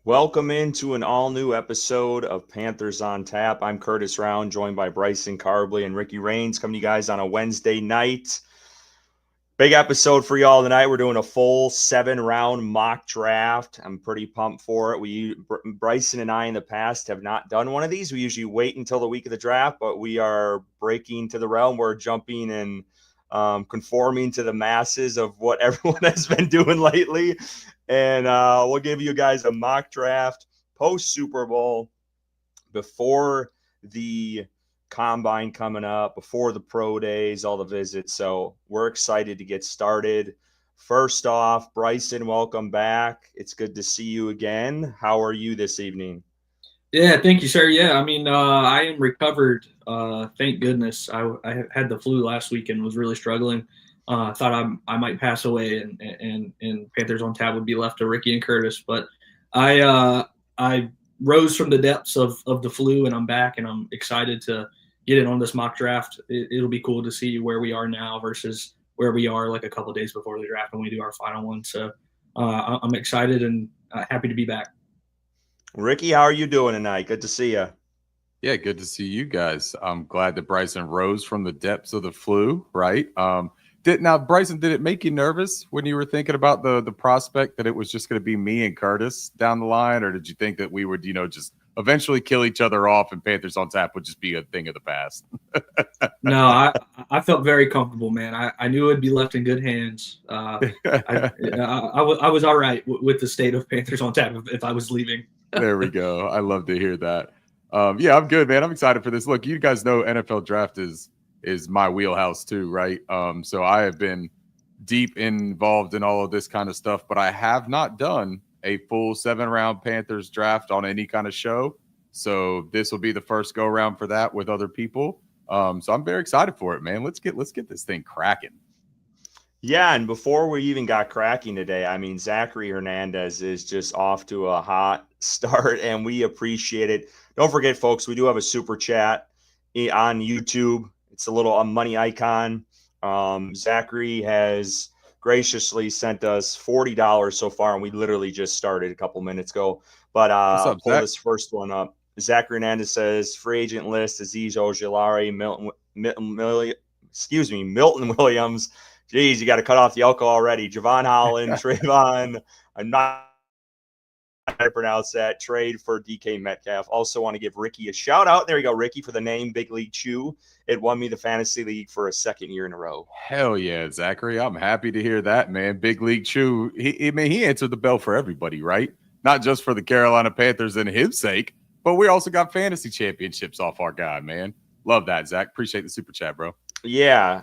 Welcome into an all-new episode of Panthers on Tap. I'm Curtis Rauen, joined by Bryson, Karbley, and Ricky Raines, coming to you guys on a Wednesday night. Big episode for y'all tonight. We're doing a full 7-round mock draft. I'm pretty pumped for it. Bryson and I in the past have not done one of these. We usually wait until the week of the draft, but we are breaking to the realm. We're jumping and conforming to the masses of what everyone has been doing lately. And we'll give you guys a mock draft post Super Bowl, before the combine coming up, before the pro days, all the visits. So we're excited to get started. First off, Bryson, welcome back. It's good to see you again. How are you this evening? Yeah, thank you, sir. Yeah, I am recovered. Thank goodness. I had the flu last week and was really struggling. Thought I might pass away, and Panthers on Tap would be left to Ricky and Curtis. But I rose from the depths of the flu, and I'm back, and I'm excited to get in on this mock draft. It'll be cool to see where we are now versus where we are like a couple of days before the draft when we do our final one. So I'm excited and happy to be back. Ricky, how are you doing tonight? Good to see you. Yeah, good to see you guys. I'm glad that Bryson rose from the depths of the flu, right? Bryson, did it make you nervous when you were thinking about the prospect that it was just going to be me and Curtis down the line, or did you think that we would, just eventually kill each other off and Panthers on Tap would just be a thing of the past? No, I felt very comfortable, man. I knew it'd be left in good hands. I was all right with the state of Panthers on Tap if I was leaving. There we go. I love to hear that. Yeah, I'm good, man. I'm excited for this. Look, you guys know NFL draft is my wheelhouse too, right? So I have been deep involved in all of this kind of stuff, but I have not done a full 7-round Panthers draft on any kind of show. So this will be the first go around for that with other people. So I'm very excited for it, man. Let's get this thing cracking. Yeah, and before we even got cracking today, I mean, Zachary Hernandez is just off to a hot start, and we appreciate it. Don't forget, folks, we do have a super chat on YouTube. It's a little money icon. Zachary has graciously sent us $40 so far, and we literally just started a couple minutes ago. But I'll pull this first one up. Zachary Hernandez says, free agent list, Azeez Ojulari, Milton Williams. Geez, you got to cut off the alcohol already. Javon Holland, Trayvon. I'm not how to pronounce that. Trade for DK Metcalf. Also want to give Ricky a shout out. There you go, Ricky, for the name Big League Chew. It won me the fantasy league for a second year in a row. Hell yeah, Zachary. I'm happy to hear that, man. Big League Chew. He answered the bell for everybody, right? Not just for the Carolina Panthers and his sake, but we also got fantasy championships off our guy, man. Love that, Zach. Appreciate the super chat, bro. Yeah.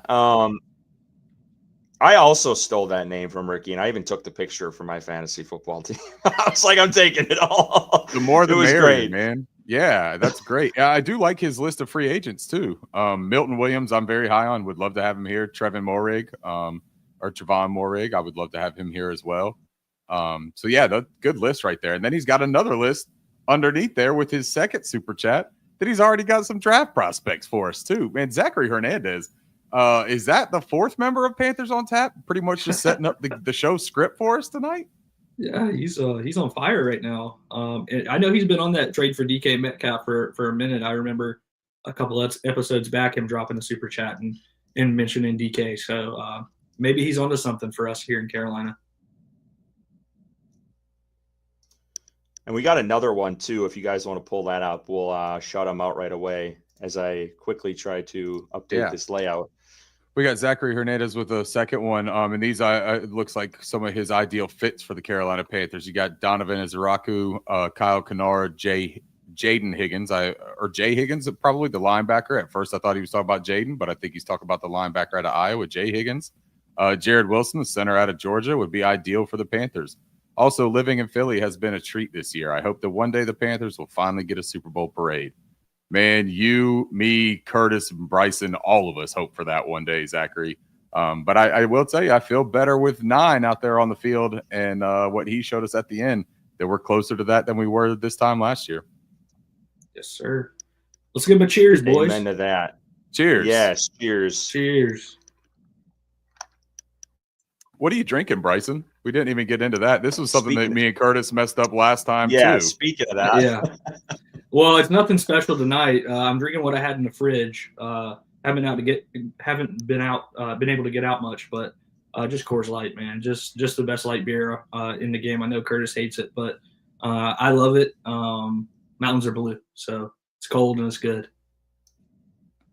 I also stole that name from Ricky, and I even took the picture for my fantasy football team. I was like, I'm taking it all. The more the merrier, man. Yeah, that's great. I do like his list of free agents, too. Milton Williams, I'm very high on. Would love to have him here. Trevon Moehrig, or Trevon Moehrig, I would love to have him here as well. So, yeah, good list right there. And then he's got another list underneath there with his second super chat that he's already got some draft prospects for us, too. Man, Zachary Hernandez. Is that the fourth member of Panthers on Tap? Pretty much just setting up the show script for us tonight? Yeah, he's on fire right now. I know he's been on that trade for DK Metcalf for a minute. I remember a couple of episodes back him dropping the super chat and mentioning DK. So maybe he's onto something for us here in Carolina. And we got another one, too. If you guys want to pull that up, we'll shout him out right away as I quickly try to update this layout. We got Zachary Hernandez with a second one. And these it looks like some of his ideal fits for the Carolina Panthers. You got Donovan Izaraku, Kyle Kennard, Jaden Higgins, or Jay Higgins, probably the linebacker. At first, I thought he was talking about Jaden, but I think he's talking about the linebacker out of Iowa, Jay Higgins. Jared Wilson, the center out of Georgia, would be ideal for the Panthers. Also, living in Philly has been a treat this year. I hope that one day the Panthers will finally get a Super Bowl parade. Man, you, me, Curtis, and Bryson, all of us hope for that one day, Zachary. But I will tell you, I feel better with 9 out there on the field, and what he showed us at the end, that we're closer to that than we were this time last year. Yes, sir. Let's give him a cheers, boys. Amen to that. Cheers. Yes, cheers. Cheers. What are you drinking, Bryson? We didn't even get into that. This was something that Speaking me and Curtis messed up last time Yeah, too. speaking of that. Yeah. Well, it's nothing special tonight. I'm drinking what I had in the fridge. Haven't been able to get out much, but just Coors Light, man. Just the best light beer in the game. I know Curtis hates it, but I love it. Mountains are blue, so it's cold and it's good.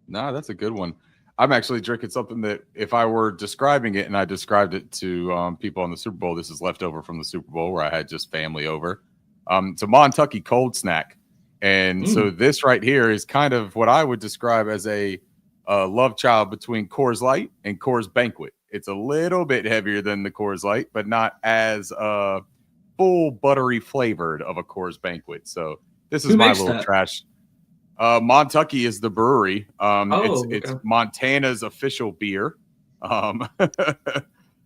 Nah, that's a good one. I'm actually drinking something that if I were describing it and I described it to people on the Super Bowl, this is leftover from the Super Bowl where I had just family over. It's a Montucky cold snack. And so this right here is kind of what I would describe as a love child between Coors Light and Coors Banquet. It's a little bit heavier than the Coors Light, but not as full buttery flavored of a Coors Banquet. So this is my little trash. Montucky is the brewery. It's Montana's official beer. Yeah,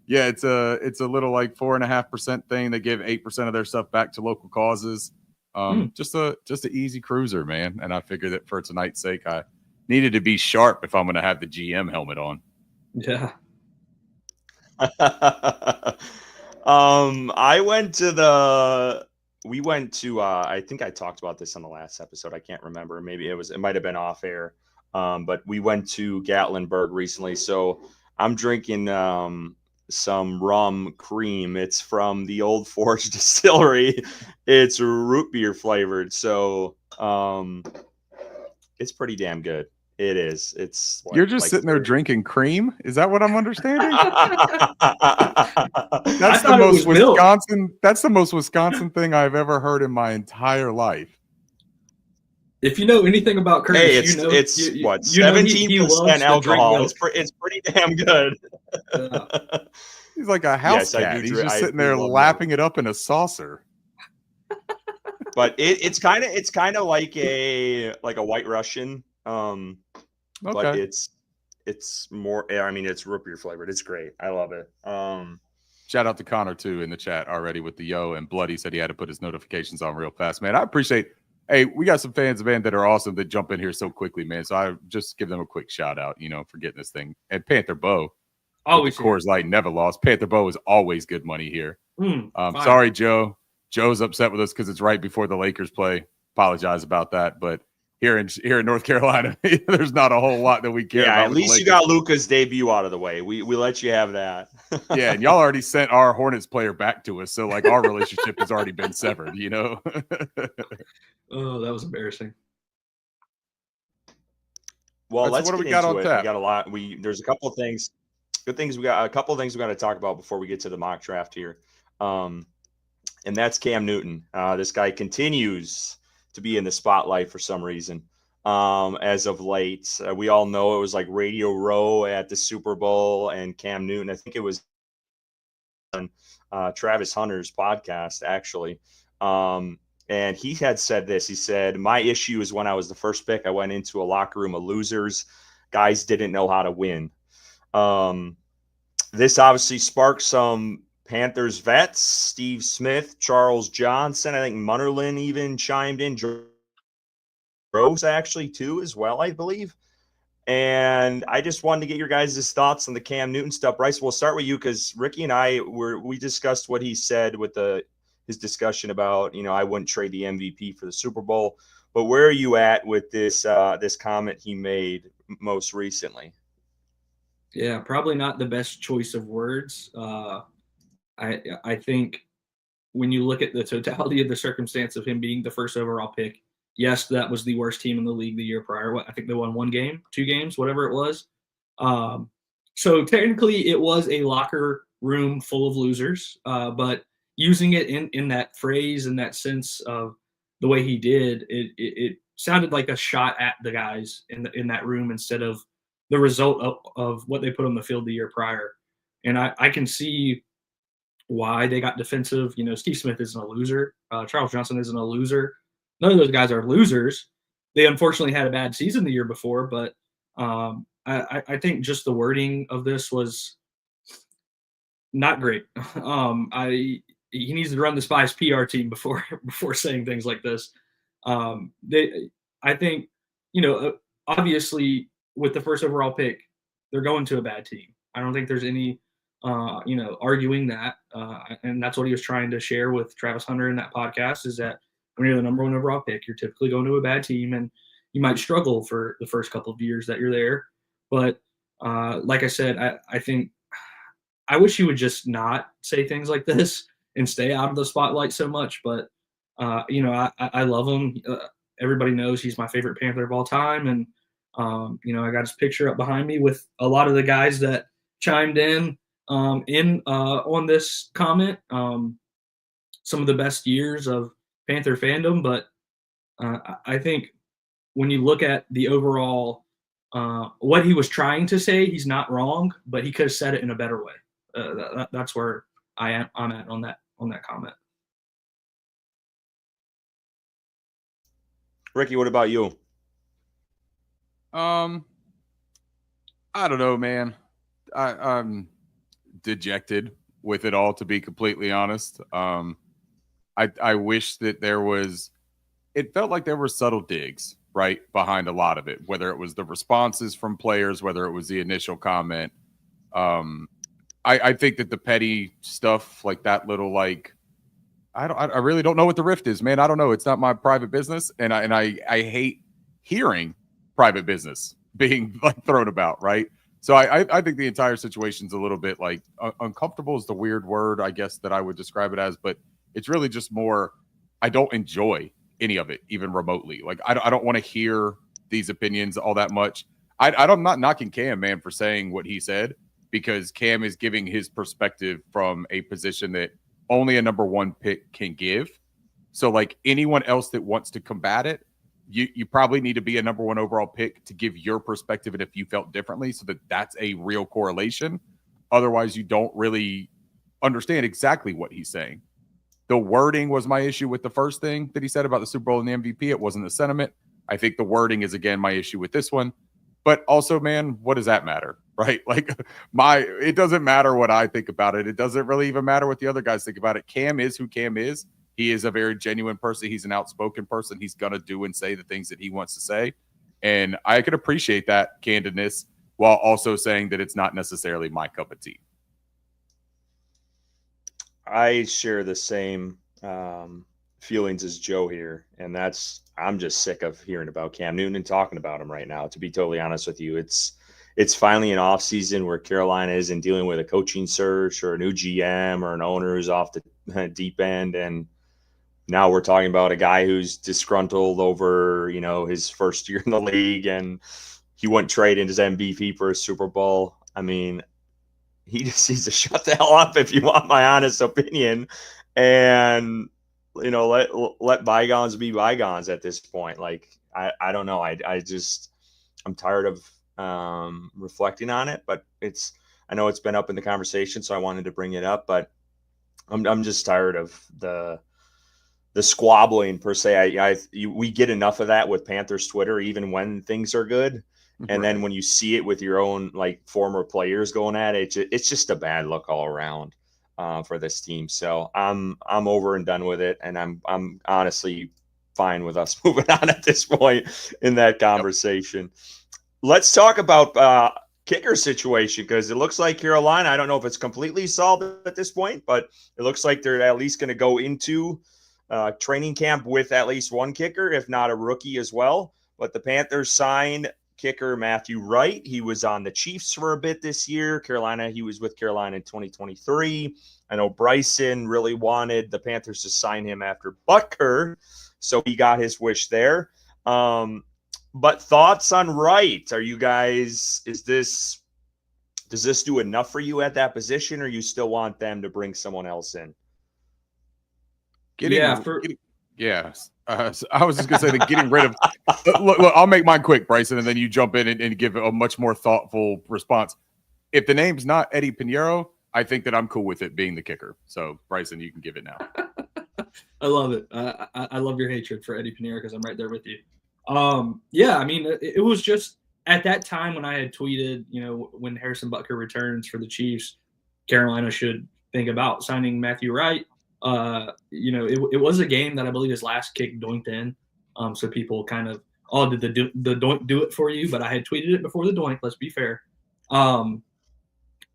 it's a little like 4.5% thing. They give 8% of their stuff back to local causes. Just an easy cruiser, man. And I figured that for tonight's sake, I needed to be sharp if I'm going to have the GM helmet on. Yeah. We went to I think I talked about this on the last episode. I can't remember. Maybe it might have been off air. But we went to Gatlinburg recently. So I'm drinking some rum cream. It's from the Old Forge Distillery. It's root beer flavored. So it's pretty damn good. It is. It's You're just sitting there drinking cream. Is that what I'm understanding? That's the most Wisconsin. Milk. That's the most Wisconsin thing I've ever heard in my entire life. If you know anything about Curtis, hey, it's 17% alcohol. It's pretty damn good. He's like a house cat. He's just sitting there lapping it up in a saucer. But it's kind of like a White Russian. But it's more. I mean, it's root beer flavored. It's great. I love it. Shout out to Connor too in the chat already with the yo, and Bloody said he had to put his notifications on real fast, man. I appreciate. Hey, we got some fans, man, that are awesome that jump in here so quickly, man. So I just give them a quick shout out, for getting this thing. And Panther Bow, always Coors Light, never lost. Panther Bow is always good money here. Sorry, Joe. Joe's upset with us because it's right before the Lakers play. Apologize about that, but here in North Carolina, there's not a whole lot that we care about. At least you got Luka's debut out of the way. We let you have that. Yeah, and y'all already sent our Hornets player back to us, so like our relationship has already been severed, Oh, that was embarrassing. Well, let's get into it. We got a lot. There's a couple of things. Good things. We got a couple of things we got to talk about before we get to the mock draft here. And that's Cam Newton. This guy continues to be in the spotlight for some reason. As of late, we all know it was like Radio Row at the Super Bowl, and Cam Newton. I think it was on Travis Hunter's podcast, actually. And he had said this. He said, "My issue is when I was the first pick, I went into a locker room of losers. Guys didn't know how to win." This obviously sparked some Panthers vets, Steve Smith, Charles Johnson. I think Munnerlin even chimed in. Rose actually too as well, I believe. And I just wanted to get your guys' thoughts on the Cam Newton stuff. Bryce, we'll start with you because Ricky and I we discussed what he said with his discussion about, I wouldn't trade the MVP for the Super Bowl. But where are you at with this comment he made most recently? Yeah, probably not the best choice of words. I think when you look at the totality of the circumstance of him being the first overall pick, yes, that was the worst team in the league the year prior. I think they won 1 game, 2 games, whatever it was. So technically it was a locker room full of losers, but using it in that phrase and that sense of the way he did, it sounded like a shot at the guys in that room instead of the result of what they put on the field the year prior. And I can see why they got defensive. Steve Smith isn't a loser. Charles Johnson isn't a loser. None of those guys are losers. They unfortunately had a bad season the year before, but I think just the wording of this was not great. He needs to run the Spies PR team before saying things like this. I think, obviously with the first overall pick, they're going to a bad team. I don't think there's any arguing that. And that's what he was trying to share with Travis Hunter in that podcast, is that when you're the number one overall pick, you're typically going to a bad team and you might struggle for the first couple of years that you're there. But like I said, I think I wish he would just not say things like this and stay out of the spotlight so much. But, I love him. Everybody knows he's my favorite Panther of all time. And, I got his picture up behind me with a lot of the guys that chimed in on this comment. Some of the best years of Panther fandom. But I think when you look at the overall what he was trying to say, he's not wrong, but he could have said it in a better way. That's where I'm at on that comment. Ricky, what about you? I don't know, man. I'm dejected with it all, to be completely honest. I wish that it felt like there were subtle digs right behind a lot of it, whether it was the responses from players, whether it was the initial comment. I think that the petty stuff, like that little, like, I really don't know what the rift is, man. I don't know. It's not my private business, and I hate hearing private business being like thrown about, right? So I think the entire situation's a little bit like uncomfortable is the weird word, I guess, that I would describe it as, but it's really just more, I don't enjoy any of it, even remotely. Like, I don't want to hear these opinions all that much. I'm not knocking Cam, man, for saying what he said, because Cam is giving his perspective from a position that only a number one pick can give. So, like, anyone else that wants to combat it, you probably need to be a number one overall pick to give your perspective, and if you felt differently, so that's a real correlation. Otherwise, you don't really understand exactly what he's saying. The wording was my issue with the first thing that he said about the Super Bowl and the MVP. It wasn't the sentiment. I think the wording is, again, my issue with this one. But also, man, what does that matter, right? Like, it doesn't matter what I think about it. It doesn't really even matter what the other guys think about it. Cam is who Cam is. He is a very genuine person. He's an outspoken person. He's going to do and say the things that he wants to say. And I could appreciate that candidness while also saying that it's not necessarily my cup of tea. I share the same feelings as Joe here, and I'm just sick of hearing about Cam Newton and talking about him right now, to be totally honest with you. It's finally an off season where Carolina isn't dealing with a coaching search or a new GM or an owner who's off the deep end, and now we're talking about a guy who's disgruntled over, his first year in the league, and he wouldn't trade in his MVP for a Super Bowl. I mean, he just needs to shut the hell up, if you want my honest opinion, and let bygones be bygones at this point. Like, I don't know. I'm tired of reflecting on it, but I know it's been up in the conversation, so I wanted to bring it up, but I'm just tired of the squabbling per se. We get enough of that with Panthers Twitter, even when things are good. And then when you see it with your own, like, former players going at it, it's just a bad look all around for this team. So I'm over and done with it, and I'm honestly fine with us moving on at this point in that conversation. Yep. Let's talk about kicker situation, because it looks like Carolina, I don't know if it's completely solved at this point, but it looks like they're at least going to go into training camp with at least one kicker, if not a rookie as well. But the Panthers signed kicker Matthew Wright. He was on the Chiefs for a bit this year. He was with Carolina in 2023. I know Bryson really wanted the Panthers to sign him after Butker, so he got his wish there. But thoughts on Wright? Does this do enough for you at that position, or you still want them to bring someone else in? I was just going to say that getting rid of look, I'll make mine quick, Bryson, and then you jump in and give a much more thoughtful response. If the name's not Eddie Pinheiro, I think that I'm cool with it being the kicker. So, Bryson, you can give it now. I love it. I love your hatred for Eddie Pinheiro, because I'm right there with you. I mean, it was just at that time when I had tweeted, when Harrison Butker returns for the Chiefs, Carolina should think about signing Matthew Wright. It was a game that I believe his last kick doinked in. So people kind of, did the doink do it for you? But I had tweeted it before the doink. Let's be fair.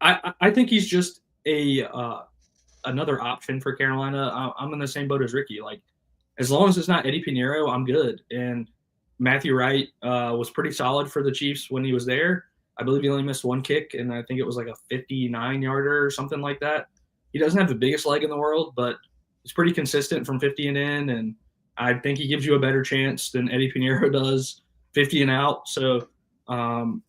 I think he's just a another option for Carolina. I'm in the same boat as Ricky. Like, as long as it's not Eddie Pinheiro, I'm good. And Matthew Wright was pretty solid for the Chiefs when he was there. I believe he only missed one kick, and I think it was like a 59-yarder or something like that. He doesn't have the biggest leg in the world, but he's pretty consistent from 50 and in, and I think he gives you a better chance than Eddie Pinheiro does 50 and out. So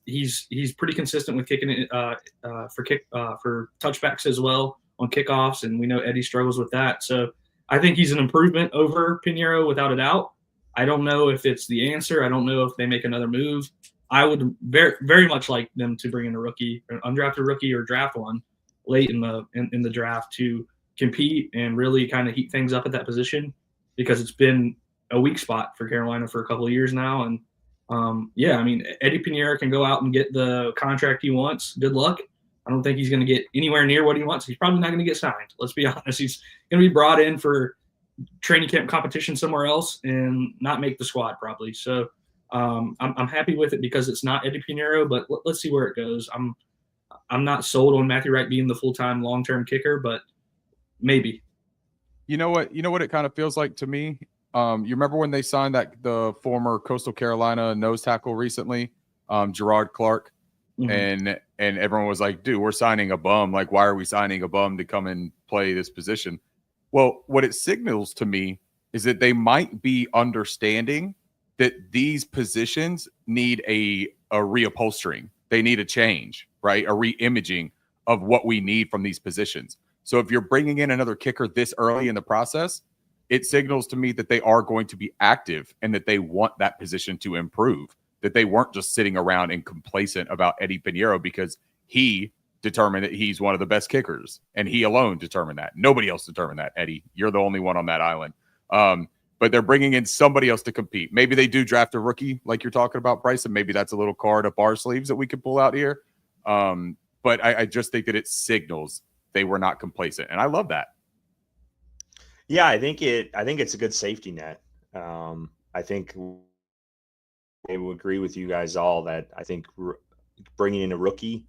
he's pretty consistent with kicking it for touchbacks as well on kickoffs, and we know Eddie struggles with that. So I think he's an improvement over Pinheiro without a doubt. I don't know if it's the answer. I don't know if they make another move. I would very, very much like them to bring in a rookie, an undrafted rookie, or draft one late in the draft to compete and really kind of heat things up at that position, because it's been a weak spot for Carolina for a couple of years now. And yeah, I mean, Eddie Pinheiro can go out and get the contract he wants. Good luck. I don't think he's going to get anywhere near what he wants. He's probably not going to get signed. Let's be honest. He's going to be brought in for training camp competition somewhere else and not make the squad probably. So I'm happy with it because it's not Eddie Pinheiro, but let's see where it goes. I'm not sold on Matthew Wright being the full-time long-term kicker, but maybe. You know what it kind of feels like to me? You remember when they signed the former Coastal Carolina nose tackle recently, Gerard Clark? Mm-hmm. And everyone was like, dude, we're signing a bum. Like, why are we signing a bum to come and play this position? Well, what it signals to me is that they might be understanding that these positions need a reupholstering. They need a change, right? A re-imaging of what we need from these positions. So if you're bringing in another kicker this early in the process, it signals to me that they are going to be active and that they want that position to improve, that they weren't just sitting around and complacent about Eddie Pinheiro because he determined that he's one of the best kickers and he alone determined that. Nobody else determined that, Eddie. You're the only one on that island. But they're bringing in somebody else to compete. Maybe they do draft a rookie like you're talking about, Bryson. Maybe that's a little card up our sleeves that we could pull out here. But I just think that it signals they were not complacent. And I love that. Yeah, I think it's a good safety net. I think I will agree with you guys all that I think bringing in a rookie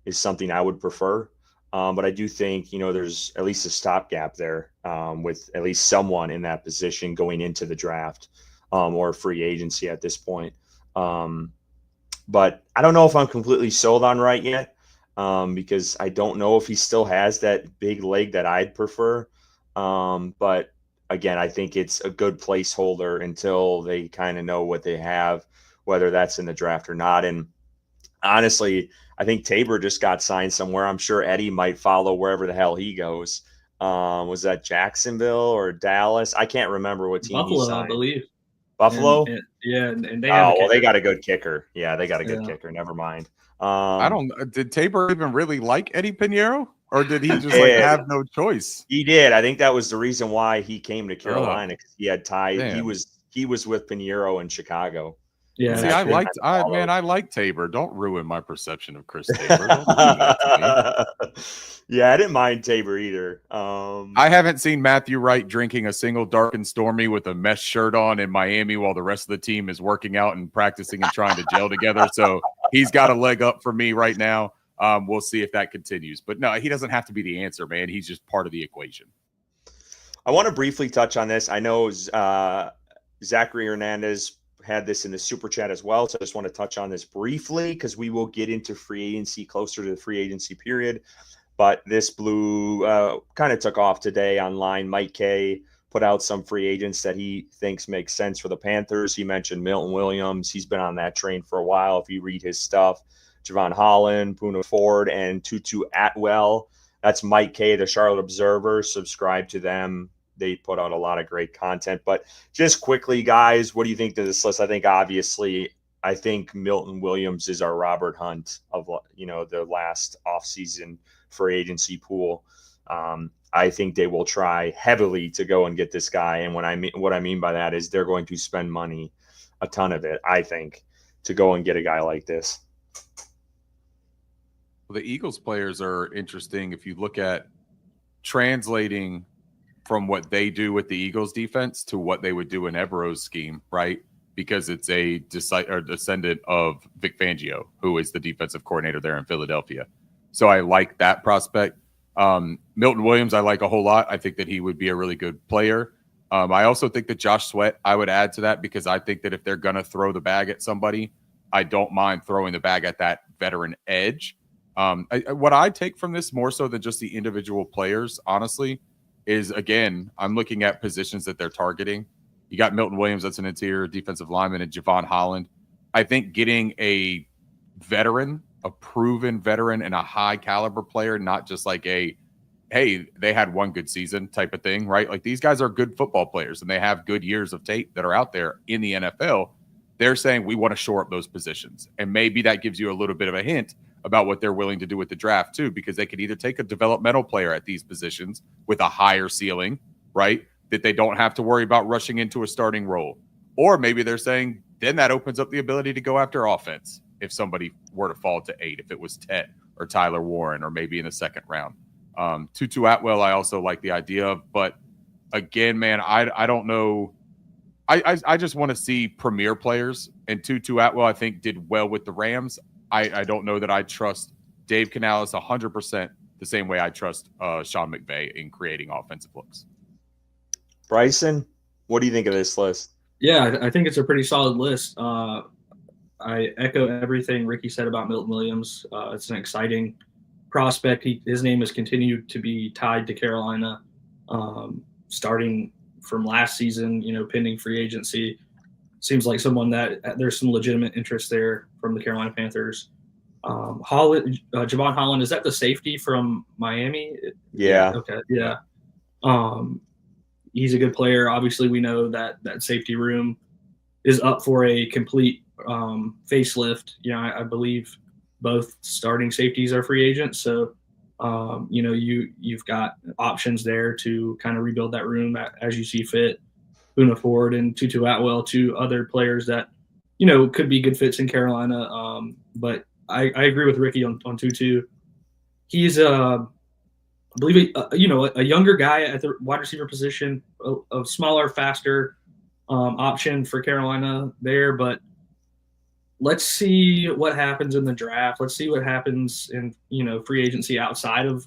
is something I would prefer. But I do think, there's at least a stopgap there with at least someone in that position going into the draft or free agency at this point. But I don't know if I'm completely sold on Wright yet because I don't know if he still has that big leg that I'd prefer. But again, I think it's a good placeholder until they kind of know what they have, whether that's in the draft or not. And honestly, I think Tabor just got signed somewhere. I'm sure Eddie might follow wherever the hell he goes. Was that Jacksonville or Dallas? I can't remember what team Buffalo, he signed. I believe. Buffalo? And they they got a good kicker. Yeah, they got a good kicker. Never mind. Did Tabor even really like Eddie Pinheiro? Or did he just have no choice? He did. I think that was the reason why he came to Carolina because he had ties. Damn. He was with Pinheiro in Chicago. Yeah. See, I like Tabor. Don't ruin my perception of Chris Tabor. Don't do that to me. Yeah, I didn't mind Tabor either. I haven't seen Matthew Wright drinking a single dark and stormy with a mesh shirt on in Miami while the rest of the team is working out and practicing and trying to gel together. So he's got a leg up for me right now. We'll see if that continues. But no, he doesn't have to be the answer, man. He's just part of the equation. I want to briefly touch on this. I know Zachary Hernandez had this in the super chat as well. So I just want to touch on this briefly because we will get into free agency closer to the free agency period. But this blue kind of took off today online. Mike K put out some free agents that he thinks make sense for the Panthers. He mentioned Milton Williams. He's been on that train for a while. If you read his stuff, Javon Holland, Poona Ford, and Tutu Atwell. That's Mike K, the Charlotte Observer. Subscribe to them. They put out a lot of great content. But just quickly, guys, what do you think to this list? I think Milton Williams is our Robert Hunt of the last offseason free agency pool. I think they will try heavily to go and get this guy. And what I mean by that is they're going to spend money, a ton of it, I think, to go and get a guy like this. Well, the Eagles players are interesting if you look at translating from what they do with the Eagles defense to what they would do in Evero's scheme, right? Because it's a descendant of Vic Fangio, who is the defensive coordinator there in Philadelphia. So I like that prospect. Milton Williams, I like a whole lot. I think that he would be a really good player. I also think that Josh Sweat, I would add to that, because I think that if they're going to throw the bag at somebody, I don't mind throwing the bag at that veteran edge. What I take from this more so than just the individual players, honestly, is, again, I'm looking at positions that they're targeting. You got Milton Williams, that's an interior defensive lineman, and Javon Holland. I think getting a veteran, a proven veteran, and a high caliber player, not just like a, hey, they had one good season type of thing, right? Like, these guys are good football players and they have good years of tape that are out there in the NFL. They're saying we want to shore up those positions. And maybe that gives you a little bit of a hint about what they're willing to do with the draft too, because they could either take a developmental player at these positions with a higher ceiling, right, that they don't have to worry about rushing into a starting role. Or maybe they're saying then that opens up the ability to go after offense if somebody were to fall to 8, if it was Ted or Tyler Warren, or maybe in the second round. Tutu Atwell, I also like the idea of, but again, man, I don't know. I just want to see premier players, and Tutu Atwell, I think, did well with the Rams. I don't know that I trust Dave Canales 100% the same way I trust Sean McVay in creating offensive looks. Bryson, what do you think of this list? Yeah, I think it's a pretty solid list. I echo everything Ricky said about Milton Williams. It's an exciting prospect. His name has continued to be tied to Carolina, starting from last season, pending free agency. Seems like someone that there's some legitimate interest there from the Carolina Panthers. Javon Holland, is that the safety from Miami? Yeah. Okay. Yeah. He's a good player. Obviously, we know that safety room is up for a complete facelift. I believe both starting safeties are free agents. So, you've got options there to kind of rebuild that room as you see fit. Boona Ford and Tutu Atwell, two other players that, could be good fits in Carolina. But I agree with Ricky on Tutu. He's I believe a younger guy at the wide receiver position, a smaller, faster option for Carolina there. But let's see what happens in the draft. Let's see what happens in free agency outside of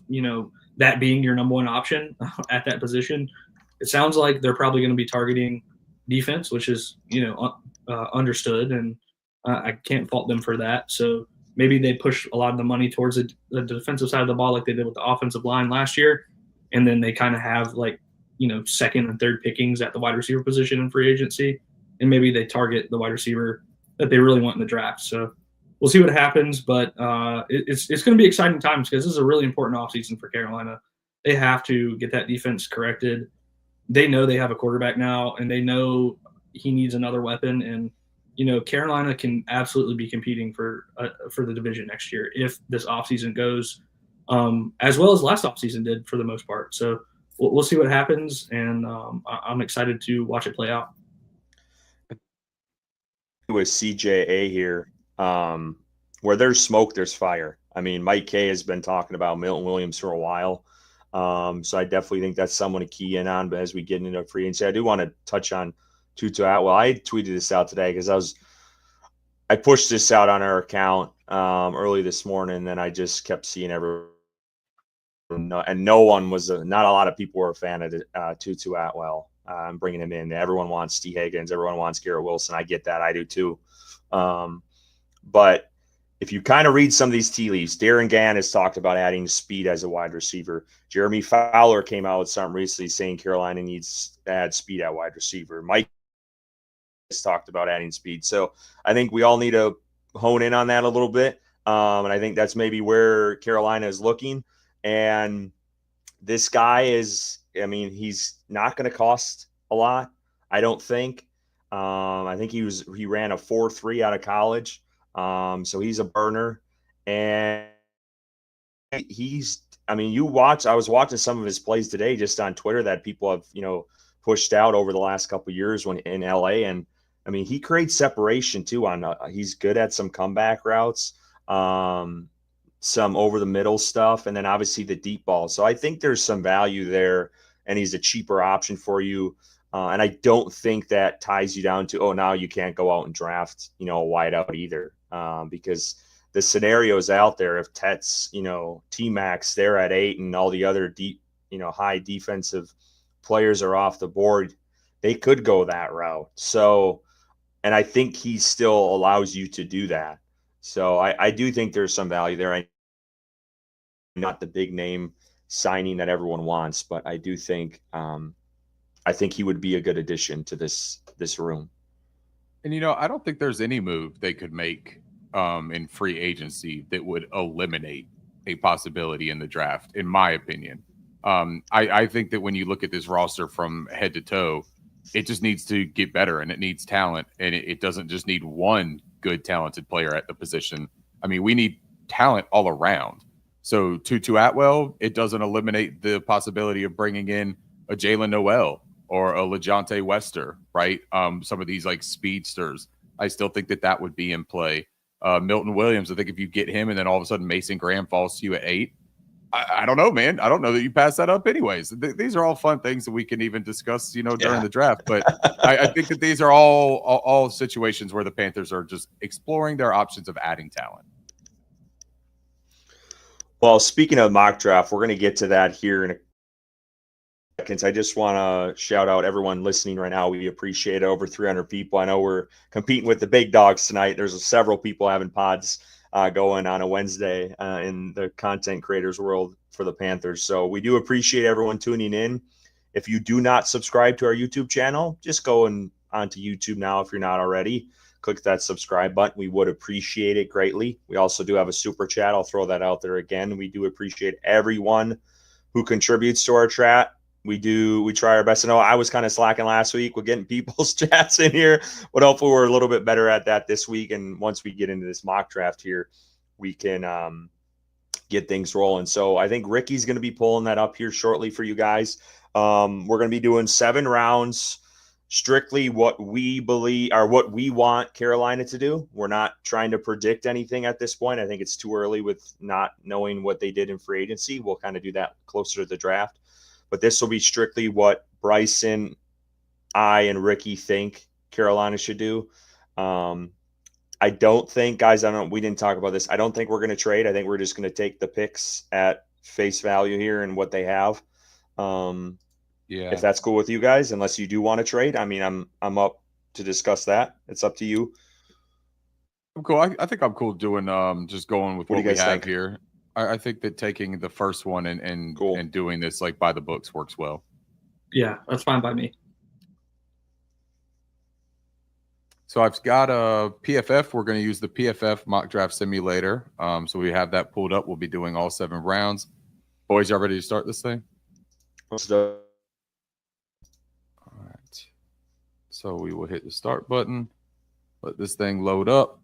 that being your number one option at that position. It sounds like they're probably going to be targeting defense, which is understood, and I can't fault them for that. So maybe they push a lot of the money towards the defensive side of the ball like they did with the offensive line last year, and then they kind of have second and third pickings at the wide receiver position in free agency, and maybe they target the wide receiver that they really want in the draft. So we'll see what happens, but it's going to be exciting times because this is a really important offseason for Carolina. They have to get that defense corrected. They know they have a quarterback now, and they know he needs another weapon. And Carolina can absolutely be competing for the division next year if this offseason goes as well as last offseason did for the most part. So we'll see what happens, and I'm excited to watch it play out. With CJA here, where there's smoke, there's fire. I mean, Mike Kay has been talking about Milton Williams for a while. So I definitely think that's someone to key in on. But as we get into free agency, I do want to touch on Tutu Atwell. I tweeted this out today because I pushed this out on our account early this morning, and then I just kept seeing everyone. And not a lot of people were a fan of Tutu Atwell. I'm bringing him in. Everyone wants T. Higgins. Everyone wants Garrett Wilson. I get that. I do too. But if you kind of read some of these tea leaves, Darren Gann has talked about adding speed as a wide receiver. Jeremy Fowler came out with something recently saying Carolina needs to add speed at wide receiver. Mike has talked about adding speed. So I think we all need to hone in on that a little bit. And I think that's maybe where Carolina is looking. And this guy he's not going to cost a lot, I don't think. I think he ran a 4.3 out of college. So he's a burner, and I was watching some of his plays today just on Twitter that people have, pushed out over the last couple of years when in LA. And he creates separation too he's good at some comeback routes, some over the middle stuff, and then obviously the deep ball. So I think there's some value there, and he's a cheaper option for you. And I don't think that ties you down to, now you can't go out and draft, a wideout either. Because the scenarios out there. If Tet's, T-Max, they're at 8 and all the other deep, high defensive players are off the board, they could go that route. So, and I think he still allows you to do that. So I do think there's some value there. I'm not the big name signing that everyone wants, but I do think I think he would be a good addition to this room. And I don't think there's any move they could make in free agency that would eliminate a possibility in the draft, in my opinion. I think that when you look at this roster from head to toe, it just needs to get better, and it needs talent, and it doesn't just need one good, talented player at the position. I mean, we need talent all around. So Tutu Atwell, it doesn't eliminate the possibility of bringing in a Jalen Noel or a LeJontay Wester, right? Some of these like speedsters, I still think that would be in play. Milton Williams, I think if you get him and then all of a sudden Mason Graham falls to you at 8, I don't know, man. I don't know that you pass that up anyways. These are all fun things that we can even discuss, during the draft. But I think that these are all situations where the Panthers are just exploring their options of adding talent. Well, speaking of mock draft, we're going to get to that here in a seconds. I just want to shout out everyone listening right now. We appreciate it. Over 300 people. I know we're competing with the big dogs tonight. There's several people having pods going on a Wednesday in the content creators world for the Panthers. So we do appreciate everyone tuning in. If you do not subscribe to our YouTube channel, just go onto YouTube now if you're not already. Click that subscribe button. We would appreciate it greatly. We also do have a super chat. I'll throw that out there again. We do appreciate everyone who contributes to our chat. We try our best. I know I was kind of slacking last week with getting people's chats in here, but hopefully we're a little bit better at that this week. And once we get into this mock draft here, we can get things rolling. So I think Ricky's going to be pulling that up here shortly for you guys. We're going to be doing 7 rounds, strictly what we believe or what we want Carolina to do. We're not trying to predict anything at this point. I think it's too early with not knowing what they did in free agency. We'll kind of do that closer to the draft. But this will be strictly what Bryson, I, and Ricky think Carolina should do. I don't think, guys, we didn't talk about this. I don't think we're going to trade. I think we're just going to take the picks at face value here and what they have. If that's cool with you guys, unless you do want to trade. I mean, I'm up to discuss that. It's up to you. I'm cool. I think I'm cool doing just going with what we have here. I think that taking the first one and doing this like by the books works well. Yeah, that's fine by me. So I've got a PFF. We're going to use the PFF mock draft simulator. So we have that pulled up. We'll be doing all 7 rounds. Boys, y'all ready to start this thing? Let's do it. All right. So we will hit the start button. Let this thing load up.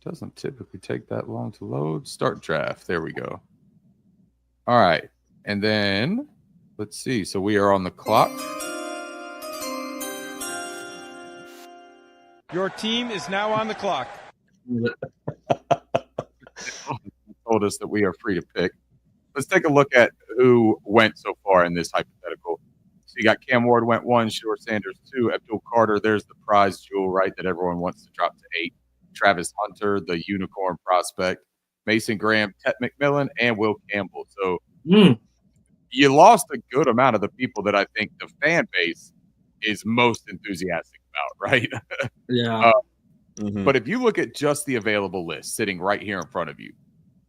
Doesn't typically take that long to load. Start draft. There we go. All right. And then let's see. So we are on the clock. Your team is now on the clock. Told us that we are free to pick. Let's take a look at who went so far in this hypothetical. So you got Cam Ward went 1, Shedeur Sanders 2, Abdul Carter. There's the prize jewel, right, that everyone wants to drop to 8. Travis Hunter, the unicorn prospect, Mason Graham, Ted McMillan, and Will Campbell. So you lost a good amount of the people that I think the fan base is most enthusiastic about, right? Yeah. But if you look at just the available list sitting right here in front of you,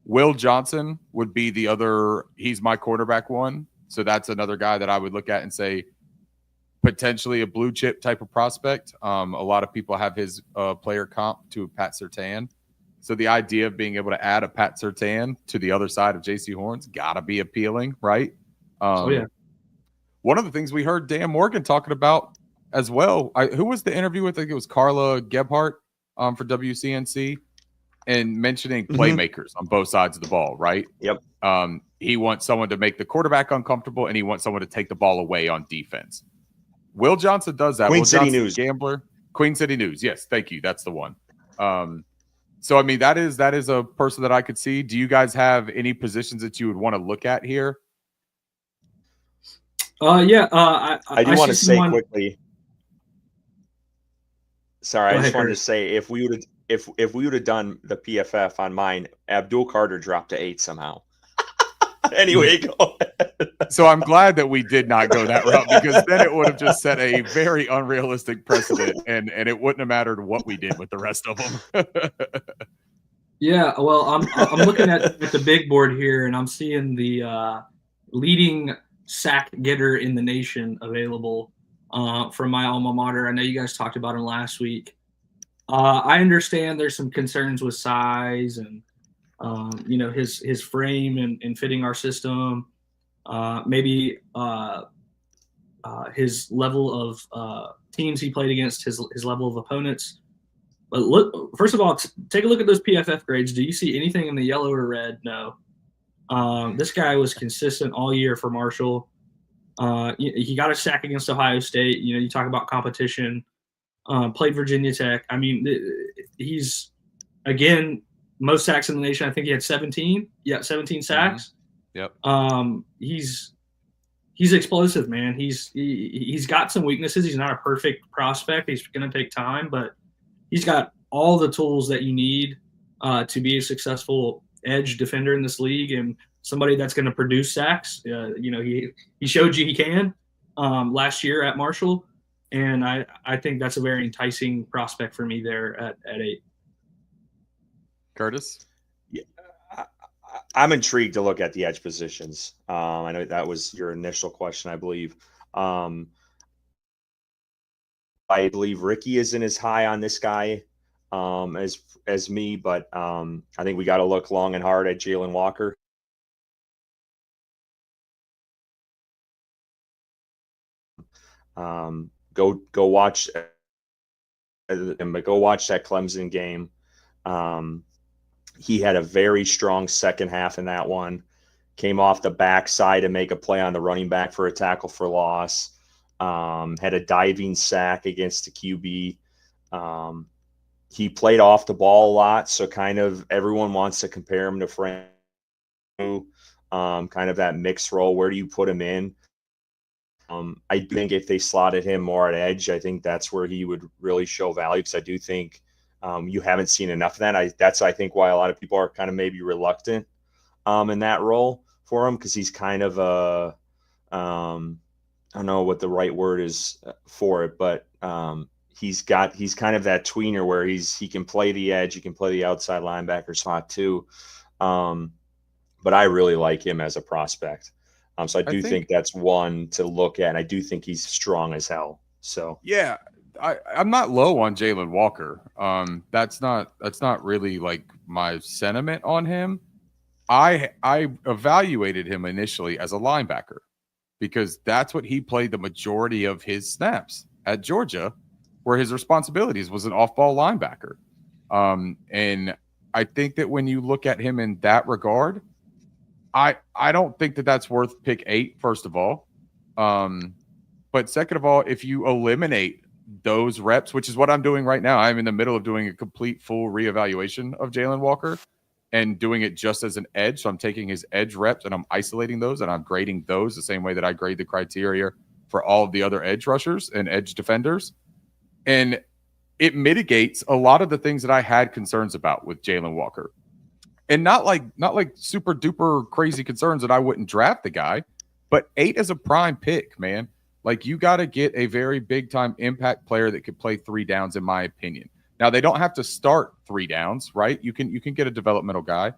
Will Johnson would be the other. He's my quarterback one. So that's another guy that I would look at and say, potentially a blue chip type of prospect. A lot of people have his player comp to Pat Surtain. So the idea of being able to add a Pat Surtain to the other side of JC Horn's got to be appealing, right? One of the things we heard Dan Morgan talking about as well. Who was the interview with? I think it was Carla Gebhardt for WCNC, and mentioning playmakers on both sides of the ball, right? Yep. He wants someone to make the quarterback uncomfortable, and he wants someone to take the ball away on defense. Will Johnson does that. Queen City News. Gambler. Queen City News. Yes, thank you. That's the one. So, I mean, that is a person that I could see. Do you guys have any positions that you would want to look at here? I do want to say quickly. Sorry, Go I just ahead, wanted to Curtis. say if we would have done the PFF on mine, Abdul Carter dropped to 8 somehow. Anyway, go ahead. So I'm glad that we did not go that route, because then it would have just set a very unrealistic precedent, and it wouldn't have mattered what we did with the rest of them. Yeah, well, I'm looking at the big board here, and I'm seeing the leading sack getter in the nation available from my alma mater. I know you guys talked about him last week. I understand there's some concerns with size and his frame and fitting our system. Maybe his level of teams he played against, his level of opponents. But look, first of all, take a look at those PFF grades. Do you see anything in the yellow or red? No. This guy was consistent all year for Marshall. He got a sack against Ohio State. You talk about competition. Played Virginia Tech. I mean, he's, again, most sacks in the nation. I think he had 17. Yeah, 17 sacks. Yep. He's explosive, man. He's got some weaknesses. He's not a perfect prospect. He's going to take time, but he's got all the tools that you need to be a successful edge defender in this league, and somebody that's going to produce sacks. He showed you he can last year at Marshall, and I think that's a very enticing prospect for me there at 8. Curtis? Yeah, I'm intrigued to look at the edge positions. I know that was your initial question, I believe. I believe Ricky isn't as high on this guy as me, but I think we got to look long and hard at Jalen Walker. Go watch but go watch that Clemson game. He had a very strong second half in that one. Came off the backside to make a play on the running back for a tackle for loss. Had a diving sack against the QB. He played off the ball a lot, so kind of everyone wants to compare him to Frank. Kind of that mixed role. Where do you put him in? I think if they slotted him more at edge, I think that's where he would really show value, because I do think you haven't seen enough of that. That's, I think, why a lot of people are kind of maybe reluctant in that role for him, because he's kind of a I don't know what the right word is for it, but he's kind of that tweener where he can play the edge, he can play the outside linebacker spot too. But I really like him as a prospect. So I think that's one to look at, and I do think he's strong as hell. So yeah, I'm not low on Jalen Walker. That's not really like my sentiment on him. I evaluated him initially as a linebacker, because that's what he played the majority of his snaps at Georgia, where his responsibilities was an off-ball linebacker. And I think that when you look at him in that regard, I don't think that that's worth pick 8, first of all. But second of all, if you eliminate those reps, which is what I'm doing right now, I'm in the middle of doing a complete full reevaluation of Jalen Walker and doing it just as an edge. So I'm taking his edge reps and I'm isolating those, and I'm grading those the same way that I grade the criteria for all of the other edge rushers and edge defenders. And it mitigates a lot of the things that I had concerns about with Jalen Walker. And not like super duper crazy concerns that I wouldn't draft the guy, but 8 is a prime pick, man. Like, you got to get a very big time impact player that could play 3 downs, in my opinion. Now, they don't have to start 3 downs, right? You can get a developmental guy.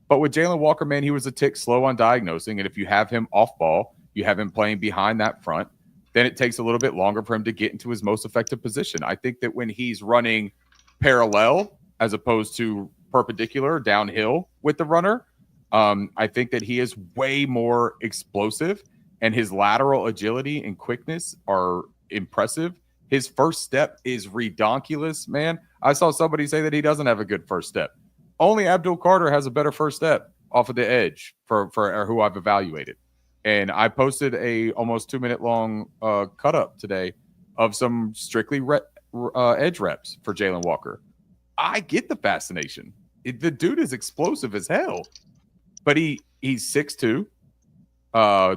But with Jalen Walker, man, he was a tick slow on diagnosing. And if you have him off ball, you have him playing behind that front, then it takes a little bit longer for him to get into his most effective position. I think that when he's running parallel as opposed to perpendicular downhill with the runner, I think that he is way more explosive, and his lateral agility and quickness are impressive. His first step is redonkulous, man. I saw somebody say that he doesn't have a good first step. Only Abdul Carter has a better first step off of the edge for who I've evaluated. And I posted a almost 2-minute long cut up today of some strictly edge reps for Jalen Walker. I get the fascination. The dude is explosive as hell, but he's 6'2".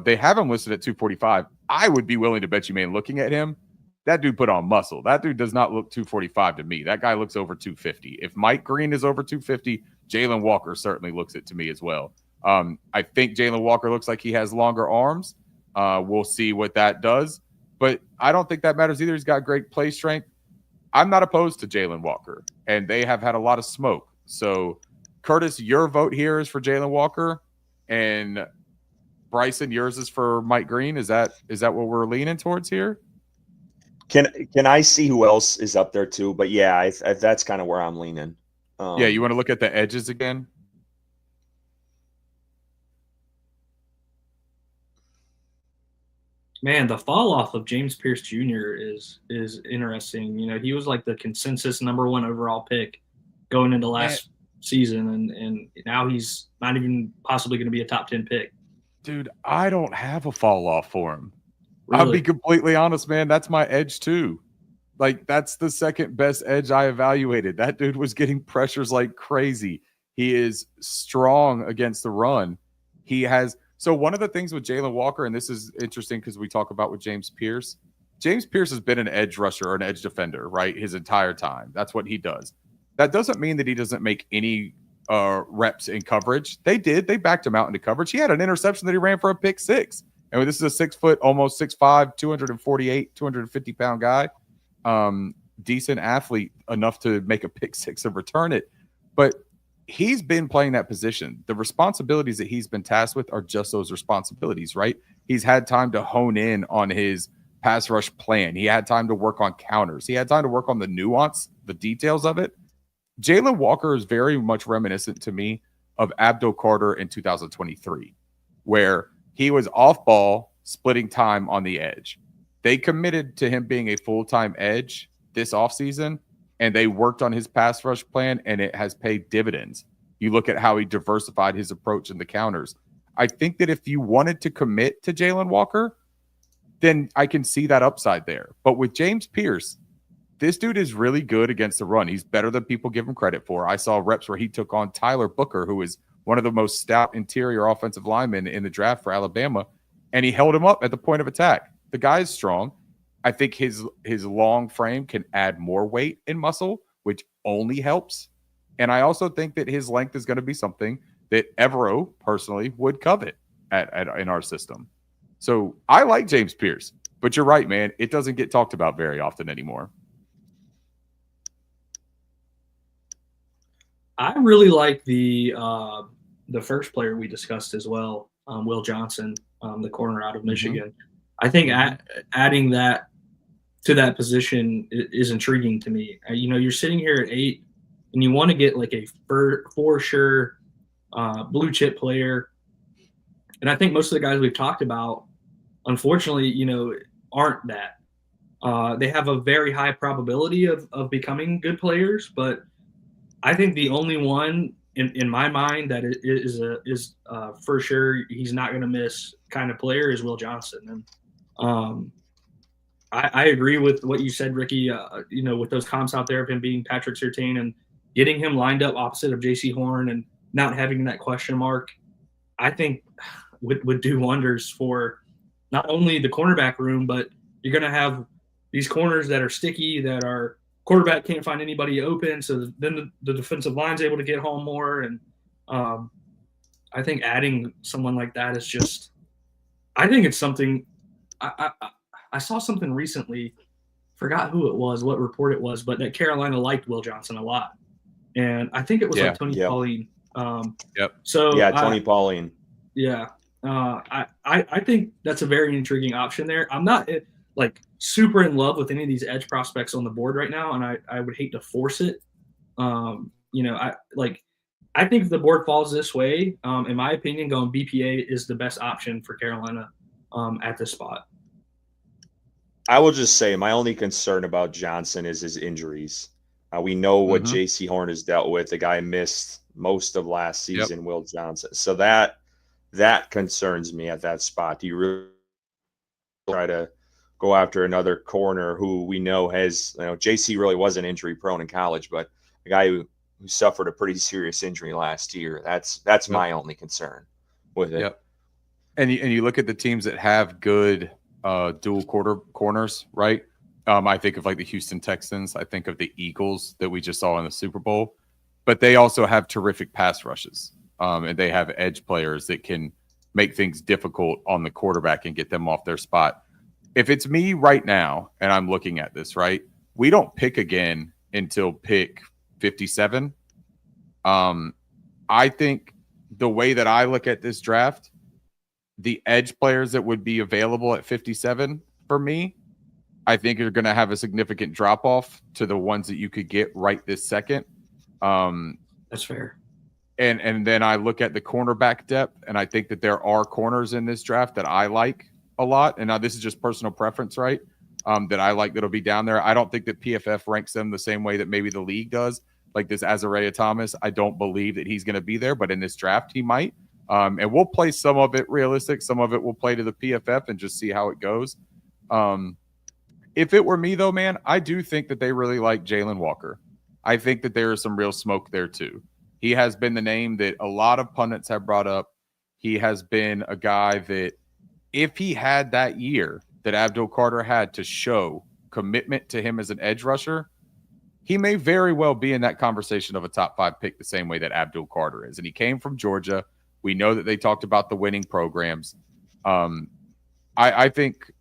They have him listed at 245. I would be willing to bet you, man, looking at him, that dude put on muscle. That dude does not look 245 to me. That guy looks over 250. If Mike Green is over 250, Jalen Walker certainly looks it to me as well. I think Jalen Walker looks like he has longer arms. We'll see what that does. But I don't think that matters either. He's got great play strength. I'm not opposed to Jalen Walker, and they have had a lot of smoke. So, Curtis, your vote here is for Jalen Walker, and Bryson, yours is for Mike Green. Is that what we're leaning towards here? Can I see who else is up there too? But yeah, that's kind of where I'm leaning. Yeah, you want to look at the edges again? Man, the fall off of James Pierce Jr. is interesting. You know, he was like the consensus #1 overall pick going into last season, and now he's not even possibly going to be a top 10 pick. Dude, I don't have a fall off for him. Really? I'll be completely honest, man. That's my edge too. Like, that's the second best edge I evaluated. That dude was getting pressures like crazy. He is strong against the run. So one of the things with Jalen Walker, and this is interesting because we talk about with James Pierce. James Pierce has been an edge rusher or an edge defender, right, his entire time. That's what he does. That doesn't mean that he doesn't make any reps in coverage. They did. They backed him out into coverage. He had an interception that he ran for a pick six. And this is a 6 foot, almost 6'5", 248, 250-pound guy. Decent athlete enough to make a pick six and return it. But he's been playing that position. The responsibilities that he's been tasked with are just those responsibilities, right? He's had time to hone in on his pass rush plan. He had time to work on counters. He had time to work on the nuance, the details of it. Jalen Walker is very much reminiscent to me of Abdul Carter in 2023, where he was off ball, splitting time on the edge. They committed to him being a full-time edge this offseason, and they worked on his pass rush plan, and it has paid dividends. You look at how he diversified his approach in the counters. I think that if you wanted to commit to Jalen Walker, then I can see that upside there. But with James Pierce, this dude is really good against the run. He's better than people give him credit for. I saw reps where he took on Tyler Booker, who is one of the most stout interior offensive linemen in the draft for Alabama, and he held him up at the point of attack. The guy is strong. I think his long frame can add more weight and muscle, which only helps. And I also think that his length is going to be something that Evero personally would covet in our system. So I like James Pierce, but you're right, man. It doesn't get talked about very often anymore. I really like the first player we discussed as well, Will Johnson, the corner out of Michigan. Mm-hmm. I think adding that to that position is intriguing to me. You know, you're sitting here at 8, and you want to get like a for sure blue chip player. And I think most of the guys we've talked about, unfortunately, you know, aren't that. They have a very high probability of becoming good players, but I think the only one in my mind that is for sure he's not going to miss kind of player is Will Johnson. And I agree with what you said, Ricky. You know, with those comps out there of him being Patrick Surtain and getting him lined up opposite of J.C. Horn and not having that question mark, I think would do wonders for not only the cornerback room, but you're going to have these corners that are sticky, that are quarterback can't find anybody open, so then the defensive line's able to get home more. And I think adding someone like that is just – I think it's something I saw something recently, forgot who it was, what report it was, but that Carolina liked Will Johnson a lot. And I think it was like Tony Pauline. So Tony Pauline. Yeah. I think that's a very intriguing option there. I'm not like super in love with any of these edge prospects on the board right now, and I would hate to force it. You know, I think if the board falls this way, in my opinion, going BPA is the best option for Carolina at this spot. I will just say my only concern about Johnson is his injuries. We know what J.C. Horn has dealt with. The guy missed most of last season, Will Johnson. So that concerns me at that spot. Do you really try to go after another corner who we know has, you know, J.C. really wasn't injury prone in college, but a guy who suffered a pretty serious injury last year. That's my only concern with it. Yep. And you look at the teams that have good dual corners, right? I think of like the Houston Texans. I think of the Eagles that we just saw in the Super Bowl. But they also have terrific pass rushes. And they have edge players that can make things difficult on the quarterback and get them off their spot. If it's me right now and I'm looking at this, right, we don't pick again until pick 57. I think the way that I look at this draft, the edge players that would be available at 57 for me, I think are going to have a significant drop off to the ones that you could get right this second. That's fair. And then I look at the cornerback depth, and I think that there are corners in this draft that I like a lot. And now this is just personal preference, right? That I like that'll be down there. I don't think that PFF ranks them the same way that maybe the league does. Like this Azariah Thomas, I don't believe that he's going to be there, but in this draft he might. And we'll play some of it realistic, some of it we'll play to the PFF and just see how it goes. If it were me though, man, I do think that they really like Jalen Walker. I think that there is some real smoke there too. He has been the name that a lot of pundits have brought up. He has been a guy that if he had that year that Abdul Carter had to show commitment to him as an edge rusher, he may very well be in that conversation of a top 5 pick the same way that Abdul Carter is. And he came from Georgia. We know that they talked about the winning programs. I think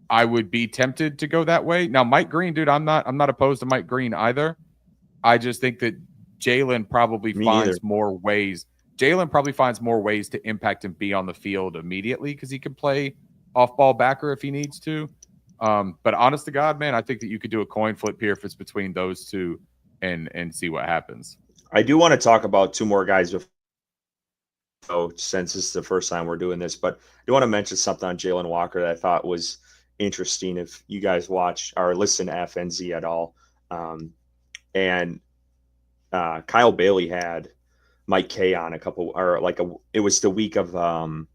I would be tempted to go that way. Now, Mike Green, dude, I'm not opposed to Mike Green either. I just think that Jalen probably finds more ways. Jalen probably finds more ways to impact and be on the field immediately because he can play off-ball backer if he needs to. But honest to God, man, I think that you could do a coin flip here if it's between those two and see what happens. I do want to talk about 2 more guys since this is the first time we're doing this, but I do want to mention something on Jalen Walker that I thought was interesting if you guys watch or listen to FNZ at all. Kyle Bailey had Mike K on it was the week of the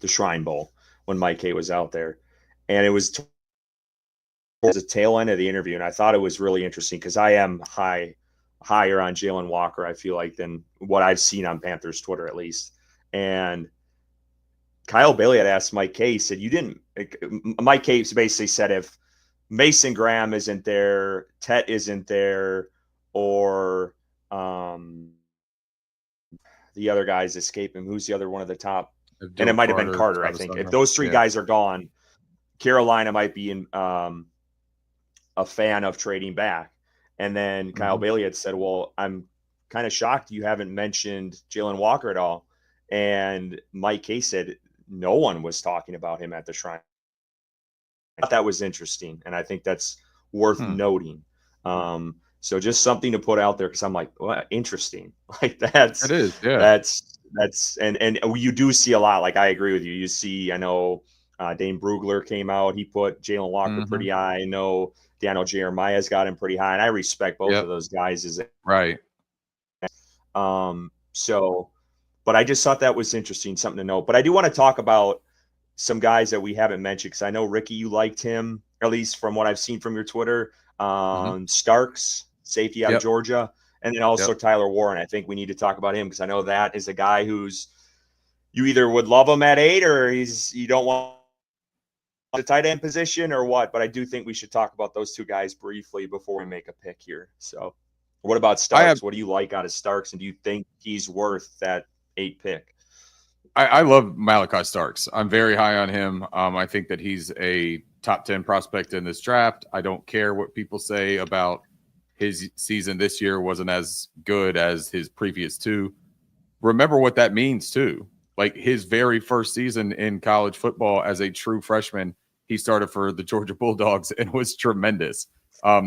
Shrine Bowl when Mike K was out there, and it was towards the tail end of the interview, and I thought it was really interesting because I am higher on Jalen Walker, I feel like, than what I've seen on Panthers Twitter at least. And Kyle Bailey had asked Mike K, he said, Mike K basically said if Mason Graham isn't there, Tet isn't there, or the other guy's escaping. Who's the other one of the top? And it might have been Carter, I think. If those 3 guys are gone, Carolina might be in a fan of trading back. And then Kyle Bailey had said, well, I'm kind of shocked you haven't mentioned Jalen Walker at all. And Mike K said no one was talking about him at the Shrine. I thought that was interesting, and I think that's worth noting. So just something to put out there because I'm like, well, interesting. Like it is, yeah. That's and you do see a lot. Like I agree with you. You see, I know Dane Brugler came out. He put Jalen Walker pretty high. I know Daniel Jeremiah's got him pretty high, and I respect both of those guys. Right. So, but I just thought that was interesting, something to know. But I do want to talk about some guys that we haven't mentioned because I know Ricky, you liked him, at least from what I've seen from your Twitter. Starks, safety out of Georgia, and then also Tyler Warren. I think we need to talk about him because I know that is a guy who's you either would love him at 8 or you don't want the tight end position or what. But I do think we should talk about those 2 guys briefly before we make a pick here. So what about Starks? What do you like out of Starks, and do you think he's worth that 8 pick? I love Malachi Starks. I'm very high on him. I think that he's a top 10 prospect in this draft. I don't care what people say about his season this year wasn't as good as his previous 2. Remember what that means too. Like his very first season in college football as a true freshman, he started for the Georgia Bulldogs and was tremendous.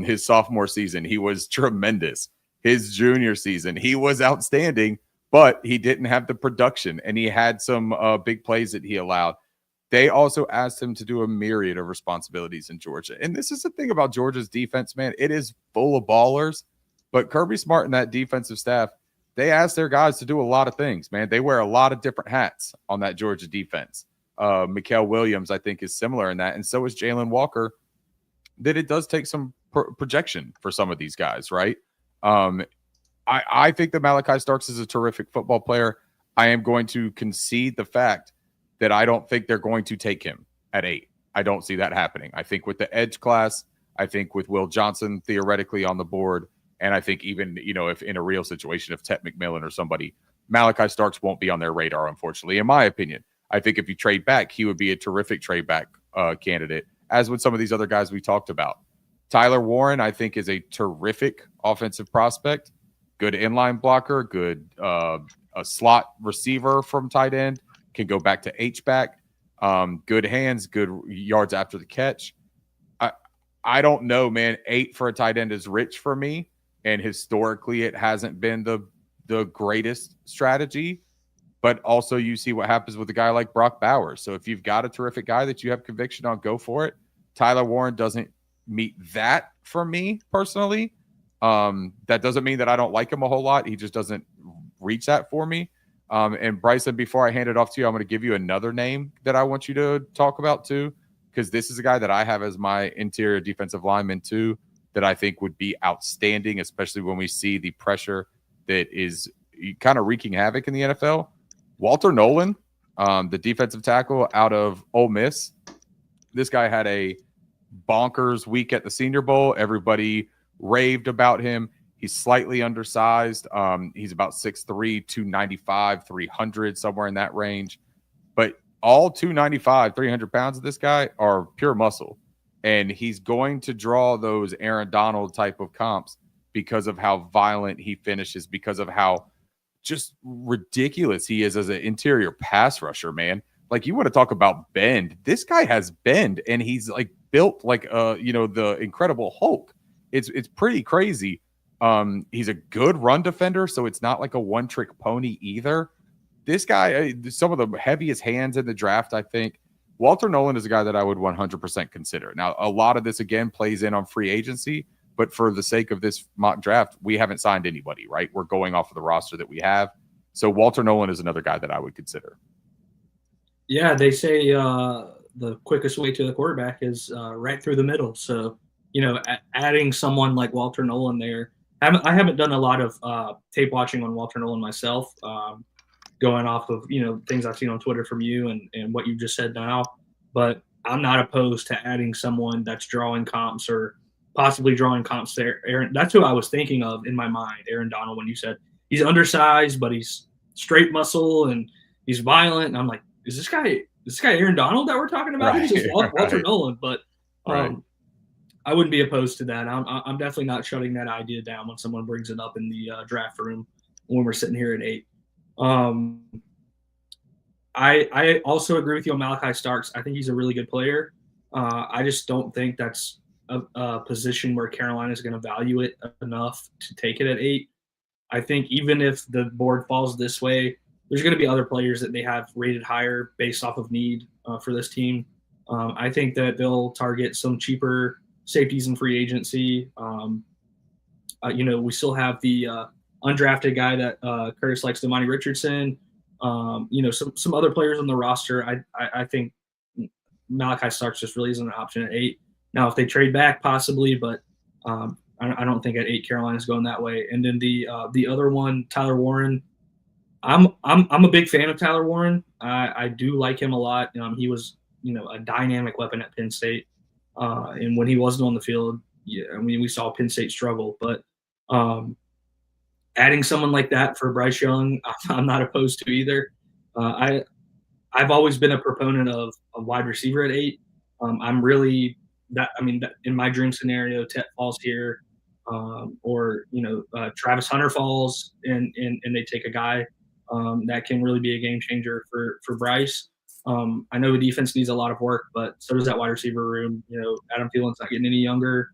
His sophomore season, he was tremendous. His junior season, he was outstanding, but he didn't have the production, and he had some big plays that he allowed. They also asked him to do a myriad of responsibilities in Georgia. And this is the thing about Georgia's defense, man. It is full of ballers, but Kirby Smart and that defensive staff, they ask their guys to do a lot of things, man. They wear a lot of different hats on that Georgia defense. Mikael Williams, I think, is similar in that. And so is Jalen Walker, that it does take some projection for some of these guys, right? I think that Malachi Starks is a terrific football player. I am going to concede the fact that I don't think they're going to take him at 8. I don't see that happening. I think with the edge class, I think with Will Johnson theoretically on the board, and I think even, if in a real situation, if Ted McMillan or somebody, Malachi Starks won't be on their radar, unfortunately, in my opinion. I think if you trade back, he would be a terrific trade back candidate, as would some of these other guys we talked about. Tyler Warren, I think, is a terrific offensive prospect, good inline blocker, good a slot receiver from tight end, can go back to H-back, good hands, good yards after the catch. I don't know, man. 8 for a tight end is rich for me, and historically it hasn't been the greatest strategy. But also you see what happens with a guy like Brock Bowers. So if you've got a terrific guy that you have conviction on, go for it. Tyler Warren doesn't meet that for me personally. That doesn't mean that I don't like him a whole lot. He just doesn't reach that for me. And Bryson, before I hand it off to you, I'm going to give you another name that I want you to talk about too, because this is a guy that I have as my interior defensive lineman too, that I think would be outstanding, especially when we see the pressure that is kind of wreaking havoc in the NFL. Walter Nolan, the defensive tackle out of Ole Miss. This guy had a bonkers week at the Senior Bowl. Everybody raved about him. He's slightly undersized. He's about 6'3", 295, 300, somewhere in that range. But all 295, 300 pounds of this guy are pure muscle. And he's going to draw those Aaron Donald type of comps because of how violent he finishes, because of how just ridiculous he is as an interior pass rusher, man. Like, you want to talk about bend. This guy has bend, and he's like built like the Incredible Hulk. It's pretty crazy. He's a good run defender, so it's not like a one-trick pony either. This guy, some of the heaviest hands in the draft, I think. Walter Nolan is a guy that I would 100% consider. Now, a lot of this, again, plays in on free agency, but for the sake of this mock draft, we haven't signed anybody, right? We're going off of the roster that we have. So Walter Nolan is another guy that I would consider. Yeah, they say the quickest way to the quarterback is right through the middle. So, adding someone like Walter Nolan there, I haven't done a lot of tape watching on Walter Nolan myself, going off of, things I've seen on Twitter from you and what you just said now. But I'm not opposed to adding someone that's drawing comps or possibly drawing comps there. Aaron, that's who I was thinking of in my mind, Aaron Donald, when you said he's undersized, but he's straight muscle and he's violent. And I'm like, is this guy Aaron Donald that we're talking about? Right, He's just Walter right. Nolan. But Right. I wouldn't be opposed to that. I'm definitely not shutting that idea down when someone brings it up in the draft room when we're sitting here at 8. I also agree with you on Malachi Starks. I think he's a really good player. I just don't think that's a position where Carolina is going to value it enough to take it at 8. I think even if the board falls this way, there's going to be other players that they have rated higher based off of need for this team. I think that they'll target some cheaper safeties in free agency. We still have the undrafted guy that Curtis likes, Damani Richardson. Some other players on the roster. I think Malachi Starks just really isn't an option at 8. Now, if they trade back, possibly, but I don't think at 8 Carolina's going that way. And then the other one, Tyler Warren. I'm a big fan of Tyler Warren. I do like him a lot. He was a dynamic weapon at Penn State, and when he wasn't on the field, we saw Penn State struggle. But adding someone like that for Bryce Young, I'm not opposed to either. I've always been a proponent of a wide receiver at 8. I'm really in my dream scenario, Tet falls here, or Travis Hunter falls, and they take a guy that can really be a game changer for Bryce. I know the defense needs a lot of work, but so does that wide receiver room. Adam Thielen's not getting any younger.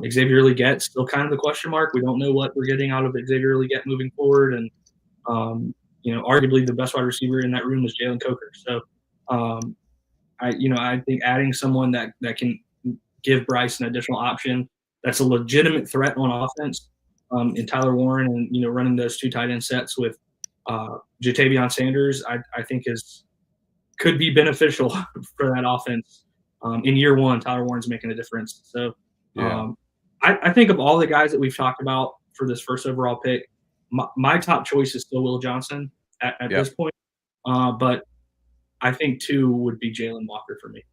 Xavier Leggett's still kind of the question mark. We don't know what we're getting out of Xavier Leggett moving forward, and arguably the best wide receiver in that room is Jalen Coker. So, I think adding someone that can give Bryce an additional option that's a legitimate threat on offense, in Tyler Warren, and running those 2 tight end sets with Jatavion Sanders, I think could be beneficial for that offense. In year 1, Tyler Warren's making a difference. So, Yeah. I think of all the guys that we've talked about for this first overall pick, my top choice is still Will Johnson at this point. But I think 2 would be Jalen Walker for me.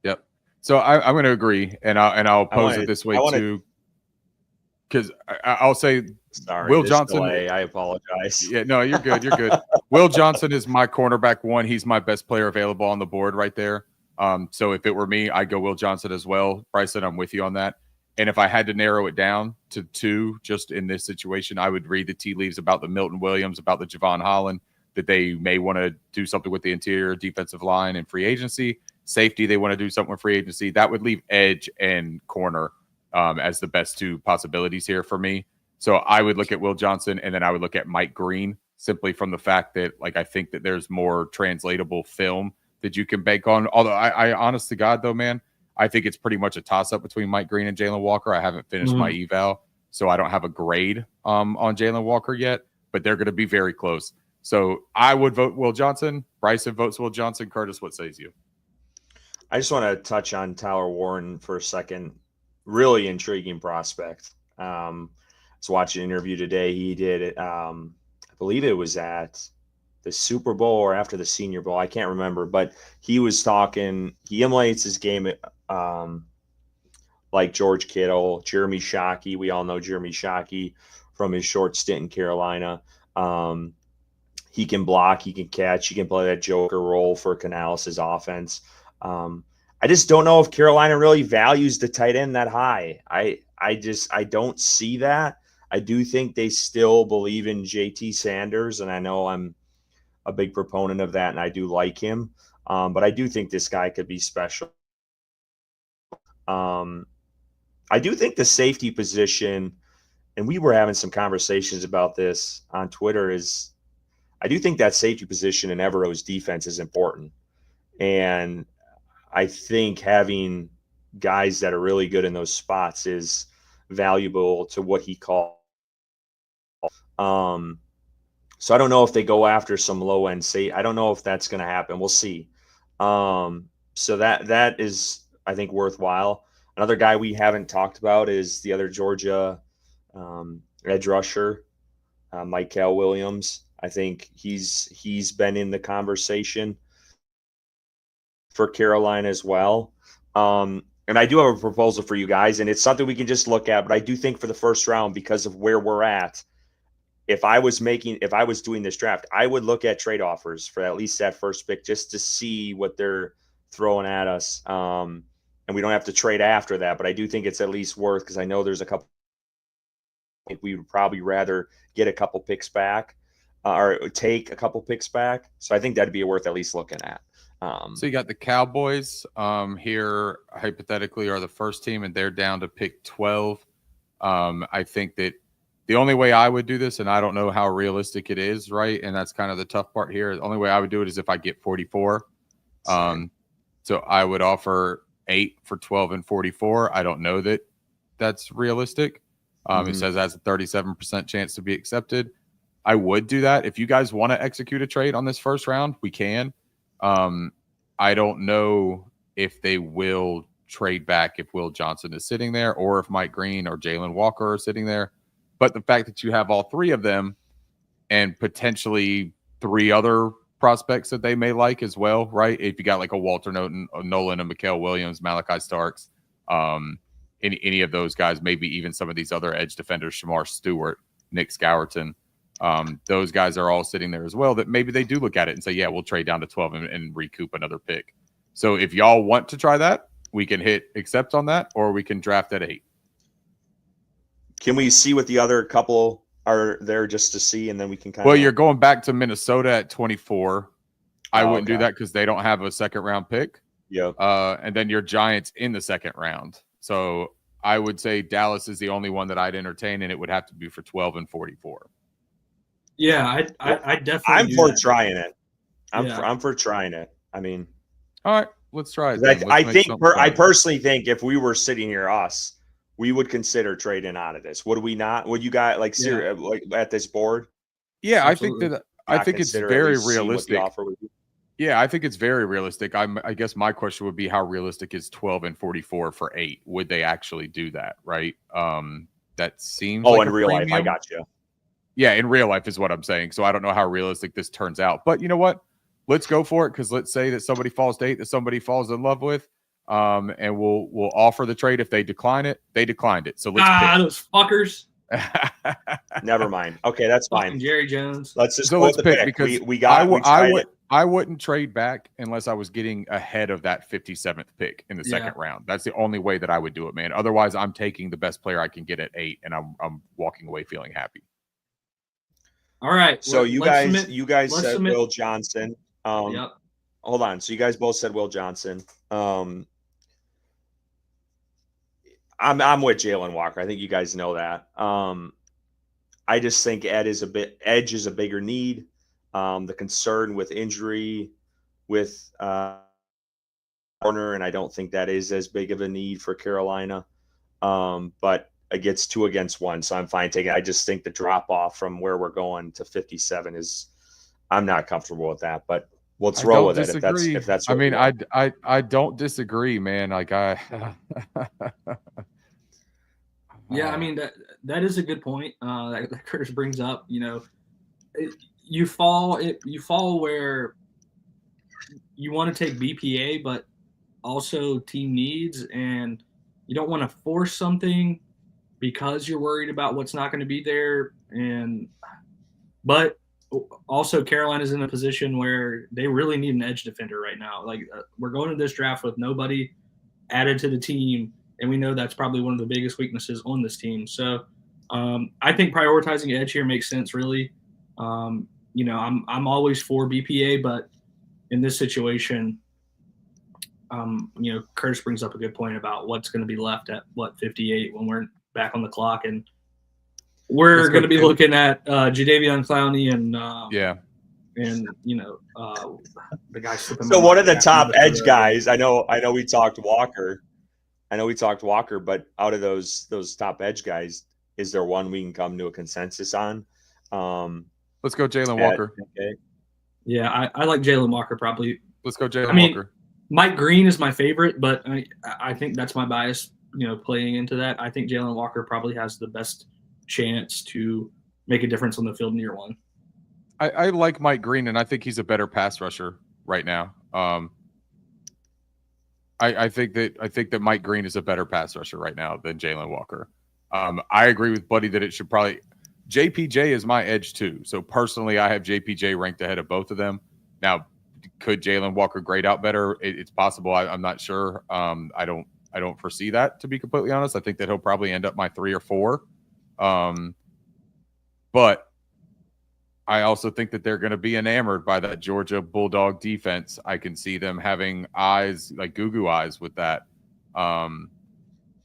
Yep. So I'm going to agree, and I'll pose it this way too, because I'll say Sorry, Will this Johnson. delay, I apologize. Yeah, no, you're good. You're good. Will Johnson is my cornerback one. He's my best player available on the board right there. So if it were me, I'd go Will Johnson as well. Bryson, I'm with you on that. And if I had to narrow it down to 2, just in this situation, I would read the tea leaves about the Milton Williams, about the Javon Holland, that they may want to do something with the interior defensive line and free agency. Safety, they want to do something with free agency. That would leave edge and corner as the best 2 possibilities here for me. So I would look at Will Johnson, and then I would look at Mike Green, simply from the fact that, like, I think that there's more translatable film that you can bank on. Although I honest to God, though, man, I think it's pretty much a toss-up between Mike Green and Jalen Walker. I haven't finished my eval, so I don't have a grade on Jalen Walker yet, but they're going to be very close. So I would vote Will Johnson. Bryson votes Will Johnson. Curtis, what says you? I just want to touch on Tyler Warren for a second. Really intriguing prospect. I was watching an interview today. He did it. I believe it was at the Super Bowl or after the Senior Bowl. I can't remember, but he was talking. He emulates his game like George Kittle, Jeremy Shockey. We all know Jeremy Shockey from his short stint in Carolina. He can block, he can catch, he can play that joker role for Canales' offense. I just don't know if Carolina really values the tight end that high. I don't see that. I do think they still believe in JT Sanders, and I know I'm a big proponent of that, and I do like him. But I do think this guy could be special. I do think the safety position, and we were having some conversations about this on Twitter, is I do think that safety position in Evero's defense is important. And I think having guys that are really good in those spots is valuable to what he called. So I don't know if they go after some low end safety. I don't know if that's going to happen. We'll see. So that is, I think, worthwhile. Another guy we haven't talked about is the other Georgia edge rusher, Michael Williams. I think he's been in the conversation for Carolina as well. And I do have a proposal for you guys, and it's something we can just look at, but I do think for the first round, because of where we're at, if I was doing this draft, I would look at trade offers for at least that first pick just to see what they're throwing at us. And we don't have to trade after that, but I do think it's at least worth, because I know there's a couple. We would probably rather get a couple picks back or take a couple picks back. So I think that'd be worth at least looking at. So you got the Cowboys here, hypothetically, are the first team, and they're down to pick 12. I think that the only way I would do this, and I don't know how realistic it is, right? And that's kind of the tough part here. The only way I would do it is if I get 44. So I would offer 8 for 12 and 44. I don't know that that's realistic. It says it has a 37% chance to be accepted. I would do that. If you guys want to execute a trade on this first round, we can. I don't know if they will trade back if Will Johnson is sitting there, or if Mike Green or Jalen Walker are sitting there. But the fact that you have all 3 of them and potentially 3 other prospects that they may like as well, right? If you got like a Walter Nolan, and Michael Williams, Malachi Starks, any of those guys, maybe even some of these other edge defenders, Shamar Stewart, Nick Scourton, those guys are all sitting there as well, that maybe they do look at it and say, yeah, we'll trade down to 12 and recoup another pick. So if y'all want to try that, we can hit accept on that, or we can draft at 8. Can we see what the other couple are there just to see, and then we can kind of. Well, you're going back to Minnesota at 24. I wouldn't do that because they don't have a second round pick. Yeah. And then your Giants in the second round. So I would say Dallas is the only one that I'd entertain, and it would have to be for 12 and 44. Yeah, I definitely. I'm do for that. trying it. I'm for trying it. I mean, all right, let's try it. I personally think if we were sitting here, we would consider trading out of this. Would we not? Would you guys like at this board? Yeah, Absolutely. I think it's very realistic. Yeah, I think it's very realistic. I guess my question would be, how realistic is 12 and 44 for 8? Would they actually do that? Right. That seems. In real life, I got you. Yeah, in real life is what I'm saying. So I don't know how realistic this turns out. But you know what? Let's go for it, because let's say that somebody falls to 8 that somebody falls in love with. and we'll offer the trade. If they decline it, they declined it. So let's pick. Those fuckers. Never mind. Okay, that's Fucking fine. Jerry Jones. Let's just So go let's with the pick pick. because we tried it. I wouldn't trade back unless I was getting ahead of that 57th pick in the second round. That's the only way that I would do it, man. Otherwise, I'm taking the best player I can get at 8, and I'm walking away feeling happy. All right. So you guys said Will Johnson. Yep. Hold on. So you guys both said Will Johnson. I'm with Jalen Walker. I think you guys know that. I just think edge is a bigger need. The concern with injury with corner, and I don't think that is as big of a need for Carolina. But it gets 2 against 1, so I'm fine taking it. I just think the drop off from where we're going to 57 I'm not comfortable with that. But let's roll with it if that's. I mean, I don't disagree, man. Like Yeah, I mean that is a good point that Curtis brings up. You know, you fall where you want to take BPA, but also team needs, and you don't want to force something because you're worried about what's not going to be there. But also Carolina's in a position where they really need an edge defender right now. Like we're going to this draft with nobody added to the team. And we know that's probably one of the biggest weaknesses on this team. So I think prioritizing edge here makes sense, really. You know, I'm always for BPA, but in this situation, you know, Curtis brings up a good point about what's going to be left at 58 when we're back on the clock, and we're going to be looking at Jadeveon Clowney and you know the guy slipping. So one of the top edge guys, I know we talked Walker. But out of those top edge guys, is there one we can come to a consensus on? Let's go Jalen Walker. Okay. Yeah, I like Jalen Walker probably. Let's go Jalen Walker. Mike Green is my favorite, but I think that's my bias, you know, playing into that. I think Jalen Walker probably has the best chance to make a difference on the field in year 1. I like Mike Green, and I think he's a better pass rusher right now. I think that Mike Green is a better pass rusher right now than Jalen Walker. I agree with Buddy that it should probably – JPJ is my edge too. So personally, I have JPJ ranked ahead of both of them. Now, could Jalen Walker grade out better? It's possible. I'm not sure. I don't foresee that, to be completely honest. I think that he'll probably end up my 3 or 4. But I also think that they're going to be enamored by that Georgia Bulldog defense. I can see them having eyes, like goo eyes with that.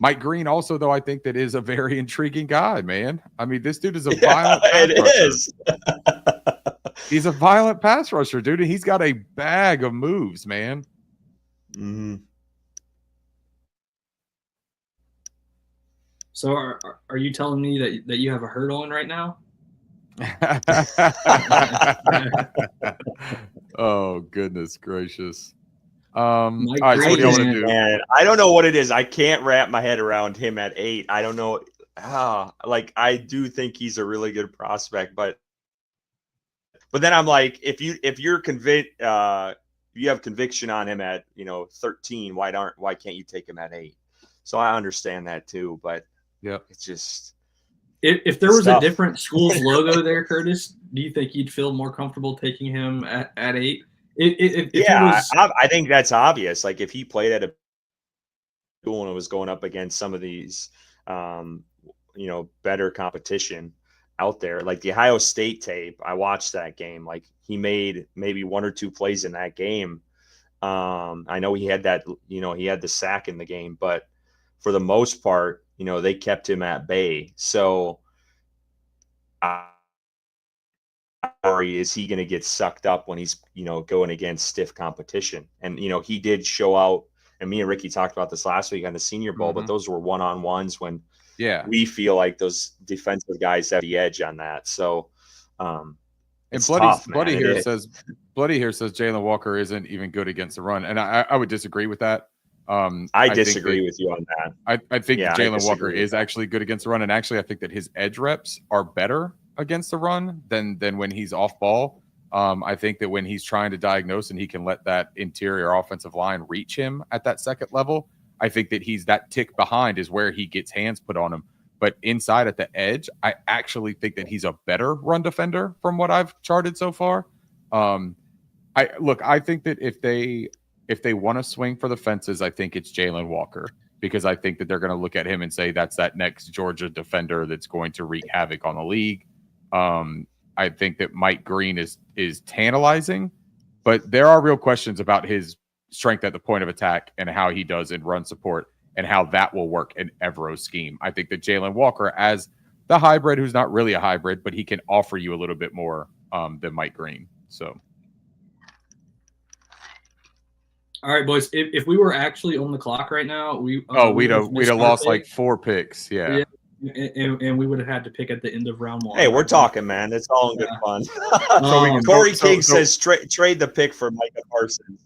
Mike Green also, though, I think that is a very intriguing guy, man. I mean, this dude is a violent pass rusher. He's a violent pass rusher, dude. And he's got a bag of moves, man. Mm-hmm. So are you telling me that you have a hurt on right now? Oh, goodness gracious. All right, so what do you want to do? Man, I don't know what it is. I can't wrap my head around him at 8. I don't know. Like I do think he's a really good prospect, but then I'm like, if you're convinced, you have conviction on him at 13. Why can't you take him at 8? So I understand that too, but it's just. If there was a different school's logo there, Curtis, do you think you'd feel more comfortable taking him at 8? I think that's obvious. Like if he played at a school and was going up against some of these, better competition out there, like the Ohio State tape, I watched that game. Like he made maybe 1 or 2 plays in that game. I know he had that, he had the sack in the game, but for the most part, they kept him at bay. So is he going to get sucked up when he's, going against stiff competition? And, he did show out, and me and Ricky talked about this last week on the Senior Bowl, but those were one-on-ones when we feel like those defensive guys have the edge on that. So, and Bloody here says Jalen Walker isn't even good against the run. And I would disagree with that. I disagree with you on that. I think Jalen Walker is actually good against the run. And actually, I think that his edge reps are better against the run than when he's off ball. I think that when he's trying to diagnose and he can let that interior offensive line reach him at that second level, I think that he's that tick behind is where he gets hands put on him. But inside at the edge, I actually think that he's a better run defender from what I've charted so far. I think that if they want to swing for the fences, I think it's Jalen Walker, because I think that they're going to look at him and say that's that next Georgia defender that's going to wreak havoc on the league. I think that Mike Green is tantalizing, but there are real questions about his strength at the point of attack and how he does in run support and how that will work in Evero's scheme. I think that Jalen Walker, as the hybrid, who's not really a hybrid, but he can offer you a little bit more than Mike Green. So. All right, boys. If we were actually on the clock right now, we'd have lost like 4 picks. Yeah. And we would have had to pick at the end of round 1. Hey, we're talking, man. It's all in good fun. Corey King says trade the pick for Micah Parsons.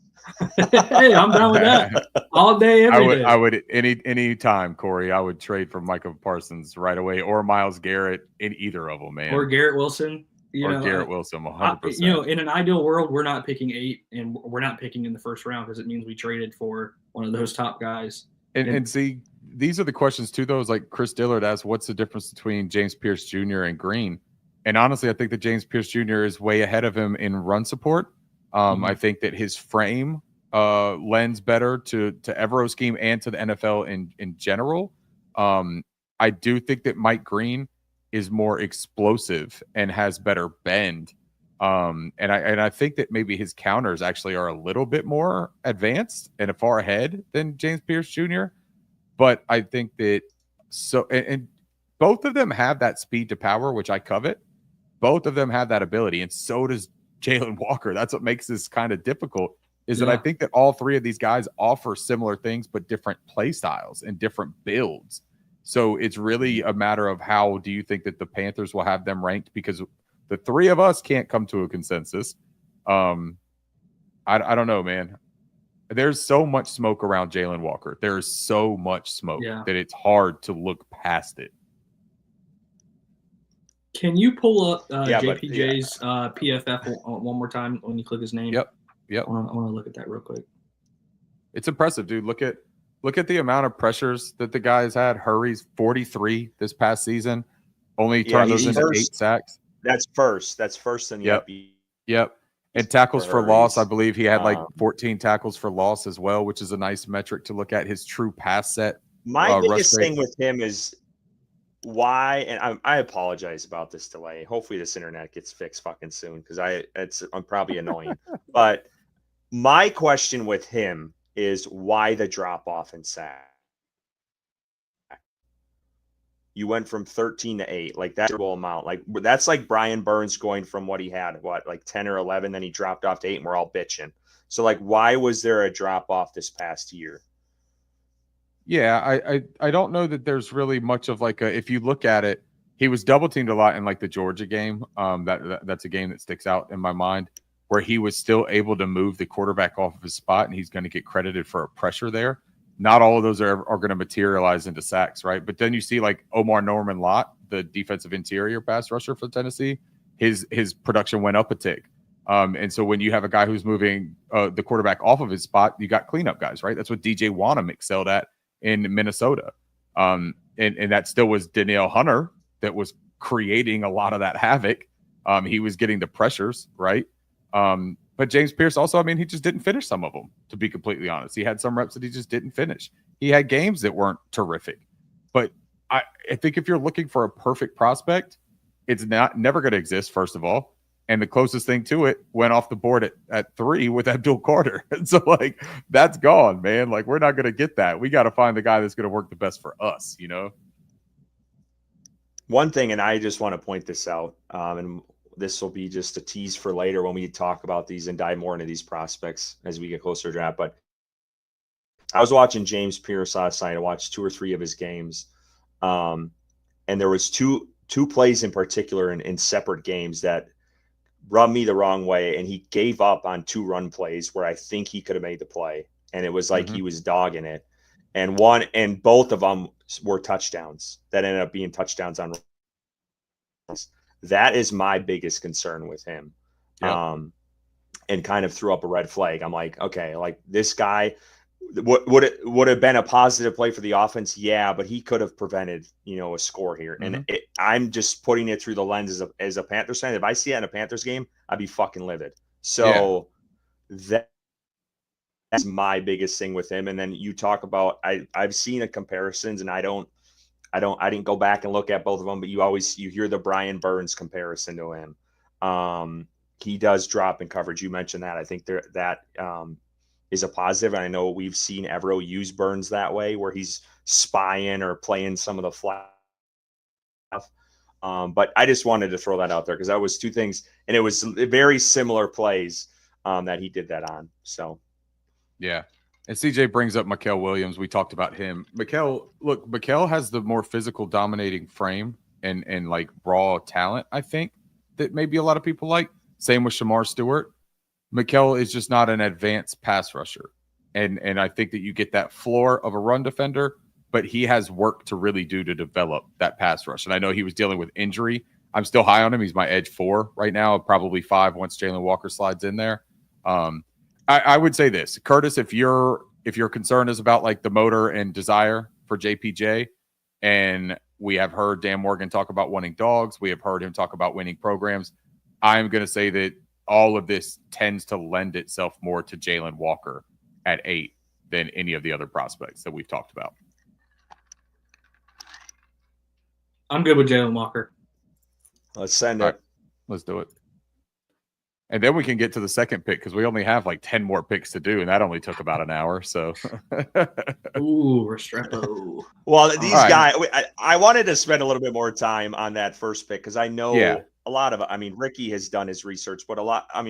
Hey, I'm down with that all day, every day. I would any time, Corey. I would trade for Micah Parsons right away, or Myles Garrett, in either of them, man. Or Garrett Wilson. Garrett Wilson, 100%. In an ideal world, we're not picking 8, and we're not picking in the first round because it means we traded for one of those top guys. And see, these are the questions too. Those like Chris Dillard asked, what's the difference between James Pierce Jr. and Green? And honestly, I think that James Pierce Jr. is way ahead of him in run support. I think that his frame lends better to Evero's scheme and to the NFL in general. I do think that Mike Green is more explosive and has better bend. And I think that maybe his counters actually are a little bit more advanced and far ahead than James Pierce Jr. But I think that and both of them have that speed to power, which I covet. Both of them have that ability, and so does Jalen Walker. That's what makes this kind of difficult, is that I think that all 3 of these guys offer similar things, but different play styles and different builds. So it's really a matter of how do you think that the Panthers will have them ranked, because the 3 of us can't come to a consensus. I don't know, man. There's so much smoke around Jalen Walker. There's so much smoke that it's hard to look past it. Can you pull up JPJ's PFF one more time when you click his name? Yep. I want to look at that real quick. It's impressive, dude. Look at the amount of pressures that the guy has had. Hurry's 43 this past season. Only turned those into 8 sacks. That's first. That's first in the Yep. And tackles for loss, I believe he had like 14 tackles for loss as well, which is a nice metric to look at. His true pass set. My biggest thing with him is why, and I apologize about this delay. Hopefully this internet gets fixed fucking soon, because I'm probably annoying. But my question with him is why the drop off in sack. You went from 13 to 8, like that's a terrible amount. Like that's like Brian Burns going from what he had, like 10 or 11, then he dropped off to 8, and we're all bitching. So like, why was there a drop off this past year? Yeah, I don't know that there's really much of like if you look at it, he was double teamed a lot in like the Georgia game. That's a game that sticks out in my mind, where he was still able to move the quarterback off of his spot, and he's going to get credited for a pressure there. Not all of those are going to materialize into sacks, right? But then you see like Omar Norman Lott, the defensive interior pass rusher for Tennessee, his production went up a tick. And so when you have a guy who's moving the quarterback off of his spot, you got cleanup guys, right? That's what DJ Wanham excelled at in Minnesota. And that still was Danielle Hunter that was creating a lot of that havoc. He was getting the pressures, right? But James Pierce also, I mean, he just didn't finish some of them, to be completely honest. He had some reps that he just didn't finish. He had games that weren't terrific. But I think if you're looking for a perfect prospect, it's never going to exist, first of all. And the closest thing to it went off the board at 3 with Abdul Carter. And so, like, that's gone, man. Like, we're not going to get that. We got to find the guy that's going to work the best for us, you know? One thing, and I just want to point this out, and this will be just a tease for later when we talk about these and dive more into these prospects as we get closer to draft. But I was watching James Pierce last night. I watched 2 or 3 of his games. And there was two plays in particular in separate games that rubbed me the wrong way. And he gave up on 2 run plays where I think he could have made the play. And it was like he was dogging it. And both of them were touchdowns that ended up being touchdowns on runs. That is my biggest concern with him. Yep. And kind of threw up a red flag. I'm like, okay, like this guy would have been a positive play for the offense. Yeah, but he could have prevented, a score here. And I'm just putting it through the lens as a Panthers fan. If I see it in a Panthers game, I'd be fucking livid. So that's my biggest thing with him. And then you talk about, I've seen the comparisons, and I didn't go back and look at both of them, but you hear the Brian Burns comparison to him. He does drop in coverage. You mentioned that. I think that is a positive. And I know we've seen Evero use Burns that way, where he's spying or playing some of the flat stuff. But I just wanted to throw that out there because that was two things, and it was very similar plays that he did that on. So, yeah. And CJ brings up Mikael Williams. We talked about him. Mikael has the more physical dominating frame and like raw talent, I think, that maybe a lot of people like. Same with Shamar Stewart. Mikael is just not an advanced pass rusher. And I think that you get that floor of a run defender, but he has work to really do to develop that pass rush. And I know he was dealing with injury. I'm still high on him. He's my edge 4 right now, probably 5 once Jalen Walker slides in there. I would say this, Curtis, if your concern is about like the motor and desire for JPJ, and we have heard Dan Morgan talk about wanting dogs, we have heard him talk about winning programs, I'm going to say that all of this tends to lend itself more to Jalen Walker at 8 than any of the other prospects that we've talked about. I'm good with Jalen Walker. Let's send it. Right, let's do it. And then we can get to the second pick because we only have like 10 more picks to do, and that only took about an hour. So, ooh, Restrepo. Well, these guys, I wanted to spend a little bit more time on that first pick because I know a lot of, Ricky has done his research, but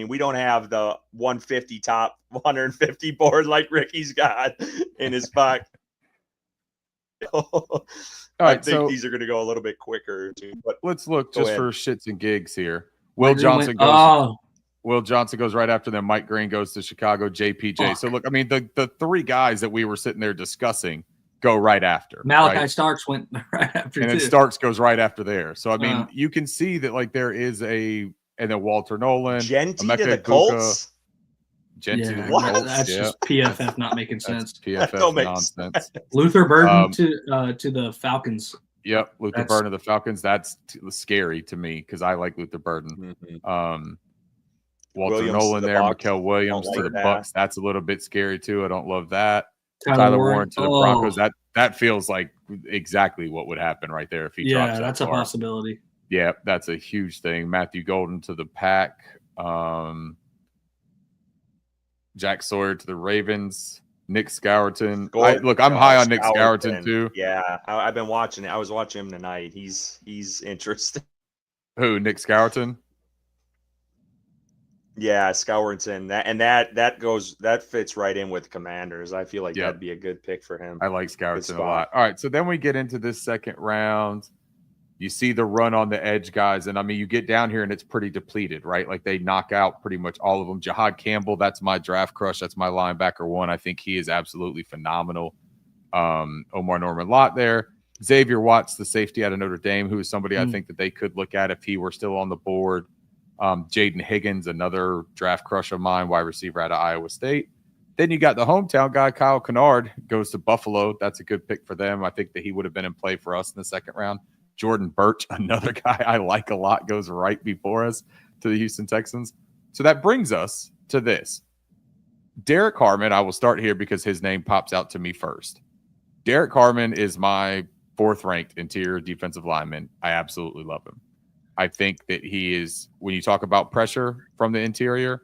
we don't have the 150 top 150 board like Ricky's got in his pocket. I think these are going to go a little bit quicker too. But let's look just for shits and gigs here. Will Johnson goes right after them. Mike Green goes to Chicago. JPJ. Fuck. So look, the 3 guys that we were sitting there discussing go right after. Malachi Starks went right after, and then Starks goes right after there. So you can see that like there is and then Walter Nolan, Genty to the Colts. Genty to the Colts. That's just PFF not making sense. PFF nonsense. Luther Burden to the Falcons. Yep, Luther Burden of the Falcons. That's scary to me because I like Luther Burden. Mm-hmm. Walter Williams Nolan there, Mikael Williams to the Bucks. That's a little bit scary too. I don't love that. Tyler Warren to the Broncos. That feels like exactly what would happen right there if he drops. Yeah, that's a possibility. Yeah, that's a huge thing. Matthew Golden to the Pack. Jack Sawyer to the Ravens. Nick Scourton. I'm high on Nick Scourton too. Yeah, I've been watching it. I was watching him tonight. He's interesting. Who? Nick Scourton? Yeah, Scourton. That fits right in with Commanders. I feel like that'd be a good pick for him. I like Scourton a lot. All right, so then we get into this second round. You see the run on the edge guys, and you get down here and it's pretty depleted, right? Like they knock out pretty much all of them. Jahad Campbell, that's my draft crush. That's my linebacker 1. I think he is absolutely phenomenal. Omar Norman Lott there. Xavier Watts, the safety out of Notre Dame, who is somebody I think that they could look at if he were still on the board. Jaden Higgins, another draft crush of mine, wide receiver out of Iowa State. Then you got the hometown guy, Kyle Kennard, goes to Buffalo. That's a good pick for them. I think that he would have been in play for us in the second round. Jordan Birch, another guy I like a lot, goes right before us to the Houston Texans. So that brings us to this. Derek Harmon, I will start here because his name pops out to me first. Derek Harmon is my 4th-ranked interior defensive lineman. I absolutely love him. I think that he is, when you talk about pressure from the interior,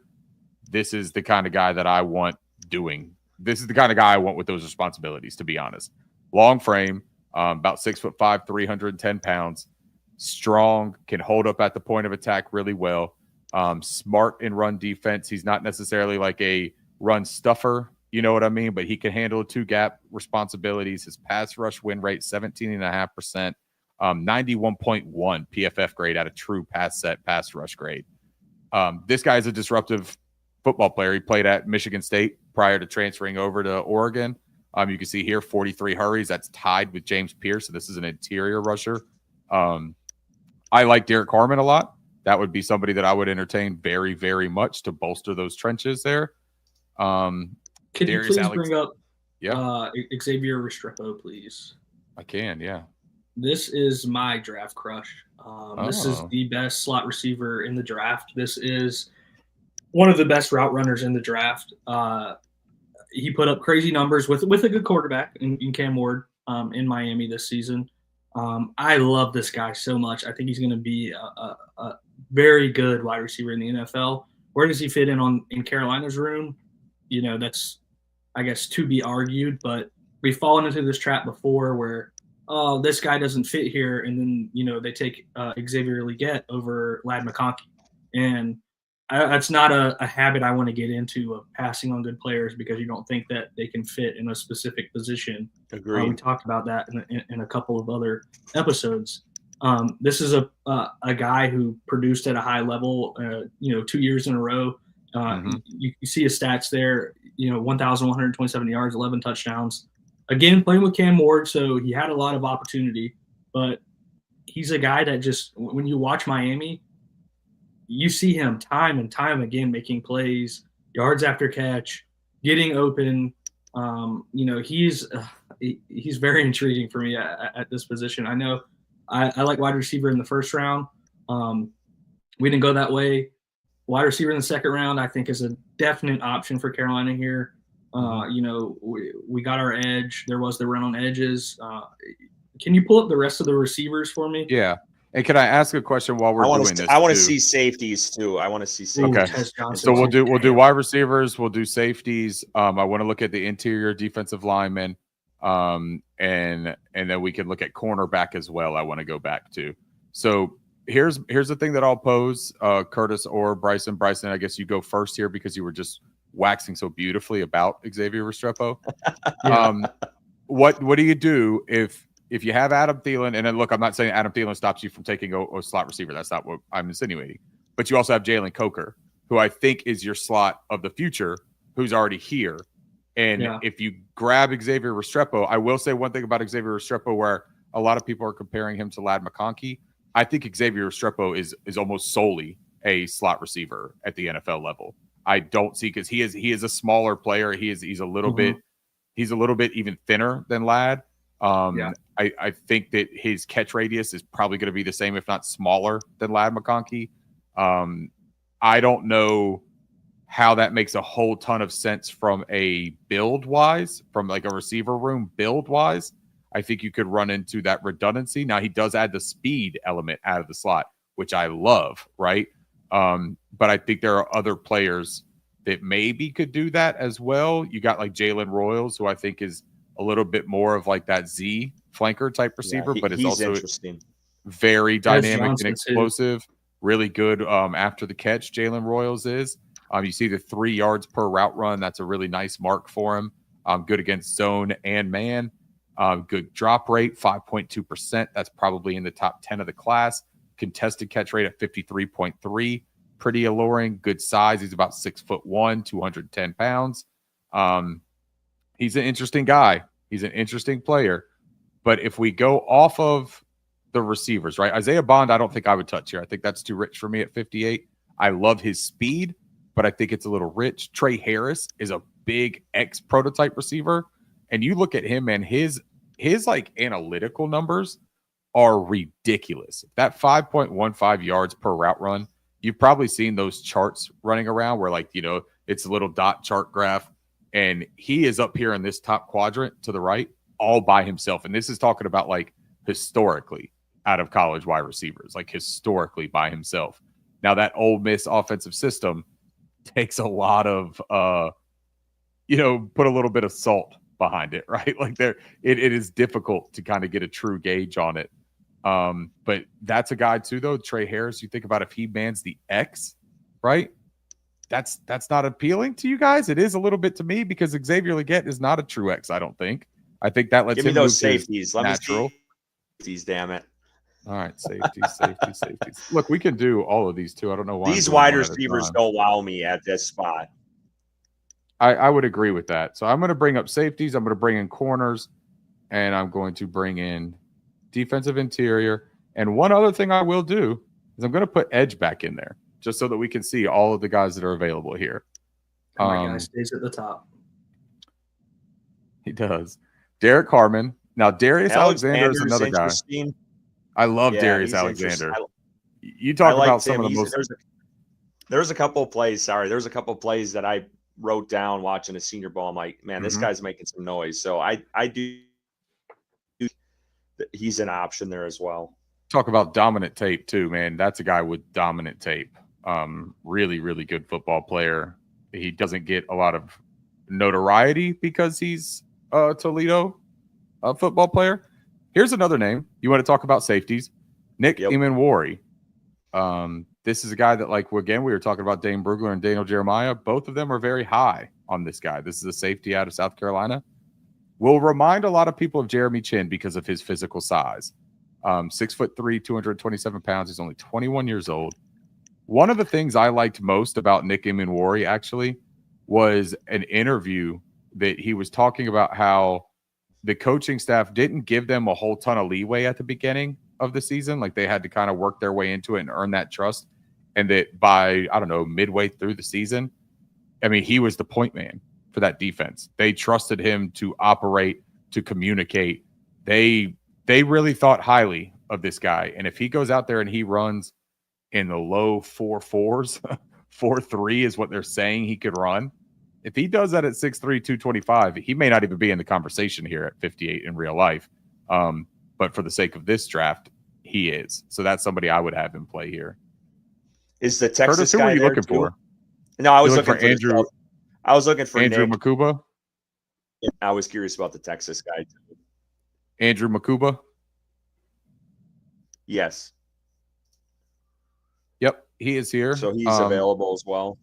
this is the kind of guy that I want doing. This is the kind of guy I want with those responsibilities, to be honest. Long frame, about 6'5", 310 pounds, strong, can hold up at the point of attack really well, smart in run defense. He's not necessarily like a run stuffer, you know what I mean? But he can handle 2-gap responsibilities. His pass rush win rate, 17.5%. 91.1 PFF grade at a true pass rush grade. This guy is a disruptive football player. He played at Michigan State prior to transferring over to Oregon. You can see here 43 hurries. That's tied with James Pierce. So this is an interior rusher. I like Derek Harmon a lot. that would be somebody that I would entertain very, very much to bolster those trenches there. Can you please bring up Yeah, Xavier Restrepo, please? I can. Yeah. This is my draft crush. This is Oh. the best slot receiver in the draft. This is one of the best route runners in the draft. He put up crazy numbers with a good quarterback in Cam Ward in Miami this season. I love this guy so much. I think he's going to be a very good wide receiver in the NFL. Where does he fit in Carolina's room? That's, I guess, to be argued. But we've fallen into this trap before where, oh, this guy doesn't fit here, and then they take Xavier Legette over Lad McConkey, and that's not a habit I want to get into, of passing on good players because you don't think that they can fit in a specific position. Agreed. We talked about that in a couple of other episodes. This is a guy who produced at a high level, 2 years in a row. You see his stats there, 1,127 yards, 11 touchdowns. Again, playing with Cam Ward, so he had a lot of opportunity. But he's a guy that just, when you watch Miami, you see him time and time again making plays, yards after catch, getting open. He's very intriguing for me at this position. I know I like wide receiver in the first round. We didn't go that way. Wide receiver in the second round, I think, is a definite option for Carolina here. We got our edge. There was the run on edges. Can you pull up the rest of the receivers for me? Yeah. And can I ask a question while we're doing this? I want to see safeties too. I want to see safeties. Okay. So we'll do wide receivers. We'll do safeties. I want to look at the interior defensive linemen. And then we can look at cornerback as well. I want to go back to. So here's the thing that I'll pose, Curtis or Bryson. Bryson, I guess you go first here because you were just waxing so beautifully about Xavier Restrepo. What do you do if you have Adam Thielen? And then look, I'm not saying Adam Thielen stops you from taking a slot receiver. That's not what I'm insinuating. But you also have Jalen Coker, who I think is your slot of the future, who's already here. And if you grab Xavier Restrepo, I will say one thing about Xavier Restrepo, where a lot of people are comparing him to Lad McConkey. I think Xavier Restrepo is almost solely a slot receiver at the NFL level. I don't see, because he is a smaller player. He's a little bit even thinner than Lad. I think that his catch radius is probably going to be the same, if not smaller, than Lad McConkey. I don't know how that makes a whole ton of sense from a build wise, from like a receiver room build wise. I think you could run into that redundancy. Now, he does add the speed element out of the slot, which I love, right? But I think there are other players that maybe could do that as well. You got like Jalen Royals, who I think is a little bit more of like that Z flanker type receiver, but it's also interesting, very dynamic and explosive, really good after the catch. Jalen Royals is. You see the 3 yards per route run. That's a really nice mark for him. Good against zone and man. Good drop rate, 5.2%. That's probably in the top 10 of the class. Contested catch rate at 53.3. Pretty alluring. Good size. He's about 6'1", 210 pounds. He's an interesting guy. He's an interesting player. But if we go off of the receivers, right? Isaiah Bond, I don't think I would touch here. I think that's too rich for me at 58. I love his speed, but I think it's a little rich. Trey Harris is a big X prototype receiver. And you look at him, and his like analytical numbers are ridiculous. That 5.15 yards per route run, you've probably seen those charts running around where, like, it's a little dot chart graph, and he is up here in this top quadrant to the right all by himself. And this is talking about like historically out of college wide receivers, like historically by himself. Now, that Ole Miss offensive system takes a lot of, put a little bit of salt behind it, right? Like it is difficult to kind of get a true gauge on it. But that's a guy too, though. Trey Harris, you think about if he mans the X, right? That's not appealing to you guys. It is a little bit to me, because Xavier Legette is not a true X, I don't think. I think that lets Give him me those move safeties. Let natural. Me see safeties, damn it. All right, safeties. Look, we can do all of these too. I don't know why these wide receivers don't wow me at this spot. I would agree with that. So I'm going to bring up safeties. I'm going to bring in corners, and I'm going to bring in defensive interior. And one other thing I will do is I'm going to put edge back in there just so that we can see all of the guys that are available here. My guy stays at the top. He does. Derek Harmon. Now, Darius Alexander is another guy. I love Darius Alexander. You talk about some of the most. There's a couple of plays. There's a couple of plays that I wrote down watching a Senior Bowl. I'm like, man, this guy's making some noise. So I do. He's an option there as well. Talk about dominant tape too, man. That's a guy with dominant tape. Really, really good football player. He doesn't get a lot of notoriety because he's a Toledo football player. Here's another name. You want to talk about safeties? Nick Emanwari. This is a guy that, like, again, we were talking about Dane Brugler and Daniel Jeremiah. Both of them are very high on this guy. This is a safety out of South Carolina. Will remind a lot of people of Jeremy Chin because of his physical size. 6'3", 227 pounds. He's only 21 years old. One of the things I liked most about Nick Emanwari actually was an interview that he was talking about how the coaching staff didn't give them a whole ton of leeway at the beginning of the season. Like, they had to kind of work their way into it and earn that trust. And that by, I don't know, midway through the season, I mean, he was the point man for that defense. They trusted him to operate, to communicate. They really thought highly of this guy. And if he goes out there and he runs in the low 4.4s, 4.3 is what they're saying he could run. If he does that at 6'3", 225, he may not even be in the conversation here at 58 in real life. But for the sake of this draft, he is. So that's somebody I would have in play here. Is the Texas Curtis, who guy are you there looking too? for? No, I was looking looking for Andrew. I was looking for Andrew Nick. Makuba. I was curious about the Texas guy too. Andrew Makuba. Yes. Yep, he is here. So he's available as well.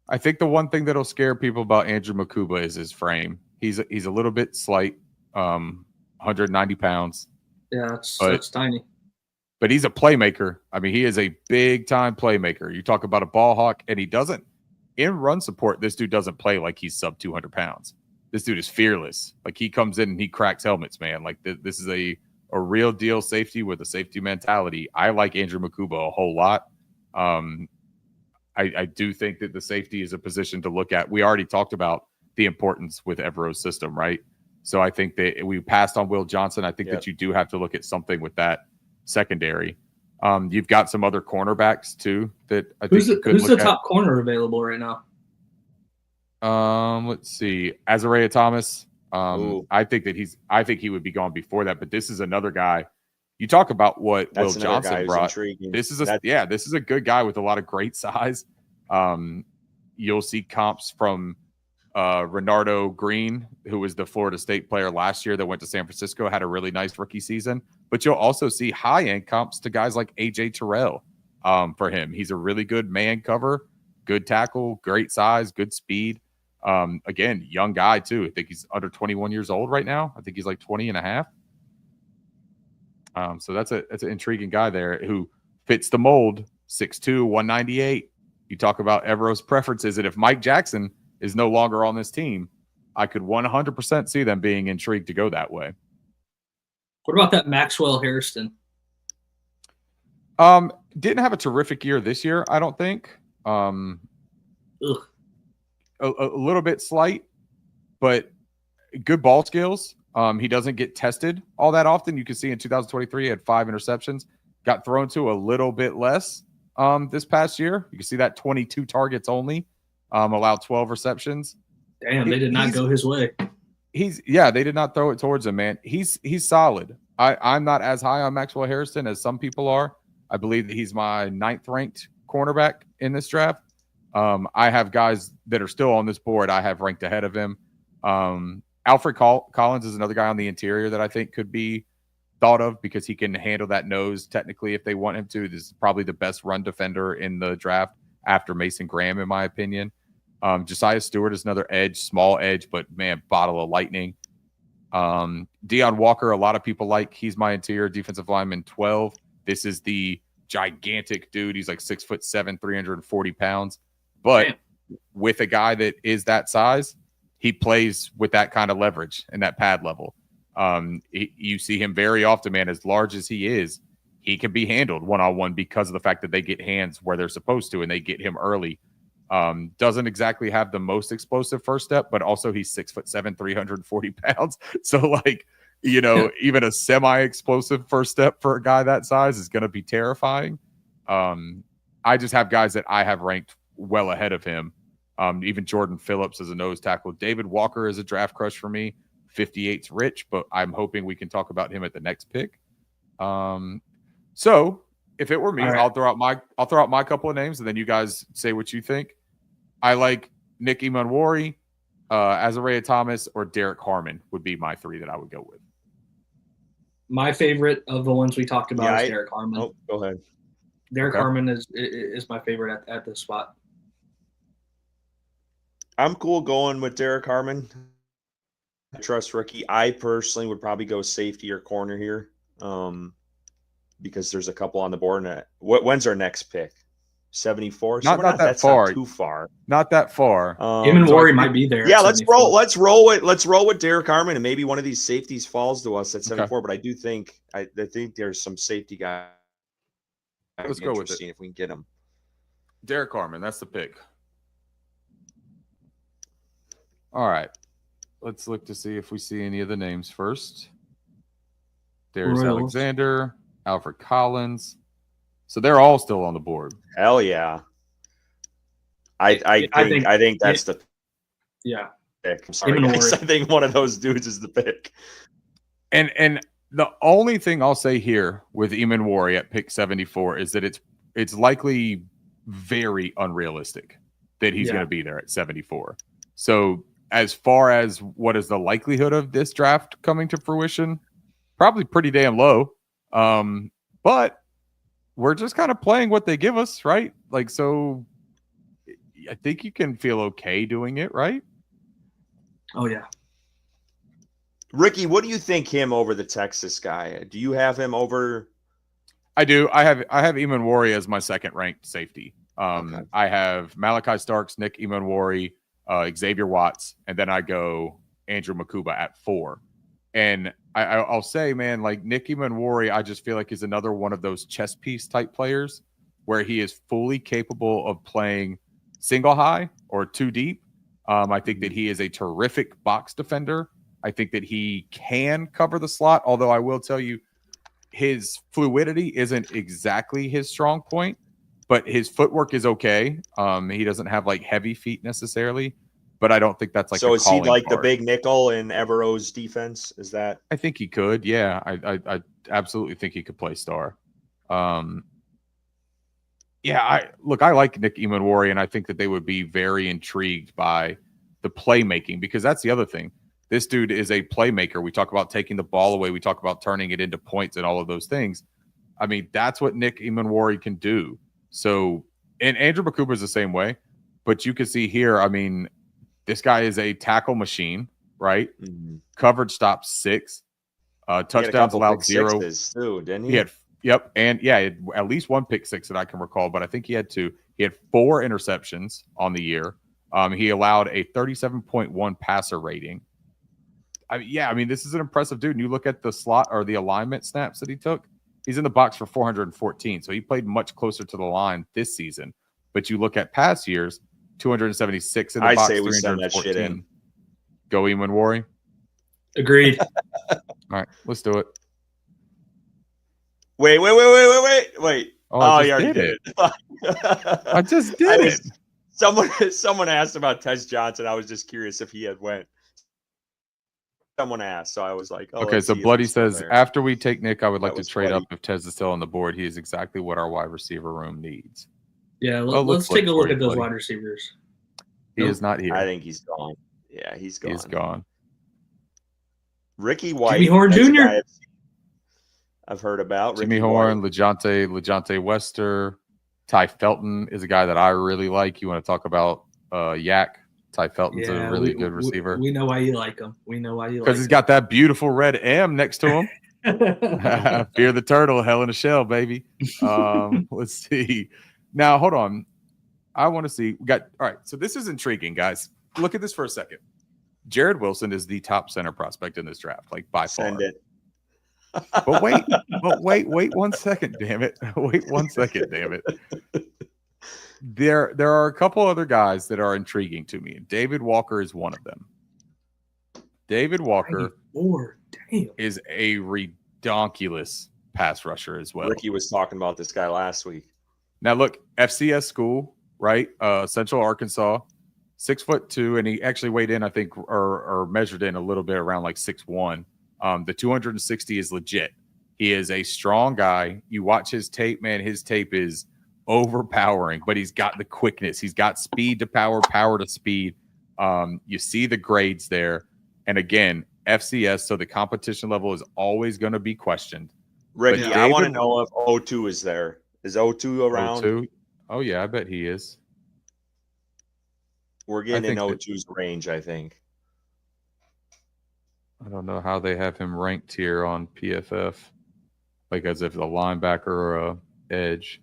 I think the one thing that'll scare people about Andrew Makuba is his frame. He's a little bit slight, 190 pounds. Yeah, that's tiny. But he's a playmaker. I mean, he is a big-time playmaker. You talk about a ball hawk, and he doesn't – in run support, this dude doesn't play like he's sub 200 pounds. This dude is fearless. Like, he comes in and he cracks helmets, man. Like, this is a real deal safety with a safety mentality. I like Andrew Makuba a whole lot. I do think that the safety is a position to look at. We already talked about the importance with Evero's system, right? So I think that we passed on Will Johnson. I think that you do have to look at something with that secondary. You've got some other cornerbacks too that I think who's the top corner available right now? Let's see, Azariah Thomas. I think he would be gone before that, but this is another guy. You talk about what Will Johnson brought. This is a good guy with a lot of great size. You'll see comps from Renardo Green, who was the Florida State player last year that went to San Francisco, had a really nice rookie season. But you'll also see high-end comps to guys like A.J. Terrell for him. He's a really good man cover, good tackle, great size, good speed. Again, young guy, too. I think he's under 21 years old right now. I think he's like 20 and a half. So that's an intriguing guy there who fits the mold, 6'2", 198. You talk about Evero's preferences, and if Mike Jackson is no longer on this team, I could 100% see them being intrigued to go that way. What about that Maxwell Hairston? Didn't have a terrific year this year, I don't think. A little bit slight, but good ball skills. He doesn't get tested all that often. You can see in 2023, he had 5 interceptions, got thrown to a little bit less this past year. You can see that 22 targets only, allowed 12 receptions. Damn, they did not go his way. They did not throw it towards him, man. He's solid. I'm not as high on Maxwell Hairston as some people are. I believe that he's my 9th ranked cornerback in this draft. I have guys that are still on this board I have ranked ahead of him. Alfred Collins is another guy on the interior that I think could be thought of because he can handle that nose technically if they want him to. This is probably the best run defender in the draft after Mason Graham, in my opinion. Josiah Stewart is another edge, small edge, but man, bottle of lightning. Deion Walker, a lot of people like. He's my interior defensive lineman, 12. This is the gigantic dude. He's like 6'7", 340 pounds. But with a guy that is that size, he plays with that kind of leverage and that pad level. You see him very often, man, as large as he is. he can be handled one-on-one because of the fact that they get hands where they're supposed to and they get him early. Doesn't exactly have the most explosive first step, but also he's 6'7", 340 pounds. So like, even a semi-explosive first step for a guy that size is going to be terrifying. I just have guys that I have ranked well ahead of him. Even Jordan Phillips as a nose tackle. David Walker is a draft crush for me. 58's rich, but I'm hoping we can talk about him at the next pick. So if it were me, right. I'll throw out my couple of names, and then you guys say what you think. I like Nick Emanwari, Azariah Thomas, or Derek Harmon would be my three that I would go with. My favorite of the ones we talked about is Derek Harmon. Oh, go ahead. Derek Harmon is my favorite at this spot. I'm cool going with Derek Harmon. I trust Ricky. I personally would probably go safety or corner here, because there's a couple on the board. When's our next pick? 74. Not that far. Not too far. Not that far. Emanwari might be there. Yeah, let's roll with Derek Harmon, and maybe one of these safeties falls to us at 74. But I do think I think there's some safety guy. Let's go with it. If we can get him. Derek Harmon, that's the pick. All right. Let's look to see if we see any of the names first. Darius Alexander, Alfred Collins. So they're all still on the board. Hell yeah. I think that's the pick. I'm sorry, guys. I think one of those dudes is the pick. And the only thing I'll say here with Emanwari at pick 74 is that it's likely very unrealistic that he's going to be there at 74. So as far as what is the likelihood of this draft coming to fruition, probably pretty damn low. But we're just kind of playing what they give us, right? Like, so I think you can feel okay doing it, right? Oh, yeah. Ricky, what do you think him over the Texas guy? Do you have him over? I do. I have Emanwari as my second ranked safety. I have Malachi Starks, Nick Emanwari, Xavier Watts, and then I go Andrew Makuba at 4. And I'll say, man, like Nick Emanwari, I just feel like is another one of those chess piece type players where he is fully capable of playing single high or two deep. I think that he is a terrific box defender. I think that he can cover the slot, although I will tell you his fluidity isn't exactly his strong point, but his footwork is okay. He doesn't have like heavy feet necessarily, but I don't think that's like so. Is he like part. The big nickel in Evero's defense? Is that? I think he could. Yeah, I absolutely think he could play star. Yeah, I like Nick Emanwari, and I think that they would be very intrigued by the playmaking because that's the other thing. This dude is a playmaker. We talk about taking the ball away. We talk about turning it into points and all of those things. I mean, that's what Nick Emanwari can do. So, and Andrew Makuba is the same way. But you can see here, I mean, this guy is a tackle machine, right? Mm-hmm. Coverage stops 6. Touchdowns allowed 0. Too, didn't he? He had, and at least one pick 6 that I can recall, but I think he had 2. He had 4 interceptions on the year. He allowed a 37.1 passer rating. I mean, this is an impressive dude. And you look at the slot or the alignment snaps that he took, he's in the box for 414. So he played much closer to the line this season. But you look at past years, 276 in the box, I say we send that shit in. Go Emanwari. Agreed. All right, let's do it. Wait. Oh, you already did it. I just did it. Someone asked about Tez Johnson. I was just curious if he had went. Someone asked, so I was like, okay, so Bloody says, after we take Nick, I would like to trade up if Tez is still on the board. He is exactly what our wide receiver room needs. Yeah, let's take a look at those wide receivers. He is not here. I think he's gone. Yeah, he's gone. He's gone. Ricky White. Jimmy Horn Jr. I've heard about. Jimmy Horn, LeJonte Wester. Ty Felton is a guy that I really like. You want to talk about Yak? Ty Felton's a really good receiver. We know why you like him. Because he's got that beautiful red M next to him. Fear the turtle, hell in a shell, baby. Let's see. Now, hold on. I want to see. All right. So this is intriguing, guys. Look at this for a second. Jared Wilson is the top center prospect in this draft, like by far. Send it. But wait 1 second, damn it. Wait 1 second, damn it. There are a couple other guys that are intriguing to me. David Walker is one of them. David Walker is a redonkulous pass rusher as well. Ricky was talking about this guy last week. Now look, FCS school, right? Central Arkansas, 6'2", and he actually weighed in, I think, or measured in a little bit around like 6'1". The 260 is legit. He is a strong guy. You watch his tape, man. His tape is overpowering, but he's got the quickness. He's got speed to power, power to speed. You see the grades there. And again, FCS, so the competition level is always going to be questioned. Ricky, I want to know if O2 is there. Is O2 around? O2? Oh, yeah, I bet he is. We're getting in O2's range, I think. I don't know how they have him ranked here on PFF, like as if a linebacker or a edge.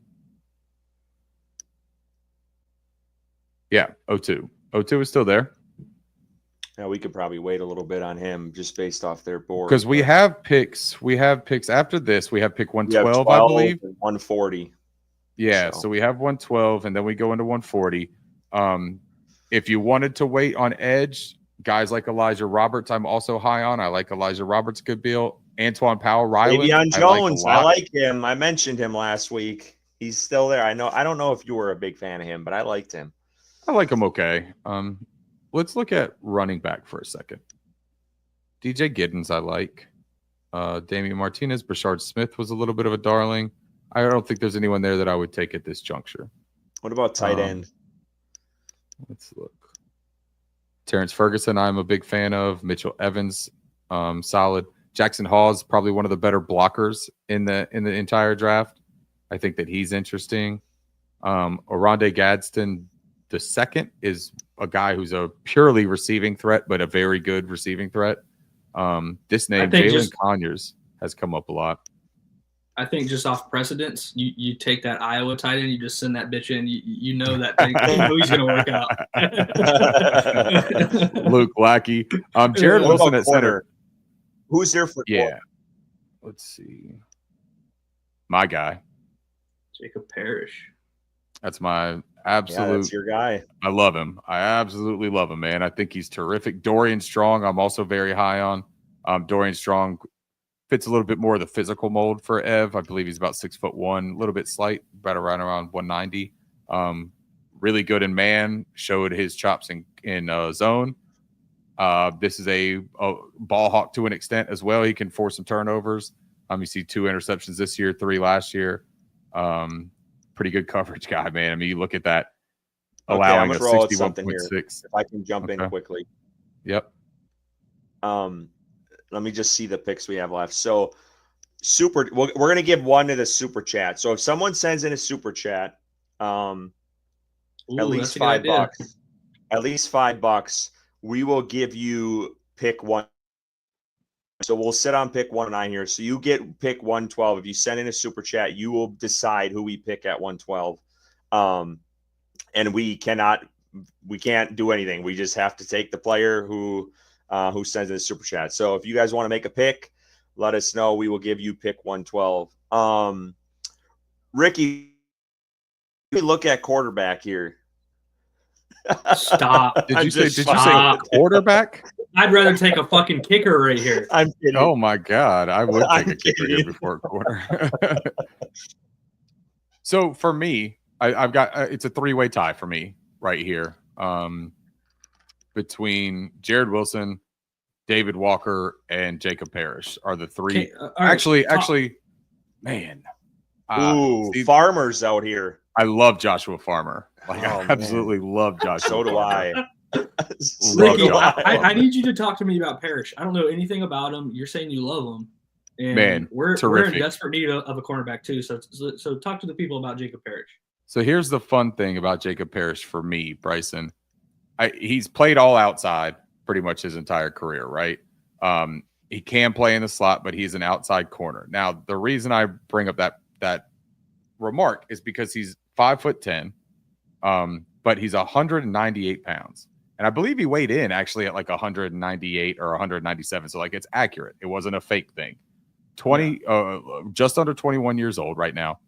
Yeah, O2. O2 is still there. Yeah, we could probably wait a little bit on him just based off their board. Because we have picks. We have picks after this. We have pick 112, I believe. 140. Yeah, so we have 112, and then we go into 140. If you wanted to wait on edge, guys like Elijah Roberts, I'm also high on. I like Elijah Roberts, good bill. Antoine Powell-Ryland. Davion Jones, I like him. I mentioned him last week. He's still there. I don't know if you were a big fan of him, but I liked him. I like him okay. Let's look at running back for a second. DJ Giddens, I like. Damian Martinez, Brashard Smith was a little bit of a darling. I don't think there's anyone there that I would take at this juncture. What about tight end? Let's look. Terrence Ferguson, I'm a big fan of. Mitchell Evans, solid. Jackson Hawes, probably one of the better blockers in the entire draft. I think that he's interesting. Oronde Gadsden the second is a guy who's a purely receiving threat, but a very good receiving threat. This name, Jalen Conyers, has come up a lot. I think just off precedence, you take that Iowa tight end, you just send that bitch in. You know that thing. You know he's going to work out. Luke Lackey. Jared Wilson at center. Who's there for? Yeah. Let's see. My guy. Jacob Parrish. That's my absolute. Yeah, that's your guy. I love him. I absolutely love him, man. I think he's terrific. Dorian Strong, I'm also very high on. Dorian Strong fits a little bit more of the physical mold for Ev. I believe he's about 6'1", a little bit slight, about around 190. Really good in man. Showed his chops in zone. This is a ball hawk to an extent as well. He can force some turnovers. You see 2 interceptions this year, 3 last year. Pretty good coverage guy, man. I mean, you look at that, allowing a 61.6. If I can jump in quickly. Yep. Let me just see the picks we have left. So, we're going to give one to the super chat. So if someone sends in a super chat, at least $5, at least $5, we will give you pick one. So we'll sit on pick 109 here. So you get pick 112. If you send in a super chat, you will decide who we pick at 112. And we can't do anything. We just have to take the player who sends in a super chat. So if you guys want to make a pick, let us know. We will give you pick 112. Ricky, let me look at quarterback here. Stop. Did you say quarterback? I'd rather take a fucking kicker right here. I'm kidding. Oh my God. I would take a kicker here before a corner. So for me, I've got it's a 3-way tie for me right here. Between Jared Wilson, David Walker, and Jacob Parrish are the 3. Okay, actually, man. Farmer's out here. I love Joshua Farmer. I absolutely love Joshua. So do I. Ricky, I need you to talk to me about Parrish. I don't know anything about him. You're saying you love him. And man, we're in desperate need of a cornerback too. So talk to the people about Jacob Parrish. So here's the fun thing about Jacob Parrish for me, Bryson. He's played all outside pretty much his entire career, right? He can play in the slot, but he's an outside corner. Now, the reason I bring up that remark is because he's 5'10", but he's 198 pounds. And I believe he weighed in actually at like 198 or 197. So like it's accurate. It wasn't a fake thing. just under 21 years old right now.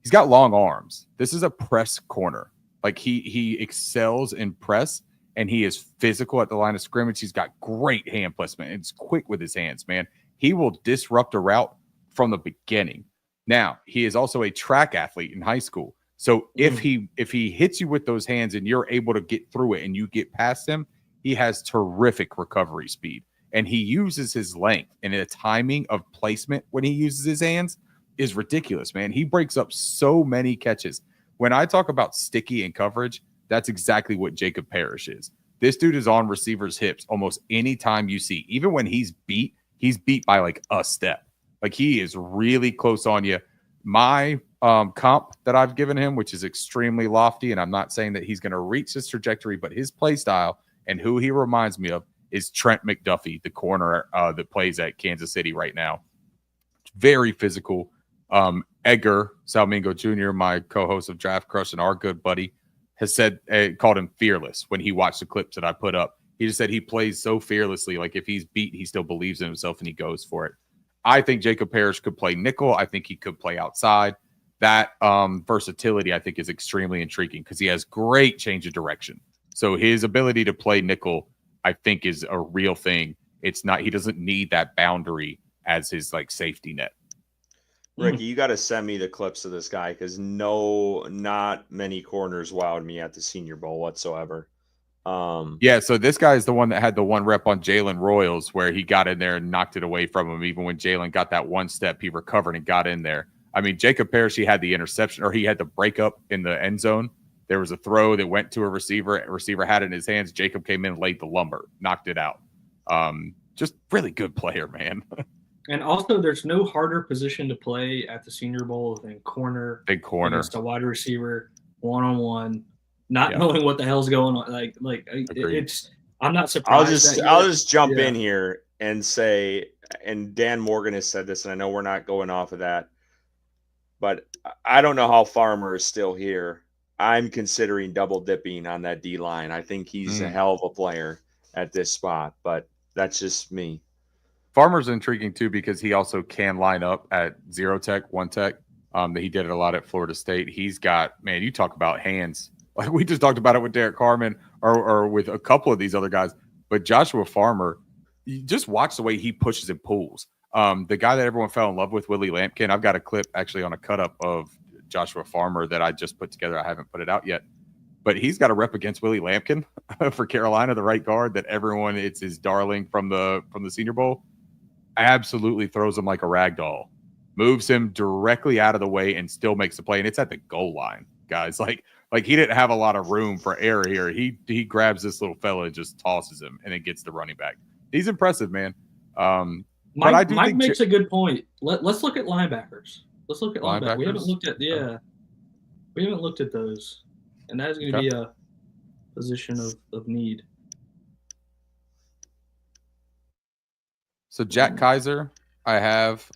He's got long arms. This is a press corner. Like he excels in press, and he is physical at the line of scrimmage. He's got great hand placement. It's quick with his hands, man. He will disrupt a route from the beginning. Now, he is also a track athlete in high school. So if he hits you with those hands and you're able to get through it and you get past him, he has terrific recovery speed. And he uses his length, and the timing of placement when he uses his hands is ridiculous, man. He breaks up so many catches. When I talk about sticky in coverage, that's exactly what Jacob Parrish is. This dude is on receivers' hips almost any time you see. Even when he's beat by like a step. Like he is really close on you. My comp that I've given him, which is extremely lofty, and I'm not saying that he's going to reach this trajectory, but his play style and who he reminds me of is Trent McDuffie, the corner that plays at Kansas City right now. Very physical. Edgar Salmingo Jr., my co-host of Draft Crush and our good buddy, has said called him fearless when he watched the clips that I put up. He just said he plays so fearlessly. Like if he's beat, he still believes in himself and he goes for it. I think Jacob Parrish could play nickel. I think he could play outside. That versatility, I think, is extremely intriguing because he has great change of direction. So his ability to play nickel, I think, is a real thing. It's not, he doesn't need that boundary as his like safety net. Ricky, you got to send me the clips of this guy because not many corners wowed me at the Senior Bowl whatsoever. Yeah, so this guy is the one that had the one rep on Jalen Royals where he got in there and knocked it away from him. Even when Jalen got that one step, he recovered and got in there. I mean, Jacob Parrish, he had the interception, or he had the breakup in the end zone. There was a throw that went to a receiver. A receiver had it in his hands. Jacob came in, laid the lumber, knocked it out. Just really good player, man. And also, there's no harder position to play at the Senior Bowl than corner. Big corner. Against a wide receiver, one-on-one, not knowing what the hell's going on. It's. I'm not surprised. I'll just jump in here and say, and Dan Morgan has said this, and I know we're not going off of that, but I don't know how Farmer is still here. I'm considering double dipping on that D line. I think he's a hell of a player at this spot, but that's just me. Farmer's intriguing too because he also can line up at 0 tech, 1 tech. He did it a lot at Florida State. He's got, man, you talk about hands. Like we just talked about it with Derek Carman or with a couple of these other guys. But Joshua Farmer, you just watch the way he pushes and pulls. The guy that everyone fell in love with, Willie Lampkin, I've got a clip actually on a cut up of Joshua Farmer that I just put together. I haven't put it out yet. But he's got a rep against Willie Lampkin for Carolina, the right guard that everyone, it's his darling from the Senior Bowl. Absolutely throws him like a rag doll, moves him directly out of the way and still makes the play. And it's at the goal line, guys. Like he didn't have a lot of room for error here. He grabs this little fella and just tosses him and it gets the running back. He's impressive, man. Mike makes a good point. Let's look at linebackers. Let's look at linebackers. We haven't looked at those. And that is going to be a position of need. So Jack Kaiser, I have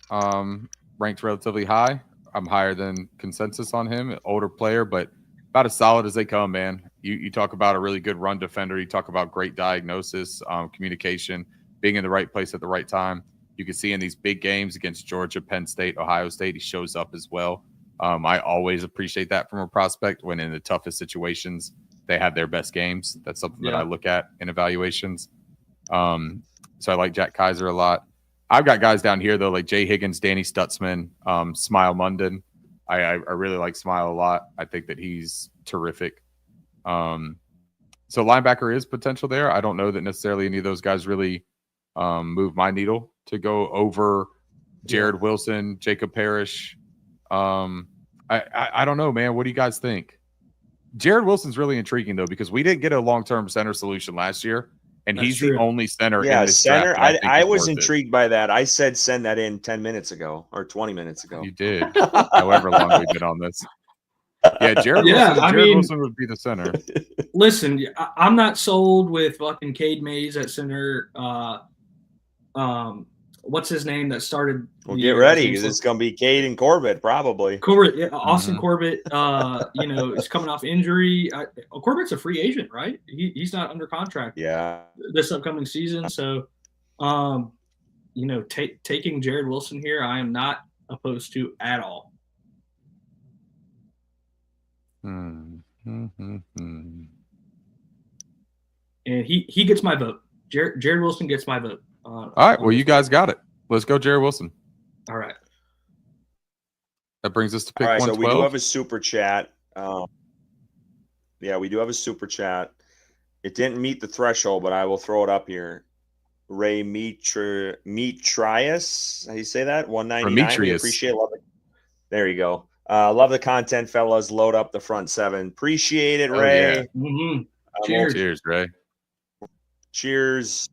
ranked relatively high. I'm higher than consensus on him. An older player, but about as solid as they come, man. You talk about a really good run defender. You talk about great diagnosis, communication, being in the right place at the right time. You can see in these big games against Georgia, Penn State, Ohio State, he shows up as well. I always appreciate that from a prospect when in the toughest situations, they have their best games. That's something that I look at in evaluations. So I like Jack Kaiser a lot. I've got guys down here, though, like Jay Higgins, Danny Stutzman, Smile Munden. I really like Smile a lot. I think that he's terrific. So linebacker is potential there. I don't know that necessarily any of those guys really move my needle to go over Jared Wilson, Jacob Parrish. I don't know, man. What do you guys think? Jared Wilson's really intriguing, though, because we didn't get a long-term center solution last year. And That's he's true. the only center in this center. draft. I was intrigued by that. I said send that in 10 minutes ago or 20 minutes ago. You did. However long we've been on this. Yeah, Jared Wilson would be the center. Listen, I'm not sold with fucking Cade Mays at center. What's his name that started? Well, get ready because it's going to be Cade and Corbett probably. Austin Corbett, is coming off injury. Corbett's a free agent, right? He's not under contract. Yeah, This upcoming season. So, taking Jared Wilson here, I am not opposed to at all. And he gets my vote. Jared Wilson gets my vote. All right. Well, you guys got it. Let's go, Jared Wilson. All right. That brings us to pick All right, 112. so we do have a super chat. We do have a super chat. It didn't meet the threshold, but I will throw it up here. Ray Mitrius, how you say that? 199. We appreciate it. There you go. Love the content, fellas. Load up the front seven. Appreciate it, Ray. Yeah. Mm-hmm. Cheers, Ray. Cheers.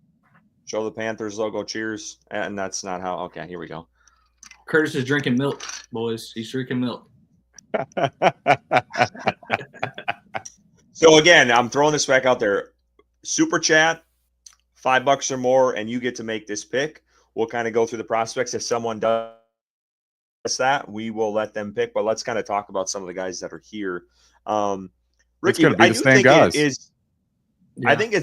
Show the Panthers logo. Cheers. And that's not how. Okay, here we go. Curtis is drinking milk, boys. He's drinking milk. So again, I'm throwing this back out there. Super chat, $5 or more, and you get to make this pick. We'll kind of go through the prospects. If someone does that, we will let them pick. But let's kind of talk about some of the guys that are here. Ricky, I do think it is. Yeah. I think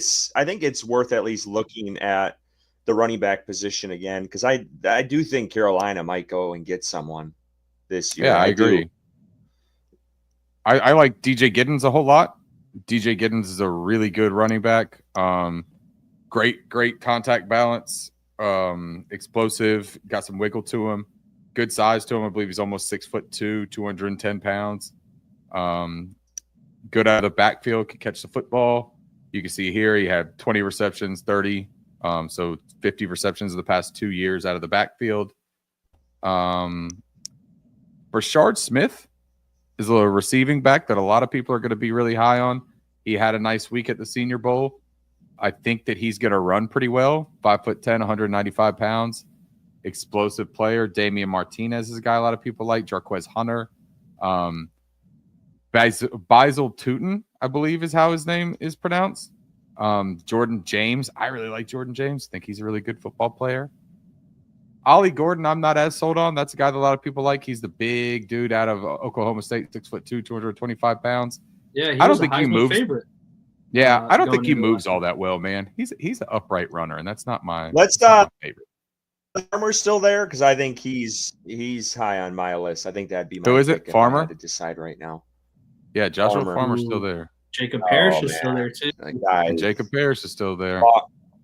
it's worth at least looking at the running back position again, because I do think Carolina might go and get someone this year. Yeah, I agree. I like DJ Giddens a whole lot. DJ Giddens is a really good running back. Great contact balance, explosive, got some wiggle to him, good size to him. I believe he's almost 6'2", 210 pounds. Good out of the backfield, can catch the football. You can see here he had 20 receptions, 30. So 50 receptions in the past 2 years out of the backfield. Brashard Smith is a receiving back that a lot of people are going to be really high on. He had a nice week at the Senior Bowl. I think that he's going to run pretty well. 5'10", 195 pounds. Explosive player. Damian Martinez is a guy a lot of people like. Jarquez Hunter. Basil Tootin, I believe is how his name is pronounced. Jordan James. I really like Jordan James. I think he's a really good football player. Ollie Gordon, I'm not as sold on. That's a guy that a lot of people like. He's the big dude out of Oklahoma State, 6'2", 225 pounds. Yeah, I don't think he moves. Favorite. Yeah, I don't think he moves all that well, man. He's an upright runner, and that's not my favorite. Farmer's still there because I think he's high on my list. I think that'd be my Who is it? Farmer? I had to decide right now. Yeah, Joshua Farmer's still there. Jacob Parrish is still there too. And Jacob Parrish is still there.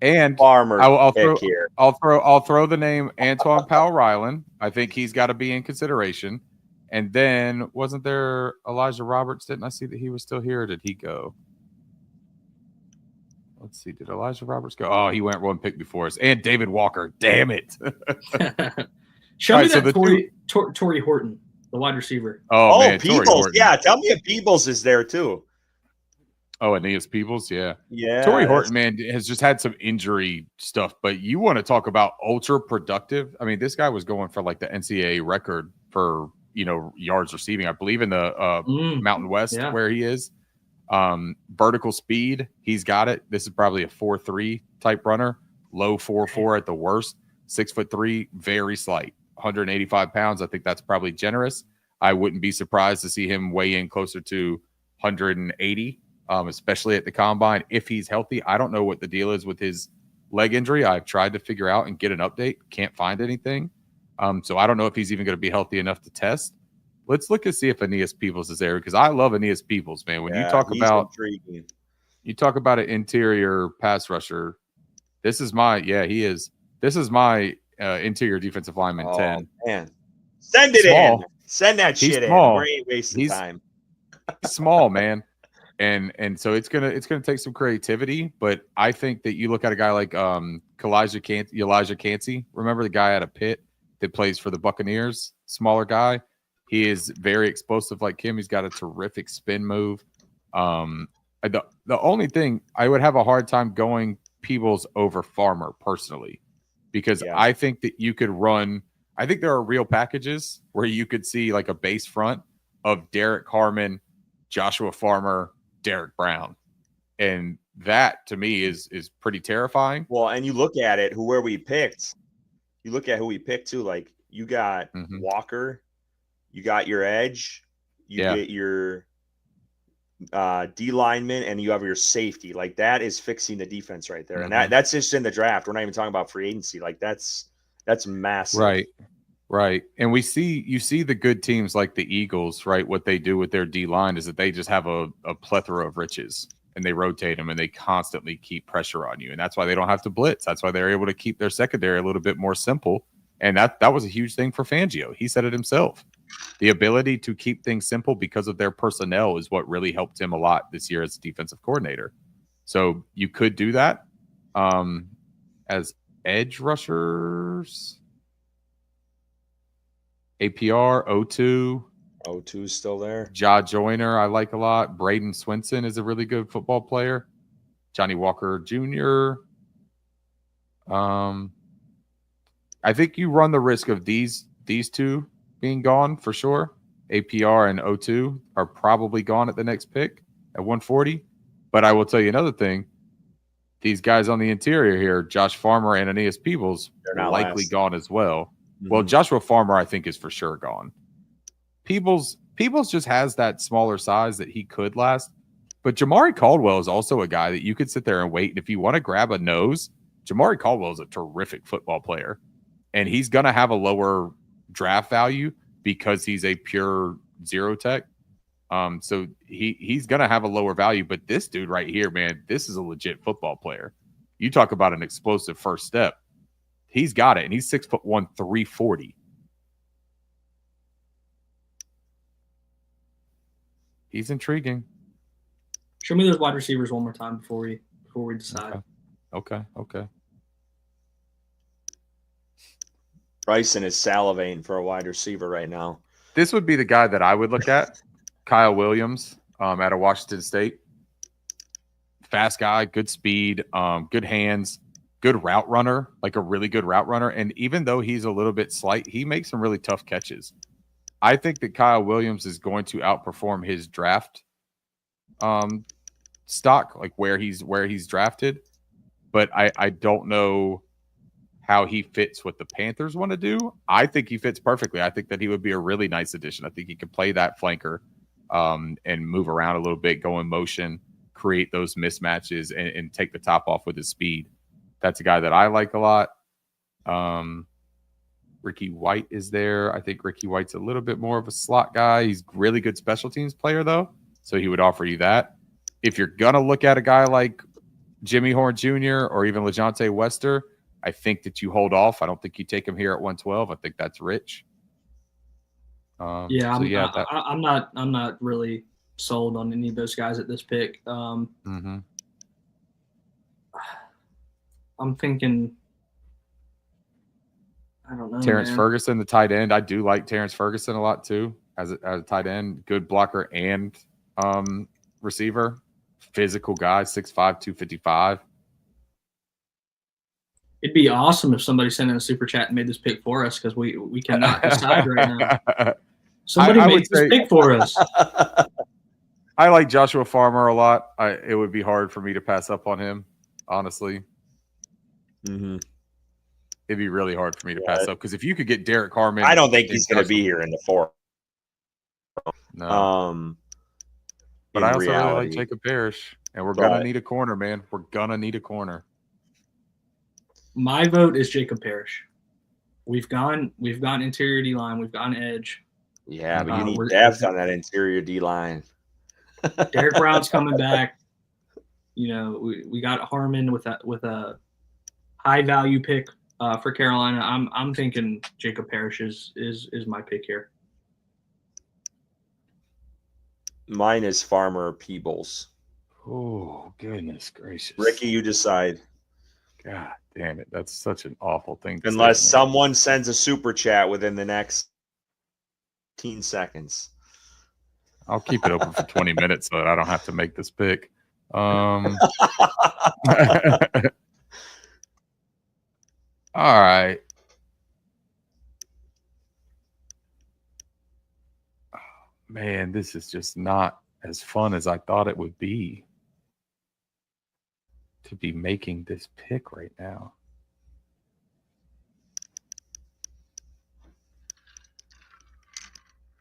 And Farmer, I'll throw the name Antoine Powell-Ryland. I think he's got to be in consideration. And then wasn't there Elijah Roberts? Didn't I see that he was still here? Or did he go? Let's see. Did Elijah Roberts go? Oh, he went one pick before us. And David Walker. Damn it. Show me that Torrey Horton, the wide receiver. Oh man, Peebles. Yeah, tell me if Peebles is there too. Oh, Aeneas Peebles, yeah. Yeah. Torrey Horton, man, has just had some injury stuff, but you want to talk about ultra productive. I mean, this guy was going for like the NCAA record for, yards receiving, I believe in the Mountain West where he is. Vertical speed, he's got it. This is probably a 4.3 type runner, low 4.4 at the worst, 6'3", very slight, 185 pounds. I think that's probably generous. I wouldn't be surprised to see him weigh in closer to 180. Especially at the combine, if he's healthy. I don't know what the deal is with his leg injury. I've tried to figure out and get an update. Can't find anything. So I don't know if he's even going to be healthy enough to test. Let's look and see if Aeneas Peebles is there, because I love Aeneas Peebles, man. When you talk about an interior pass rusher, this is my he is. This is my interior defensive lineman 10. Man. Send it in. Send that shit in. We ain't wasting time. Small, man. And so it's gonna take some creativity, but I think that you look at a guy like Elijah Cansey. Remember the guy out of Pitt that plays for the Buccaneers? Smaller guy. He is very explosive like him. He's got a terrific spin move. The only thing I would have a hard time going Peebles over Farmer personally, because I think that you could run. I think there are real packages where you could see like a base front of Derek Harmon, Joshua Farmer, Derek Brown, and that to me is pretty terrifying. Well, and you look at it, who we picked. You look at who we picked too. Like you got Walker, you got your edge, you get your D lineman, and you have your safety. Like that is fixing the defense right there, and that's just in the draft. We're not even talking about free agency. Like that's That's massive. Right. And you see the good teams like the Eagles, right? What they do with their D line is that they just have a plethora of riches and they rotate them and they constantly keep pressure on you. And that's why they don't have to blitz. That's why they're able to keep their secondary a little bit more simple. And that was a huge thing for Fangio. He said it himself. The ability to keep things simple because of their personnel is what really helped him a lot this year as a defensive coordinator. So you could do that as edge rushers. APR, O2. O2's still there. Ja Joyner, I like a lot. Braden Swinson is a really good football player. Johnny Walker Jr. I think you run the risk of these two being gone for sure. APR and O2 are probably gone at the next pick at 140. But I will tell you another thing. These guys on the interior here, Josh Farmer and Aeneas Peebles, are likely gone as well. Mm-hmm. Well, Joshua Farmer, I think, is for sure gone. Peebles just has that smaller size that he could last. But Jamari Caldwell is also a guy that you could sit there and wait. And if you want to grab a nose, Jamari Caldwell is a terrific football player. And he's going to have a lower draft value because he's a pure zero tech. So he's going to have a lower value. But this dude right here, man, this is a legit football player. You talk about an explosive first step. He's got it, and he's 6'1", 340. He's intriguing. Show me those wide receivers one more time before we decide. Okay. Bryson is salivating for a wide receiver right now. This would be the guy that I would look at. Kyle Williams out of Washington State. Fast guy, good speed, good hands. Good route runner, like a really good route runner. And even though he's a little bit slight, he makes some really tough catches. I think that Kyle Williams is going to outperform his draft stock, like where he's drafted. But I don't know how he fits what the Panthers want to do. I think he fits perfectly. I think that he would be a really nice addition. I think he could play that flanker and move around a little bit, go in motion, create those mismatches, and take the top off with his speed. That's a guy that I like a lot. Ricky White is there. I think Ricky White's a little bit more of a slot guy. He's a really good special teams player, though, so he would offer you that. If you're going to look at a guy like Jimmy Horn Jr. or even LeJontay Wester, I think that you hold off. I don't think you take him here at 112. I think that's rich. I'm not really sold on any of those guys at this pick. I'm thinking, I don't know. Terrence Ferguson, the tight end. I do like Terrence Ferguson a lot too as a tight end. Good blocker and receiver. Physical guy, 6'5", 255. It'd be awesome if somebody sent in a super chat and made this pick for us because we cannot decide right now. Somebody made this pick for us. I like Joshua Farmer a lot. It would be hard for me to pass up on him, honestly. Mm-hmm. It'd be really hard for me to pass up because if you could get Derek Harmon, I don't think he's going to be here in the fourth. No. But I also really like Jacob Parrish, and we're going to need a corner, man. We're going to need a corner. My vote is Jacob Parrish. We've gone interior D line. We've gone edge. Yeah, but you need depth on that interior D line. Derek Brown's coming back. We got Harmon with a high value pick for Carolina. I'm thinking Jacob Parrish is my pick here. Mine is Farmer Peebles. Oh, goodness gracious. Ricky, you decide. God damn it. That's such an awful thing. Unless someone sends a super chat within the next 15 seconds. I'll keep it open for 20 minutes so that I don't have to make this pick. All right. Man, this is just not as fun as I thought it would be to be making this pick right now.